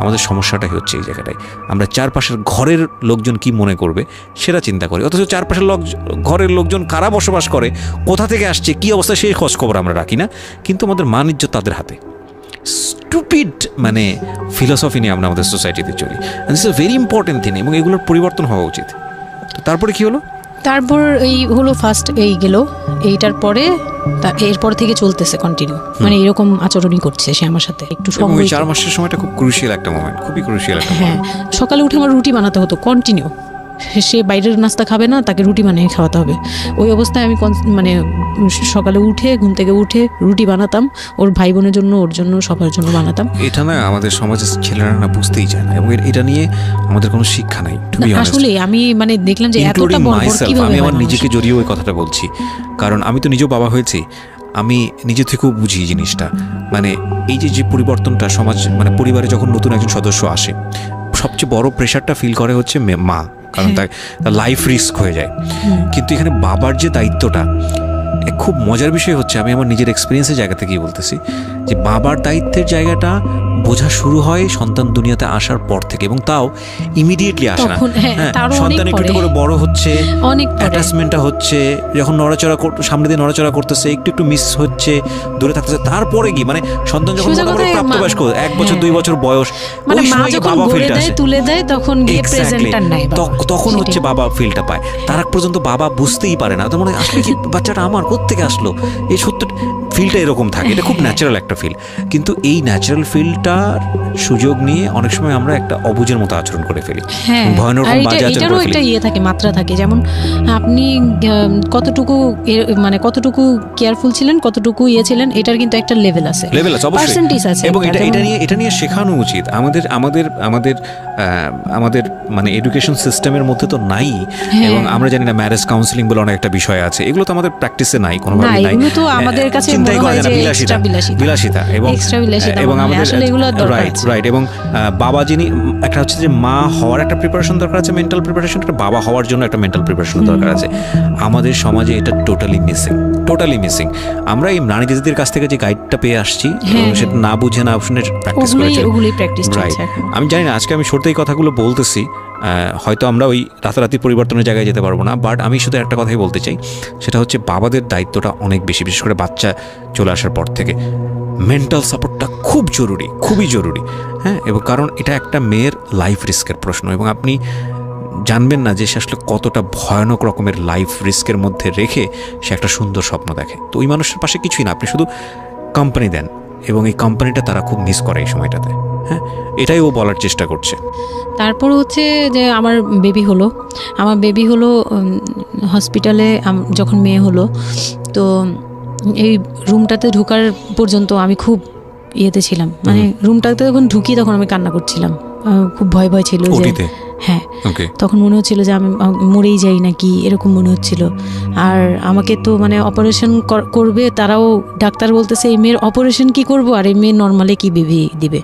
আমাদের সমস্যাটাই হচ্ছে এই জায়গাটায়, আমরা চারপাশের ঘরের লোকজন কি মনে করবে সেটা চিন্তা করি, অথচ চারপাশের ঘরের লোকজন কারা বসবাস করে, কোথা থেকে আসছে, কি অবস্থা, সেই খোঁজ খবর আমরা রাখি না। কিন্তু আমাদের মান ইজ্জত তাদের হাতে। স্টুপিড মানে ফিলসফি নিয়ে আমরা আমাদের সোসাইটিতে চলি। This is very important thing, এবং এগুলোর পরিবর্তন হওয়া উচিত। তারপরে কি হলো? তারপর এই হলো ফার্স্ট এই গেল, এইটার পরে এরপর থেকে চলতেছে কন্টিনিউ, মানে এরকম আচরণই করছে সে আমার সাথে। একটু 4 মাসের সময়টা খুব ক্রুশিয়াল একটা মোমেন্ট, খুবই ক্রুশিয়াল একটা মোমেন্ট। হ্যাঁ, সকালে উঠে আমার রুটি বানাতে হতো কন্টিনিউ, সে বাইরের নাস্তা খাবে না, তাকে রুটি বানিয়ে খাওয়াতে হবে। ওই অবস্থায় আমি মানে সকালে উঠে ঘুম থেকে উঠে রুটি বানাতাম, ওর ভাই বোনের জন্য, ওর জন্য, সবার জন্য বানাতাম। এটা না আমাদের সমাজের ছেলেরা না বুঝতেই চায় না, এবং এটা নিয়ে আমাদের কোনো শিক্ষা নাই। আসলে আমি মানে দেখলাম যে এতটা বড় কিভাবে, আমি আমার নিজেকে জড়িয়ে ওই কথাটা বলছি, কারণ আমি তো নিজেও বাবা হয়েছি, আমি নিজে থেকেও বুঝি জিনিসটা। মানে এই যে পরিবর্তনটা সমাজ, মানে পরিবারে যখন নতুন একজন সদস্য আসে, সবচেয়ে বড় প্রেশারটা ফিল করে হচ্ছে মা, কারণ তার লাইফ রিস্ক হয়ে যায়। কিন্তু এখানে বাবার যে দায়িত্বটা, খুব মজার বিষয় হচ্ছে, আমি আমার নিজের এক্সপিরিয়েন্সের জায়গা থেকেই বলতেছি, যে বাবার দায়িত্বের জায়গাটা বোঝা শুরু হয় সন্তান দুনিয়াতে আসার পর থেকে, এবং তাও ইমিডিয়েটলি আসে না। সন্তান একটু করে বড় হচ্ছে, অ্যাটাচমেন্টটা হচ্ছে, যখন নড়াচড়া সামনে দিয়ে নড়াচড়া করতেছে, একটু মিস হচ্ছে, দূরে থাকতেছে, তারপরে কি মানে সন্তান যখন প্রাপ্তবয়স্ক 1 বছর 2 বছর বয়স, ওই সময় বাবা ফিলটা আসে, তুলে দেয়, তখন তখন হচ্ছে বাবা ফিলটা পায়। তার আগ পর্যন্ত বাবা বুঝতেই পারে না, তো মনে হয় আসলে কি বাচ্চাটা আমার কোত্থেকে আসলো, এই সত্য ফিলটা এরকম থাকে। এটা খুব ন্যাচারাল একটা ফিল, কিন্তু এই ন্যাচারাল ফিলটার সুযোগ নিয়ে অনেক সময় আমরা একটা অবুঝের মতো আচরণ করে ফেলি, ভয়ানক বাজে আচরণ করে ফেলি। একটা ইয়ে থাকে, মাত্রা থাকে, যেমন আপনি কতটুকু মানে কতটুকু কেয়ারফুল ছিলেন, কতটুকু ইয়ে ছিলেন, এটার কিন্তু একটা লেভেল আছে, পার্সেন্টেজ আছে, এবং এটা নিয়ে শেখানো উচিত আমাদের মানে এডুকেশন সিস্টেমের মধ্যে তো নাই। এবং আমরা জানি না ম্যারেজ কাউন্সিলিং বলে অনেক একটা বিষয় আছে, এগুলো তো আমাদের প্র্যাকটিসে নাই, কোনোভাবেই নাই। এগুলো তো আমাদের কাছে মনে হয় যে বিলাসিতা, এবং আমাদের রাইট। এবং বাবা যিনি, একটা হচ্ছে যে মা হওয়ার একটা প্রিপারেশন দরকার আছে, মেন্টাল প্রিপারেশন, একটা বাবা হওয়ার জন্য একটা মেন্টাল প্রিপারেশন দরকার আছে। আমাদের সমাজে এটা টোটালি মিসিং। আমরা এই নারী দিদিদের কাছ থেকে যে গাইডটা পেয়ে আসছি, সেটা না বুঝে না শুনে প্র্যাকটিস করেছি। রাইট, আমি জানি না, আজকে আমি সত্যি এই কথাগুলো বলতেছি, হয়তো আমরা ওই রাতারাতি পরিবর্তনের জায়গায় যেতে পারবো না, বাট আমি শুধু একটা কথাই বলতে চাই, সেটা হচ্ছে বাবাদের দায়িত্বটা অনেক বেশি, বিশেষ করে বাচ্চা চলে আসার পর থেকে মেন্টাল সাপোর্টটা খুব জরুরি, খুবই জরুরি। হ্যাঁ, এবং কারণ এটা একটা মেয়ের লাইফ রিস্কের প্রশ্ন, এবং আপনি জানবেন না যে সে আসলে কতটা ভয়ানক রকমের লাইফ রিস্কের মধ্যে রেখে সে একটা সুন্দর স্বপ্ন দেখে। তো ওই মানুষের পাশে কিছুই না, আপনি শুধু কোম্পানি দেন, এবং এই কোম্পানিটা তারা খুব মিস করে এই সময়টাতে। হ্যাঁ, এটাই ও বলার চেষ্টা করছে। তারপর হচ্ছে যে আমার বেবি হলো হসপিটালে, যখন মেয়ে হলো, তো এই রুমটাতে ঢোকার পর্যন্ত আমি খুব ইয়েতে ছিলাম, মানে রুমটাতে যখন ঢুকি তখন আমি কান্না করছিলাম, খুব ভয় ছিল যে হ্যাঁ, ওকে, তখন মনে হচ্ছিল যে আমি মরেই যাই নাকি এরকম মনে হচ্ছিল। আর আমাকে তো মানে অপারেশন করবে, তারাও ডাক্তার বলতেছে এই মেয়ের অপারেশন কি করবো, আর এই মেয়ে নর্মালে কি বেবি দিবে।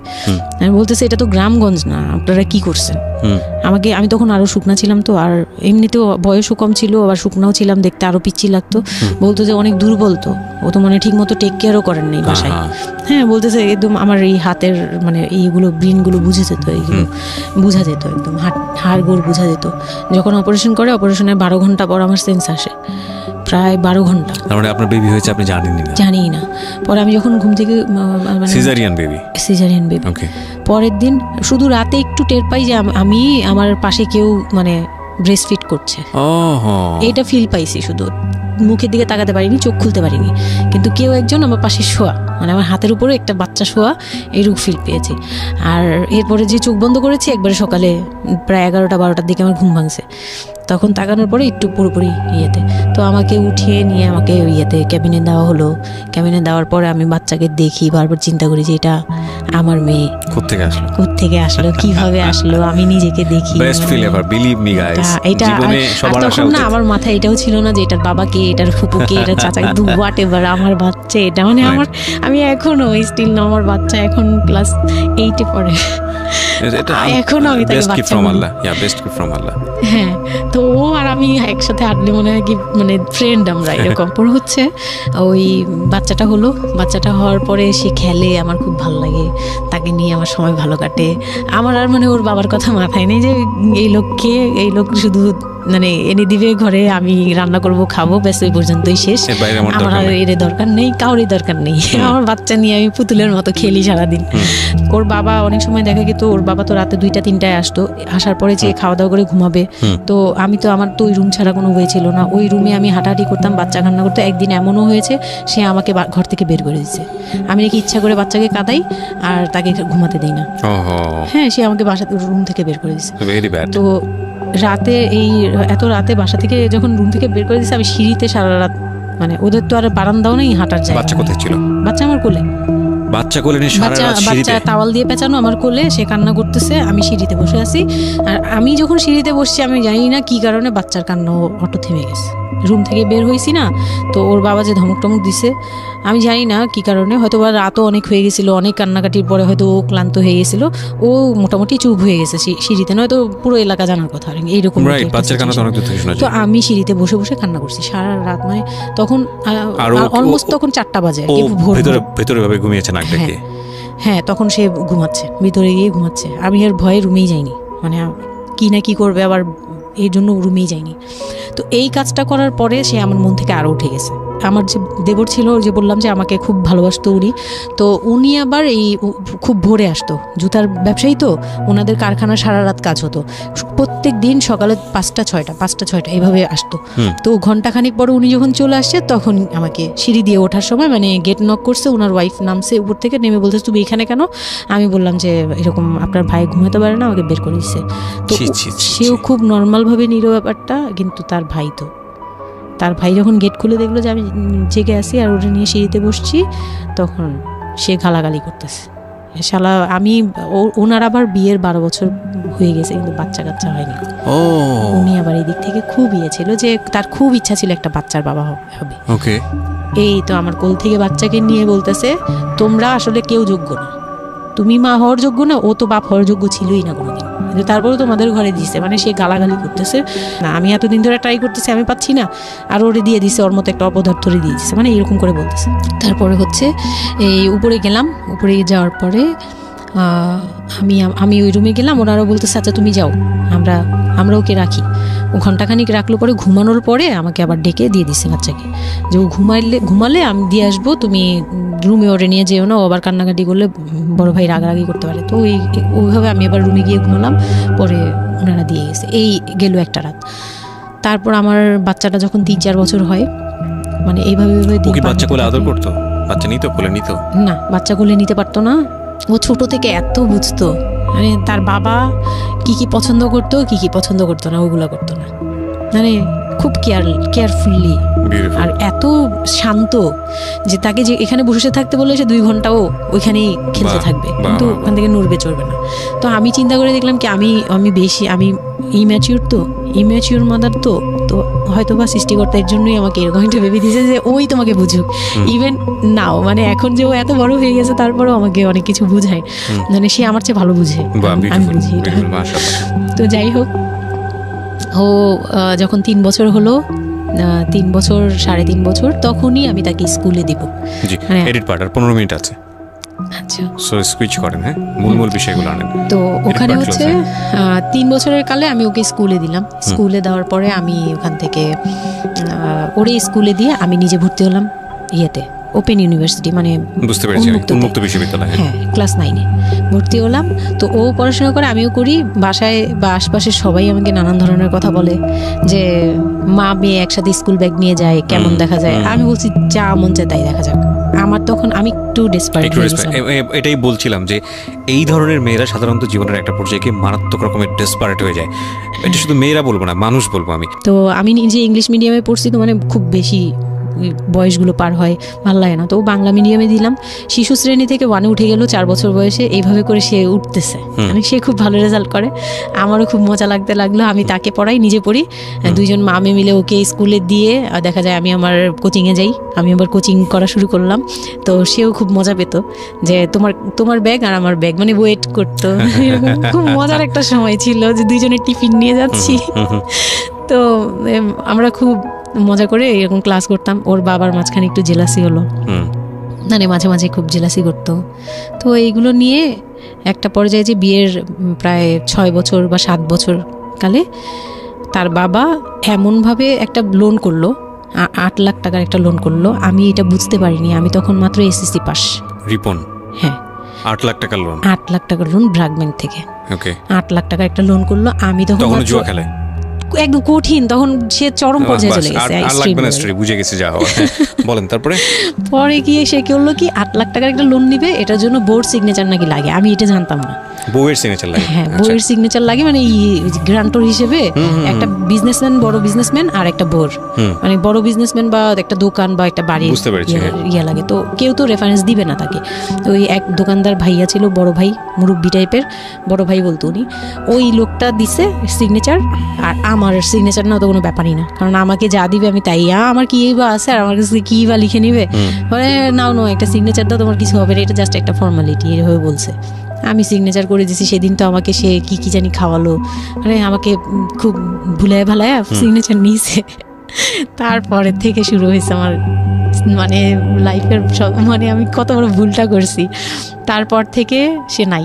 আমি বলতেছে এটা তো গ্রামগঞ্জ না, আপনারা কি করছেন। আমি তখন আরো শুকনা ছিলাম, তো আর এমনিতেও বয়সও কম ছিল, আবার শুকনাও ছিলাম, দেখতে আরো পিচ্ছি লাগতো। বলতো যে অনেক দুর্বল, তো ও তো মানে ঠিক মতো টেক কেয়ারও করেন নাই বাসায়। হ্যাঁ, বলতেছে একদম আমার এই হাতের মানে এইগুলো ব্রেনগুলো বুঝে যেত, এইগুলো বোঝা যেত, একদম হাড় গোড় বোঝা যেত। যখন অপারেশন করে, অপারেশনের 12 ঘন্টা পর আমার সেন্স আসে, প্রায় 12 ঘন্টা। তার মানে আপনার বেবি হয়েছে আপনি জানেনই না? জানি না। পরে আমি যখন ঘুম থেকে সিজারিয়ান বেবি। ওকে। পরের দিন শুধু রাতে একটু টের পাই যে আমি আমার পাশে কেউ মানে ব্রেস্ট ফিড করছে, এটা ফিল পাইছি। শুধু মুখের দিকে তাকাতে পারিনি, চোখ খুলতে পারিনি, কিন্তু কেউ একজন আমার পাশে শোয়া, মানে আমার হাতের উপরে একটা বাচ্চা শোয়া, এইরূপ ফিল পেয়েছি। আর এরপরে যে চোখ বন্ধ করেছি, একবারে সকালে প্রায় 11টা-12টার দিকে আমার ঘুম ভাঙছে। তখন তাকানোর পরে একটু পুরোপুরি ইয়েতে, তো আমাকে উঠিয়ে নিয়ে আমাকে ইয়েতে ক্যাবিনে দেওয়া হলো। ক্যাবিনে দেওয়ার পরে আমি বাচ্চাকে দেখি, বারবার চিন্তা করি যে এটা আমার মেয়ে, কোত্থেকে আসলো, কিভাবে আসলো, আমি নিজেকে দেখি। এটা তখন না আমার মাথায় এটাও ছিল না যে এটার বাবাকে, এটার ফুপুকে, এটার চাচাকে, হোয়াট এভার, আমার বাচ্চা এটা, মানে আমি এখনো স্টিল না, আমার বাচ্চা এখন ক্লাস 8-এ পড়ে, এখনো আমি তাকে বাচ্চা বলি। হ্যাঁ, তো ও আর আমি একসাথে হাঁটলে মনে হয় কি মানে ফ্রেন্ড আমরা এরকম। পরে হচ্ছে ওই বাচ্চাটা হওয়ার পরে সে খেলে, আমার খুব ভালো লাগে, তাকে নিয়ে আমার সময় ভালো কাটে। আমার আর মানে ওর বাবার কথা মাথায় নেই যে এই লোক শুধু মানে এনে দিবে ঘরে, আমি রান্না করব, খাবো, ব্যাস ওই পর্যন্তই শেষ। আমার আর এর দরকার নেই, কাউরই দরকার নেই। আমার বাচ্চা নিয়ে আমি পুতুলের মতো খেলি সারাদিন। ওর বাবা অনেক সময় দেখা গেত, ওর বাবা তো রাতে 2টা-3টায় আসতো, আসার পরে যে খাওয়া দাওয়া করে ঘুমাবে। তো আমার তো ওই রুম ছাড়া কোনো ওয়ে ছিল না, ওই রুমে আমি হাঁটাহাঁটি করতাম, বাচ্চা কান্না করতো। একদিন এমনও হয়েছে সে আমাকে ঘর থেকে বের করে দিচ্ছে, আমি নাকি ইচ্ছা করে বাচ্চাকে কাঁদাই আর তাকে ঘুমাতে দেই না। হ্যাঁ, সে আমাকে রুম থেকে বের করে দিচ্ছে। তো রাতে এত রাতে বাসা থেকে যখন রুম থেকে বের করে দিচ্ছে, আমি সিঁড়িতে সারা রাত, মানে ওদের তো আর বারান্দাও নেই হাঁটার জায়গা। বাচ্চা কোথায় ছিল? বাচ্চা আমার কোলে, বাচ্চা টাওয়াল দিয়ে পেঁচানো আমার কোলে, সে কান্না করতেছে, আমি সিঁড়িতে বসে আছি। আর আমি যখন সিঁড়িতে বসছি, আমি জানি না কি কারণে বাচ্চার কান্না অটো থেমে গেছে। রুম থেকে বের হয়েছি না, তো ওর বাবা যে ধমক টমক দিছে, আমি জানি না কি কারণে, হয়তো বা রাতও অনেক হয়ে গেছিলো, অনেক কান্নাকাটির পরে হয়তো ও ক্লান্ত হয়ে গেছিল, ও মোটামুটি চুপ হয়ে গেছে সিঁড়িতে, নয়তো পুরো এলাকা জানার কথা এইরকম। তো আমি সিঁড়িতে বসে বসে কান্না করছি সারা রাত, মানে তখন অলমোস্ট তখন 4টা বাজে, ভেতরে ভাবে ঘুমিয়েছে নাক ডেকে। হ্যাঁ, তখন সে ঘুমাচ্ছে, ভিতরে গিয়ে ঘুমাচ্ছে। আমি এর ভয়ে রুমেই যাইনি, মানে কি না কি করবে আবার, এই জন্য রুমেই যাইনি। তো এই কাজটা করার পরে সে আমার মন থেকে আরও উঠে গেছে। আমার যে দেবর ছিল, যে বললাম যে আমাকে খুব ভালোবাসতো উনি, তো উনি আবার খুব ভোরে আসতো, জুতার ব্যবসায়ী তো, ওনাদের কারখানা সারা রাত কাজ হতো, প্রত্যেক দিন সকালে 5টা-6টা এইভাবে আসতো। তো ঘন্টাখানিক পরে উনি যখন চলে আসছে, তখন আমাকে সিঁড়ি দিয়ে ওঠার সময় মানে গেট নক করছে, ওনার ওয়াইফ নামছে উপর থেকে, নেমে বলতে তুমি এখানে কেন? আমি বললাম যে এরকম আপনার ভাই ঘুমাতে পারে না, আমাকে বের করে দিচ্ছে। তো সেও খুব নর্মালভাবে নিল ব্যাপারটা, কিন্তু তার ভাই যখন গেট খুলে দেখলো যে আমি জেগে আসি আর ওটা নিয়ে সিঁড়িতে বসছি, তখন সে গালাগালি করতেছে, শালা ওনার আবার বিয়ের 12 বছর হয়ে গেছে, কিন্তু বাচ্চা কাচ্চা হয়নি। উনি আবার এই দিক থেকে খুব ছিল যে তার খুব ইচ্ছা ছিল একটা বাচ্চার বাবা হবে। এই তো আমার কোল থেকে বাচ্চাকে নিয়ে বলতেছে, তোমরা আসলে কেউ যোগ্য না, তুমি মা হওয়ার যোগ্য না, ও তো বাপ হওয়ার যোগ্য ছিলই না কোনোদিন, কিন্তু তারপরে তোমাদের ঘরে দিছে। মানে সে গালাগালি করতেছে, না আমি এতদিন ধরে ট্রাই করতেছি, আমি পাচ্ছি না, আর ওরে দিয়ে দিছে, ওর মতো একটা অপদার্থরে দিয়ে দিচ্ছে, মানে এরকম করে বলতেছে। তারপরে হচ্ছে এই উপরে গেলাম, উপরে যাওয়ার পরে আমি ওই রুমে গেলাম, ওনারা বলতেছে আচ্ছা তুমি যাও, আমরা ওকে রাখি। ও ঘন্টাখানিক রাখলো, পরে ঘুমানোর পরে আমাকে আবার ডেকে দিয়ে দিচ্ছে বাচ্চাকে, যে ও ঘুমালে আমি দিয়ে আসবো, তুমি রুমে ওরে নিয়ে যেও না, ও আবার কান্নাকাটি করলে বড় ভাই রাগারাগি করতে পারে। তো ওইভাবে আমি আবার রুমে গিয়ে ঘুমালাম, পরে ওনারা দিয়ে গেছে। এই গেল একটা রাত। তারপর আমার বাচ্চাটা যখন 3-4 বছর হয়, মানে এইভাবে বাচ্চা কোলে আদর করতো, বাচ্চা নিত, কোলে নিত না, বাচ্চা কোলে নিতে পারতো না। ও ছোট থেকে এত বুঝতো, মানে তার বাবা কি কি পছন্দ করতো, কি কি পছন্দ করতো না, ওগুলো করতো না। মানে খুব কেয়ারফুলি, আর এত শান্ত যে তাকে যে এখানে বসে থাকতে বললে সে 2 ঘন্টাও ওইখানেই খেলতে থাকবে, কিন্তু ওখান থেকে নড়বে চড়বে না। তো আমি চিন্তা করে দেখলাম কি আমি ইম্যাচিউর মাদার তো হয়তো বা সৃষ্টিকর্তা এর জন্যই আমাকে এরকম একটা ভেবে দিয়েছে যে ওই তোমাকে বুঝুক। ইভেন নাও মানে এখন যে ও এত বড় হয়ে গেছে তারপরেও আমাকে অনেক কিছু বুঝায়, মানে সে আমার চেয়ে ভালো বুঝে, আমি বুঝি। তো যাই হোক, ও যখন 3 বছর হলো, 3 বছর 3.5 বছর, তখনই আমি তাকে স্কুলে দিব। এডিট পার্ট আর 15 মিনিট আছে। আচ্ছা, সো সুইচ করেন, হ্যাঁ, মূল বিষয়গুলো আনেন। তো ওখানে হচ্ছে 3 বছরের কালে আমি ওকে স্কুলে দিলাম। স্কুলে দেওয়ার পরে আমি ওখান থেকে ওরে স্কুলে দিয়ে আমি নিজে ভর্তি হলাম ইয়েতে, ওপেন ইউনিভার্সিটি, মানে বুঝতে পেরেছি, উন্মুক্ত বিশ্ববিদ্যালয়। হ্যাঁ, ক্লাস 9-এ ভর্তি হলাম। তো ও পড়াশোনা করে, আমিও করি। বাসায় বা আশপাশের সবাই আমাকে নানান ধরনের কথা বলে যে মা মেয়ে একসাথে স্কুল ব্যাগ নিয়ে যায়, কেমন দেখা যায়। আমি বলছি যা মন চায় তাই দেখা যাক। আমার তখন আমি একটু ডেসপারেট হয়ে গেছিলাম। এটাই বলছিলাম যে এই ধরনের মেয়েরা সাধারণত জীবনের একটা পর্যায়ে মারাত্মক রকমের ডেসপারেট হয়ে যায়। এটা শুধু মেয়েরা বলবো না, মানুষ বলবো আমি। তো আমি নিজে ইংলিশ মিডিয়ামে পড়ছি, তো মানে খুব বেশি বয়সগুলো পার হয়, ভালো লাগে না। তো বাংলা মিডিয়ামে দিলাম। শিশু শ্রেণী থেকে 1-এ উঠে গেল 4 বছর বয়সে। এইভাবে করে সে উঠতেছে, মানে সে খুব ভালো রেজাল্ট করে। আমারও খুব মজা লাগতে লাগলো। আমি তাকে পড়াই, নিজে পড়ি, 2জন মা-মেয়ে মিলে ওকে স্কুলে দিয়ে দেখা যায় আমি আমার কোচিংয়ে যাই। আমি আবার কোচিং করা শুরু করলাম। তো সেও খুব মজা পেত যে তোমার ব্যাগ আর আমার ব্যাগ, মানে ওয়েট করতো। খুব মজার একটা সময় ছিল যে 2জনের টিফিন নিয়ে যাচ্ছি। তো আমরা খুব মজা করে এরকম ক্লাস করতাম। ওর বাবার মাঝখানে একটু জেলাসি হলো, মানে মাঝে মাঝে খুব জেলাসি করতো। তো এইগুলো নিয়ে একটা পর্যায়ে যে বিয়ের প্রায় 6 বছর বা 7 বছর কালে তার বাবা এমনভাবে একটা লোন করলো, 8 লাখ টাকার একটা লোন করলো। আমি এটা বুঝতে পারিনি, আমি তখন মাত্র এসএসসি পাস। রিপন? হ্যাঁ, 8 লাখ টাকার লোন। 8 লাখ টাকার লোন ব্র্যাক ব্যাংক থেকে। ওকে, 8 লাখ টাকার একটা লোন করলো। আমি তখন জুয়া খেলে একদম কঠিন, তখন সে চরম পর্যায়ে চলে গেছে। বুঝে গেছে যা হওয়ার। বলেন তারপরে? পরে গিয়ে সে করলো কি, 8 লাখ টাকার একটা লোন নিবে, এটার জন্য বোর্ড সিগনেচার নাকি লাগে। আমি এটা জানতাম না। বউয়ের সিগনেচার লাগে? হ্যাঁ, বউয়ের সিগনেচার লাগে, মানে গ্রান্টর হিসেবে একটা বিজনেসম্যান, বড় বিজনেসম্যান আর একটা বোর, মানে বড় বিজনেসম্যান বা একটা দোকান বা একটা বাড়ি ইয়ে লাগে। তো কেউ তো রেফারেন্স দিবে না তাকে। ওই এক দোকানদার ভাইয়া ছিল, বড় ভাই, মুরব্বি টাইপের, বড় ভাই বলতো উনি। ওই লোকটা দিছে সিগনেচার, আর আমার সিগনেচার না তো কোনো ব্যাপারই না, কারণ আমাকে যা দিবে আমি তাই, আমার কি বা আছে আর আমার কাছে কি বা লিখে নিবে, মানে নাও একটা সিগনেচার দাও, তোমার কিছু হবে না, এটা জাস্ট একটা ফর্মালিটি, এভাবে বলছে। আমি সিগনেচার করে দিয়েছি। সেদিন তো আমাকে সে কি জানি খাওয়ালো, মানে আমাকে খুব ভুলায় ভালায় সিগনেচার নিয়েছে। তারপরে থেকে শুরু হয়েছে আমার মানে লাইফের সব, মানে আমি কত বড় ভুলটা করছি। তারপর থেকে সে নাই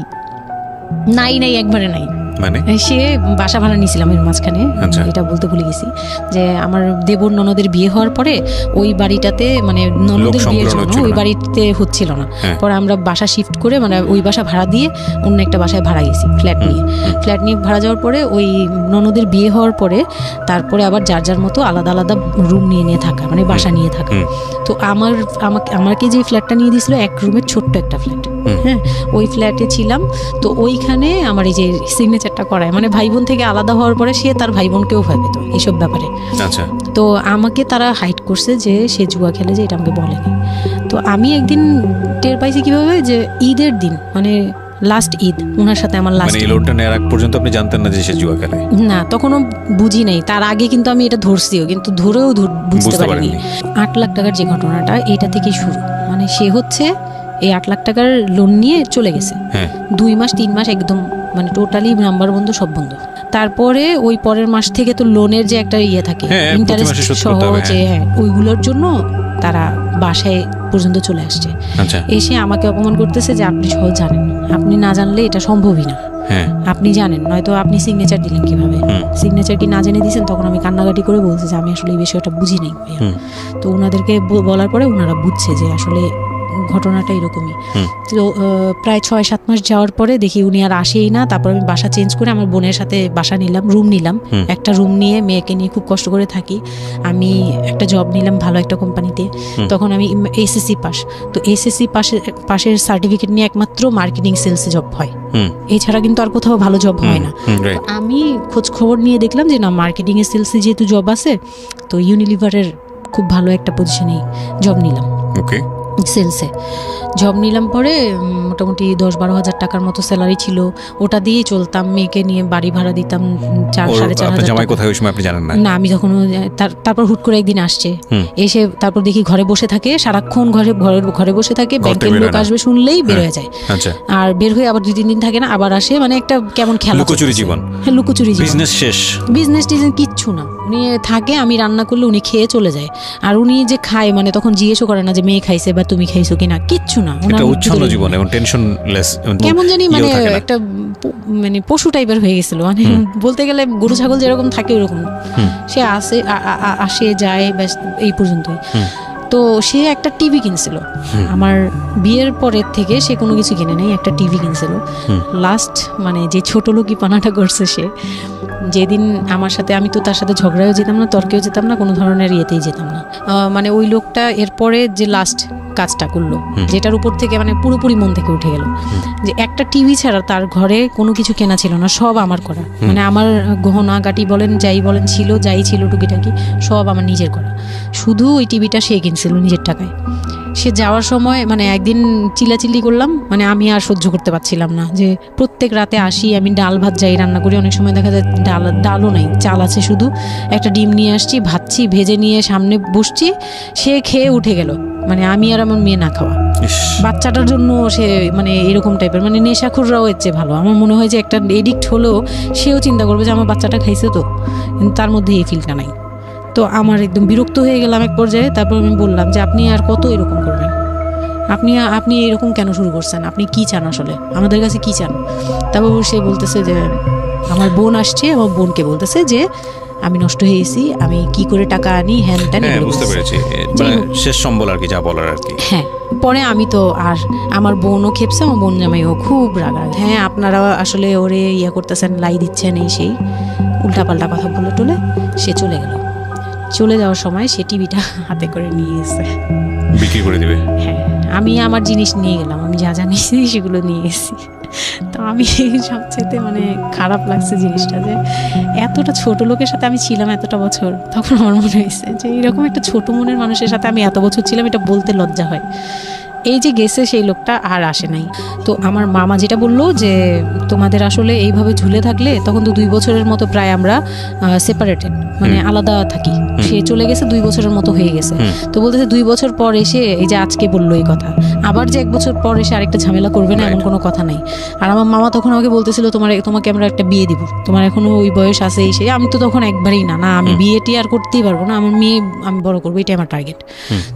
একবারে নাই। মানে সে বাসা ভাড়া নিয়েছিলাম এর মাঝখানে, এটা বলতে ভুলে গেছি যে আমার দেবর ননদের বিয়ে হওয়ার পরে ওই বাড়িটাতে, মানে ননদের বিয়ের জন্য ওই বাড়িতে হচ্ছিল না। পরে আমরা বাসা শিফট করে, মানে ওই বাসা ভাড়া দিয়ে অন্য একটা বাসায় ভাড়া গেছি, ফ্ল্যাট নিয়ে ভাড়া যাওয়ার পরে ওই ননদের বিয়ে হওয়ার পরে তারপরে আবার যার মতো আলাদা আলাদা রুম নিয়ে থাকা, মানে বাসা নিয়ে থাকা। তো আমাকে যে ফ্ল্যাটটা নিয়ে দিয়েছিল, 1 রুমের ছোট্ট একটা ফ্ল্যাট, হ্যাঁ, ওই ফ্ল্যাটে ছিলাম। তো ওইখানে আমার এই যে সিগনেচারটা করায়, মানে ভাই বোন থেকে আলাদা হওয়ার পরে সে তার ভাই বোনকেও ভয় পেত এইসব ব্যাপারে। আচ্ছা, তো আমাকে তারা হাইড করছে যে সে জুয়া খেলে, যে এটা আমাকে বলেনি। তো আমি একদিন টের পাইছি কিভাবে, যে ঈদের দিন, মানে লাস্ট ঈদ, ওনার সাথে আমার লাস্ট, মানে লোডটা নেওয়ার আগ পর্যন্ত আপনি জানতেন না যে সে জুয়া খেলে? না, তখনও বুঝি নাই। তার আগে কিন্তু আমি এটা ধরছিও, কিন্তু ধরেও বুঝতে পারিনি। 8 লাখ টাকার যে ঘটনাটা, এটা থেকেই শুরু। মানে সে হচ্ছে এই 8 লাখ টাকার লোন নিয়ে চলে গেছে। 2 মাস 3 মাস একদম, মানে টোটালি নাম্বার বন্ধ, সব বন্ধ। তারপরে ওই পরের মাস থেকে তো লোনের যে একটা ইয়ে থাকে, ইন্টারেস্ট সহ, যে ওইগুলোর জন্য তারা বাসায় পর্যন্ত চলে আসছে। এসে আমাকে অপমান করতেছে যে আপনি সহজ জানেন, আপনি না জানলে এটা সম্ভবই না, আপনি জানেন, নয়তো আপনি সিগনেচার দিলেন কিভাবে, সিগনেচার কি না জেনে দিয়েছেন। তখন আমি কান্নাকাটি করে বলছি যে আমি আসলে এই বিষয়টা বুঝি নাই। তো ওনাদেরকে বলার পরে ওনারা বুঝছে যে আসলে ঘটনাটা এরকমই। তো প্রায় 6-7 মাস যাওয়ার পরে দেখি উনি আর আসেই না। তারপর আমি বাসা চেঞ্জ করে আমার বোনের সাথে বাসা নিলাম, রুম নিলাম। একটা রুম নিয়ে মেয়েকে নিয়ে খুব কষ্ট করে থাকি। আমি একটা জব নিলাম ভালো একটা কোম্পানিতে। তখন আমি এসএসসি পাস, তো এসএসসি পাশের সার্টিফিকেট নিয়ে একমাত্র মার্কেটিং সেলসে জব হয়, এছাড়া কিন্তু আর কোথাও ভালো জব হয় না। আমি খোঁজ খবর নিয়ে দেখলাম যে না, মার্কেটিং এর সেলসে যেহেতু জব আছে, তো ইউনিলিভারের খুব ভালো একটা পজিশনে জব নিলাম। সেলসে জব নিলাম পরে মোটামুটি 10-12 হাজার টাকার মতো স্যালারি ছিল, ওটা দিয়েই চলতাম। মেয়েকে নিয়ে বাড়ি ভাড়া দিতাম 4-4.5 না, আমি যখন তারপর হুট করে একদিন আসছে, এসে তারপর দেখি ঘরে বসে থাকে, সারাক্ষণ ঘরে বসে থাকে, ব্যাংকের লোক আসবে শুনলেই বের হয়ে যায়, আর বের হয়ে আবার 2-3 দিন থাকে না, আবার আসে। মানে একটা কেমন খেলা, লুকোচুরি জীবন। হ্যাঁ, লুকোচুরি জীবন, বিজনেস শেষ, বিজনেস টিজনেস কিচ্ছু না। উনি থাকে, আমি রান্না করলে উনি খেয়ে চলে যায়। আর উনি যে খায়, মানে তখন জিজ্ঞেসও করে না যে মেয়ে খাইছে বা তুমি খাইছো কিনা, কিচ্ছু না। কেমন জানি মানে একটা মানে পশু টাইপের হয়ে গেছিল, মানে বলতে গেলে গরু ছাগল যেরকম থাকে ওরকম। সে আসে যায়, ব্যাস এই পর্যন্তই। তো সে একটা টিভি কিনছিল আমার বিয়ের পরের থেকে, সে কোনো কিছু কিনে নেই, একটা টিভি কিনছিল। লাস্ট মানে যে ছোট লোকই পানাটা করছে সে, যেদিন আমার সাথে, আমি তো তার সাথে ঝগড়াও যেতাম না, তর্কেও যেতাম না, কোনো ধরনের ইয়েতেই যেতাম না। মানে ওই লোকটা এরপরে যে লাস্ট কাজটা করলো, যেটার উপর থেকে মানে পুরোপুরি মন থেকে উঠে গেল, যে একটা টিভি ছাড়া তার ঘরে কোনো কিছু কেনা ছিল না, সব আমার করা। মানে আমার গহনা গাটি বলেন, যাই বলেন ছিল, যাই ছিল টুকিটাকি সব আমার নিজের করা। শুধু ওই টিভিটা সে কিনছিল নিজের টাকায়। সে যাওয়ার সময় মানে একদিন চিল্লাচিল্লি করলাম, মানে আমি আর সহ্য করতে পারছিলাম না, যে প্রত্যেক রাতে আসি, আমি ডাল ভাত যাই রান্না করি, অনেক সময় দেখা যায় ডালও নাই, চাল আছে শুধু, একটা ডিম নিয়ে আসছি, ভাজছি, ভেজে নিয়ে সামনে বসছি, সে খেয়ে উঠে গেল। মানে আমি আর আমার মেয়ে না খাওয়া, বাচ্চাটার জন্য সে মানে এরকম টাইপের, মানে নেশাখোররাও এর চেয়ে ভালো। আমার মনে হয় যে একটা এডিক্ট হলেও সেও চিন্তা করবে যে আমার বাচ্চাটা খাইছে, তো কিন্তু তার মধ্যে এই ফিলটা নাই। তো আমার একদম বিরক্ত হয়ে গেলাম এক পর্যায়ে। তারপর আমি বললাম যে আপনি আর কত এরকম করবেন, আপনি এরকম কেন শুরু করছেন, আপনি কি চান আসলে, আমাদের কাছে কি চান? তারপর সে বলতেছে যে আমার বোন আসছে, আমার বোনকে বলতেছে যে আমি নষ্ট হয়ে গেছি, আমি কি করে টাকা আনি, হ্যান ত্যান। বুঝতে পেরেছি, শেষ সম্বল আর কি, যা বলার আর কি। হ্যাঁ, পরে আমি তো আর আমার বোনও খেপছে, আমার বোন জামাইও খুব রাগা। হ্যাঁ, আপনারা আসলে ওরে ইয়ে করতেছেন, লাই দিচ্ছেন, এই সেই উল্টাপাল্টা কথা বলে টলে সে চলে গেল। চলে যাওয়ার সময় সে টিভিটা হাতে করে নিয়ে গেছে, বিক্রি করে দিবে। হ্যাঁ, আমি আমার জিনিস নিয়ে গেলাম, আমি যা জানিছি সেগুলো নিয়ে গেছি। তো আমি সবচেয়ে মানে খারাপ লাগছে জিনিসটা, যে এতটা ছোট লোকের সাথে আমি ছিলাম এতটা বছর। তখন আমার মনে হয়েছে যে এরকম একটা ছোট মনের মানুষের সাথে আমি এত বছর ছিলাম, এটা বলতে লজ্জা হয়। এই যে গেছে সেই লোকটা আর আসে নাই। তো আমার মামা যেটা বললো যে তোমাদের আসলে এইভাবে ঝুলে থাকলে, তখন তো 2 বছরের মতো প্রায় আমরা সেপারেটেড, মানে আলাদা থাকি। সে চলে গেছে 2 বছরের মতো হয়ে গেছে। তো বলতেছে 2 বছর পর এসে এই যে আজকে বললো এই কথা, আবার যে 1 বছর পর এসে আরেকটা ঝামেলা করবে না, এমন কোনো কথা নাই। আর আমার মামা তখন আমাকে বলতেছিল তোমাকে আমরা একটা বিয়ে দিব, তোমার এখনো ওই বয়স আছে, এই সেই। আমি তো তখন একবারেই না, আমি বিয়েটি আর করতেই পারবো না, আমার মেয়ে আমি বড় করবো, এটাই আমার টার্গেট।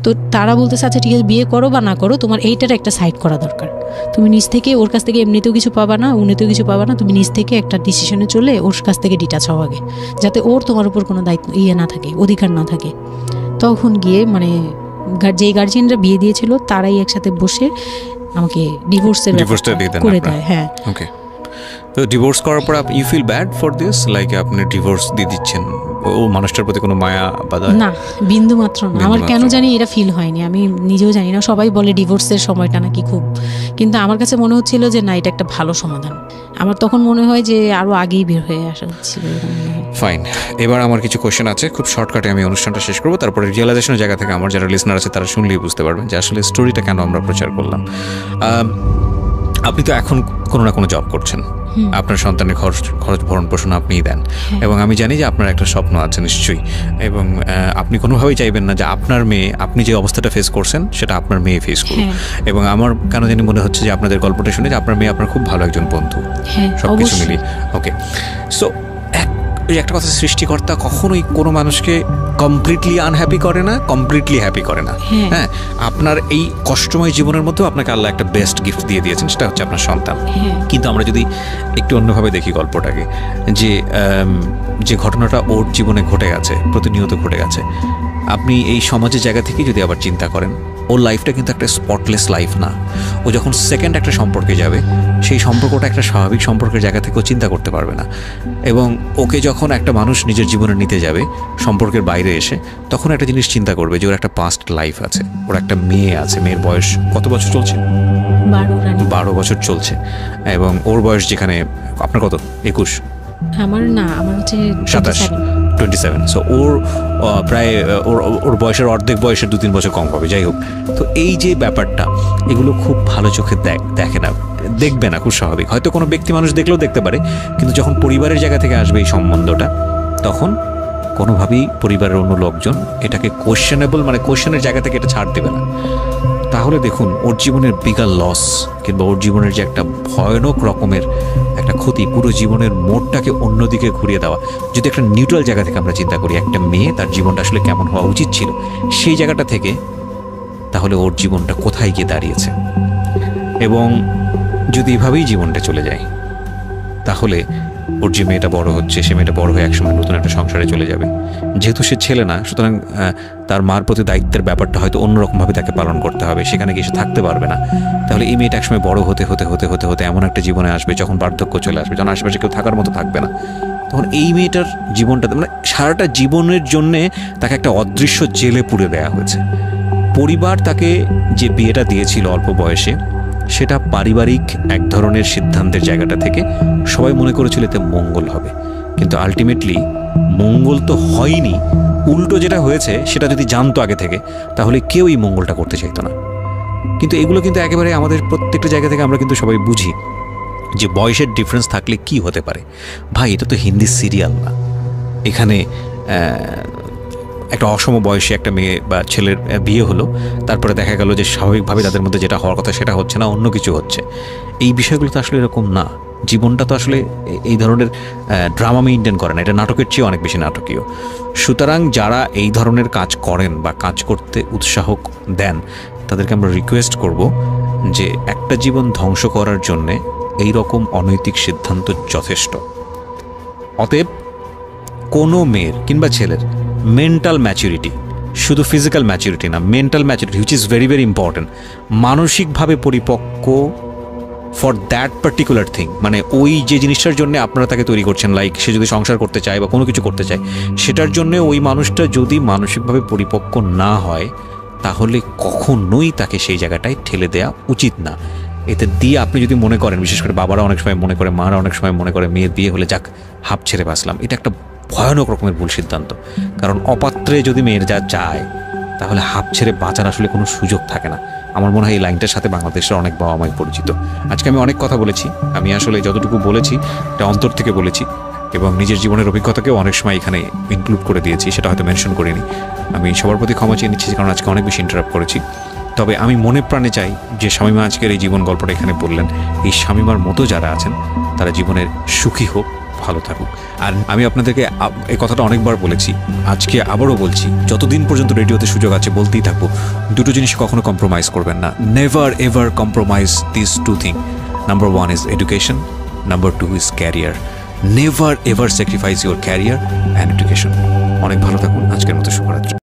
তো তারা বলতেছে আচ্ছা ঠিক আছে, বিয়ে করো বা না করো, তোমার এইটার একটা সাইড করা দরকার। তুমি নিজ থেকে ওর কাছ থেকে এমনিতেও কিছু পাবা না, উনিতেও কিছু পাবা না, তুমি নিজ থেকে একটা ডিসিশনে চলে ওর কাছ থেকে ডিটাচ হওয়া আগে, যাতে ওর তোমার উপর কোনো দায়িত্ব না থাকে, অধিকার না থাকে। তখন গিয়ে মানে যেই গার্জিয়ানরা বিয়ে দিয়েছিল তারাই একসাথে বসে আমাকে ডিভোর্সের করে দেয়। হ্যাঁ, ওকে। তো ডিভোর্স করার পর you feel bad for this, like আপনি ডিভোর্স দিয়ে দিচ্ছেন, ও মানুষটার প্রতি কোনো মায়া বা না, বিন্দু মাত্র না। আমার কেন জানি এটা ফিল হয়নি, আমি নিজেও জানি না। সবাই বলে ডিভোর্সের সময়টা নাকি খুব, কিন্তু আমার কাছে মনে হচ্ছিল যে না, এটা একটা ভালো সমাধান। আমার তখন মনে হয় যে আরো আগেই বের হয়ে আসা ছিল। ফাইন, এবার আমার কিছু কোয়েশ্চেন আছে, খুব শর্টকাটে আমি অনুষ্ঠানটা শেষ করবো। তারপরে রিয়েলাইজেশনের জায়গা থেকে আমার যারা লিসনার আছে তারা শুনলেই বুঝতে পারবেন যে আসলে স্টোরিটা কেন আমরা প্রচার করলাম। আপনি তো এখন কোনো না কোনো জব করছেন, আপনার সন্তানের খরচ ভরণ পোষণ আপনিই দেন, এবং আমি জানি যে আপনার একটা স্বপ্ন আছে নিশ্চয়ই, এবং আপনি কোনোভাবেই চাইবেন না যে আপনার মেয়ে, আপনি যে অবস্থাটা ফেস করছেন সেটা আপনার মেয়ে ফেস করুন। এবং আমার কেন জানি মনে হচ্ছে যে আপনাদের গল্পটা শুনে যে আপনার মেয়ে আপনার খুব ভালো একজন বন্ধু, সব কিছু মিলিয়ে। ওকে, সো এই একটা কথা, সৃষ্টিকর্তা কখনোই কোনো মানুষকে কমপ্লিটলি আনহ্যাপি করে না, কমপ্লিটলি হ্যাপি করে না। হ্যাঁ, আপনার এই কষ্টময় জীবনের মধ্যেও আপনাকে আল্লাহ একটা বেস্ট গিফট দিয়ে দিয়েছেন, সেটা হচ্ছে আপনার সন্তান। কিন্তু আমরা যদি একটু অন্যভাবে দেখি গল্পটাকে, যে ঘটনাটা ওর জীবনে ঘটে গেছে, প্রতিনিয়ত ঘটে গেছে, আপনি এই সমাজের জায়গা থেকে যদি আবার চিন্তা করেন ওর লাইফটা কিন্তু একটা স্পটলেস লাইফ না। ও যখন সেকেন্ড একটা সম্পর্কে যাবে, সেই সম্পর্কটা একটা স্বাভাবিক সম্পর্কের জায়গা থেকে ও চিন্তা করতে পারবে না। এবং ওকে যখন একটা মানুষ নিজের জীবনে নিতে যাবে সম্পর্কের বাইরে এসে, তখন একটা জিনিস চিন্তা করবে যে ওর একটা পাস্ট লাইফ আছে, ওর একটা মেয়ে আছে। মেয়ের বয়স কত বছর চলছে? 12 বছর চলছে। এবং ওর বয়স যেখানে আপনার কত? 21? আমার হচ্ছে 27। সো ওর প্রায় ওর বয়সের অর্ধেক বয়সের 2-3 বছর কম হবে। যাই হোক, তো এই যে ব্যাপারটা, এগুলো খুব ভালো চোখে দেখে না, দেখবে না, খুব স্বাভাবিক। হয়তো কোনো ব্যক্তি মানুষ দেখলেও দেখতে পারে, কিন্তু যখন পরিবারের জায়গা থেকে আসবে এই সম্বন্ধটা, তখন কোনোভাবেই পরিবারের অন্য লোকজন এটাকে কোয়েশ্চেনেবল, মানে কোয়েশ্চেনের জায়গা থেকে এটা ছাড় দেবে না। তাহলে দেখুন, ওর জীবনের বিগার লস কিংবা ওর জীবনের যে একটা ভয়ানক রকমের একটা ক্ষতি, পুরো জীবনের মোড়টাকে অন্যদিকে ঘুরিয়ে দেওয়া। যদি একটা নিউট্রাল জায়গা থেকে আমরা চিন্তা করি, একটা মেয়ে তার জীবনটা আসলে কেমন হওয়া উচিত ছিল, সেই জায়গাটা থেকে, তাহলে ওর জীবনটা কোথায় গিয়ে দাঁড়িয়েছে। এবং যদি এভাবেই জীবনটা চলে যায়, তাহলে ওর যে মেয়েটা বড় হচ্ছে, সে মেয়েটা বড় হয়ে একসময় নতুন একটা সংসারে চলে যাবে। যেহেতু সে ছেলে না, সুতরাং তার মার প্রতি দায়িত্বের ব্যাপারটা হয়তো অন্যরকমভাবে তাকে পালন করতে হবে, সেখানে গিয়ে সে থাকতে পারবে না। তাহলে এই মেয়েটা একসময় বড় হতে হতে হতে হতে হতে এমন একটা জীবনে আসবে যখন বার্ধক্য চলে আসবে, যখন আশেপাশে কেউ থাকার মতো থাকবে না, তখন এই মেয়েটার জীবনটা, মানে সারাটা জীবনের জন্যে তাকে একটা অদৃশ্য জেলে পুরে দেওয়া হয়েছে। পরিবার তাকে যে বিয়েটা দিয়েছিল অল্প বয়সে, সেটা পারিবারিক এক ধরনের সিদ্ধান্তের জায়গাটা থেকে সবাই মনে করেছিল এতে মঙ্গল হবে, কিন্তু আলটিমেটলি মঙ্গল তো হয়নি। উল্টো যেটা হয়েছে, সেটা যদি জানতো আগে থেকে, তাহলে কেউ এই মঙ্গলটা করতে চাইতো না। কিন্তু এগুলো কিন্তু একেবারে আমাদের প্রত্যেকটা জায়গা থেকে আমরা কিন্তু সবাই বুঝি যে বয়সের ডিফারেন্স থাকলে কি হতে পারে। ভাই, এটা তো হিন্দি সিরিয়াল না। এখানে একটা অসম বয়সী একটা মেয়ে বা ছেলের বিয়ে হলো, তারপরে দেখা গেল যে স্বাভাবিকভাবে তাদের মধ্যে যেটা হওয়ার কথা সেটা হচ্ছে না, অন্য কিছু হচ্ছে। এই বিষয়গুলো তো আসলে এরকম না। জীবনটা তো আসলে এই ধরনের ড্রামা মেইনটেন করে না, এটা নাটকের চেয়ে অনেক বেশি নাটকীয়। সুতরাং যারা এই ধরনের কাজ করেন বা কাজ করতে উৎসাহ দেন, তাদেরকে আমরা রিকোয়েস্ট করব যে একটা জীবন ধ্বংস করার জন্যে এই রকম অনৈতিক সিদ্ধান্ত যথেষ্ট। অতএব কোনো মেয়ের কিংবা ছেলের মেন্টাল ম্যাচুরিটি, শুধু ফিজিক্যাল ম্যাচুরিটি না, mental maturity which is very very important, মানসিকভাবে পরিপক্ক ফর দ্যাট পার্টিকুলার থিং, মানে ওই যে জিনিসটার জন্য আপনারা তাকে তৈরি করছেন, লাইক সে যদি সংসার করতে চায় বা কোনো কিছু করতে চায়, সেটার জন্য ওই মানুষটা যদি মানসিকভাবে পরিপক্ক না হয়, তাহলে কখনোই তাকে সেই জায়গাটায় ঠেলে দেওয়া উচিত না। এতে দিয়ে আপনি যদি মনে করেন, বিশেষ করে বাবারা অনেক সময় মনে করে, মারা অনেক সময় মনে করে, মেয়ের বিয়ে হলে যাক হাঁপ ছেড়ে বাঁচলাম, এটা একটা ভয়ানক রকমের ভুল সিদ্ধান্ত। কারণ অপাত্রে যদি মেয়ের যা যায়, তাহলে হাঁপ ছেড়ে বাঁচার আসলে কোনো সুযোগ থাকে না। আমার মনে হয় এই লাইনটার সাথে বাংলাদেশের অনেক বাবা মাই পরিচিত। আজকে আমি অনেক কথা বলেছি, আমি আসলে যতটুকু বলেছি এটা অন্তর থেকে বলেছি, এবং নিজের জীবনের অভিজ্ঞতাকেও অনেক সময় এখানে ইনক্লুড করে দিয়েছি, সেটা হয়তো মেনশন করিনি। আমি সবার প্রতি ক্ষমা চেয়ে নিচ্ছি, কারণ আজকে অনেক বেশি ইন্টারাপ্ট করেছি। তবে আমি মনে প্রাণে চাই যে শামীমা আজকের এই জীবন গল্পটা এখানে বললেন, এই শামীমার মতো যারা আছেন তারা জীবনের সুখী হোক, ভালো থাকুক। আর আমি আপনাদেরকে এই কথাটা অনেকবার বলেছি, আজকে আবারও বলছি, যতদিন পর্যন্ত রেডিওতে সুযোগ আছে বলতেই থাকবো, দুটো জিনিস কখনো কম্প্রোমাইজ করবেন না। Never ever compromise this two thing. Number 1 is education, number 2 is career. Never ever sacrifice your career and education. অনেক ভালো থাকুন, আজকের মতো শুভরাত্রি।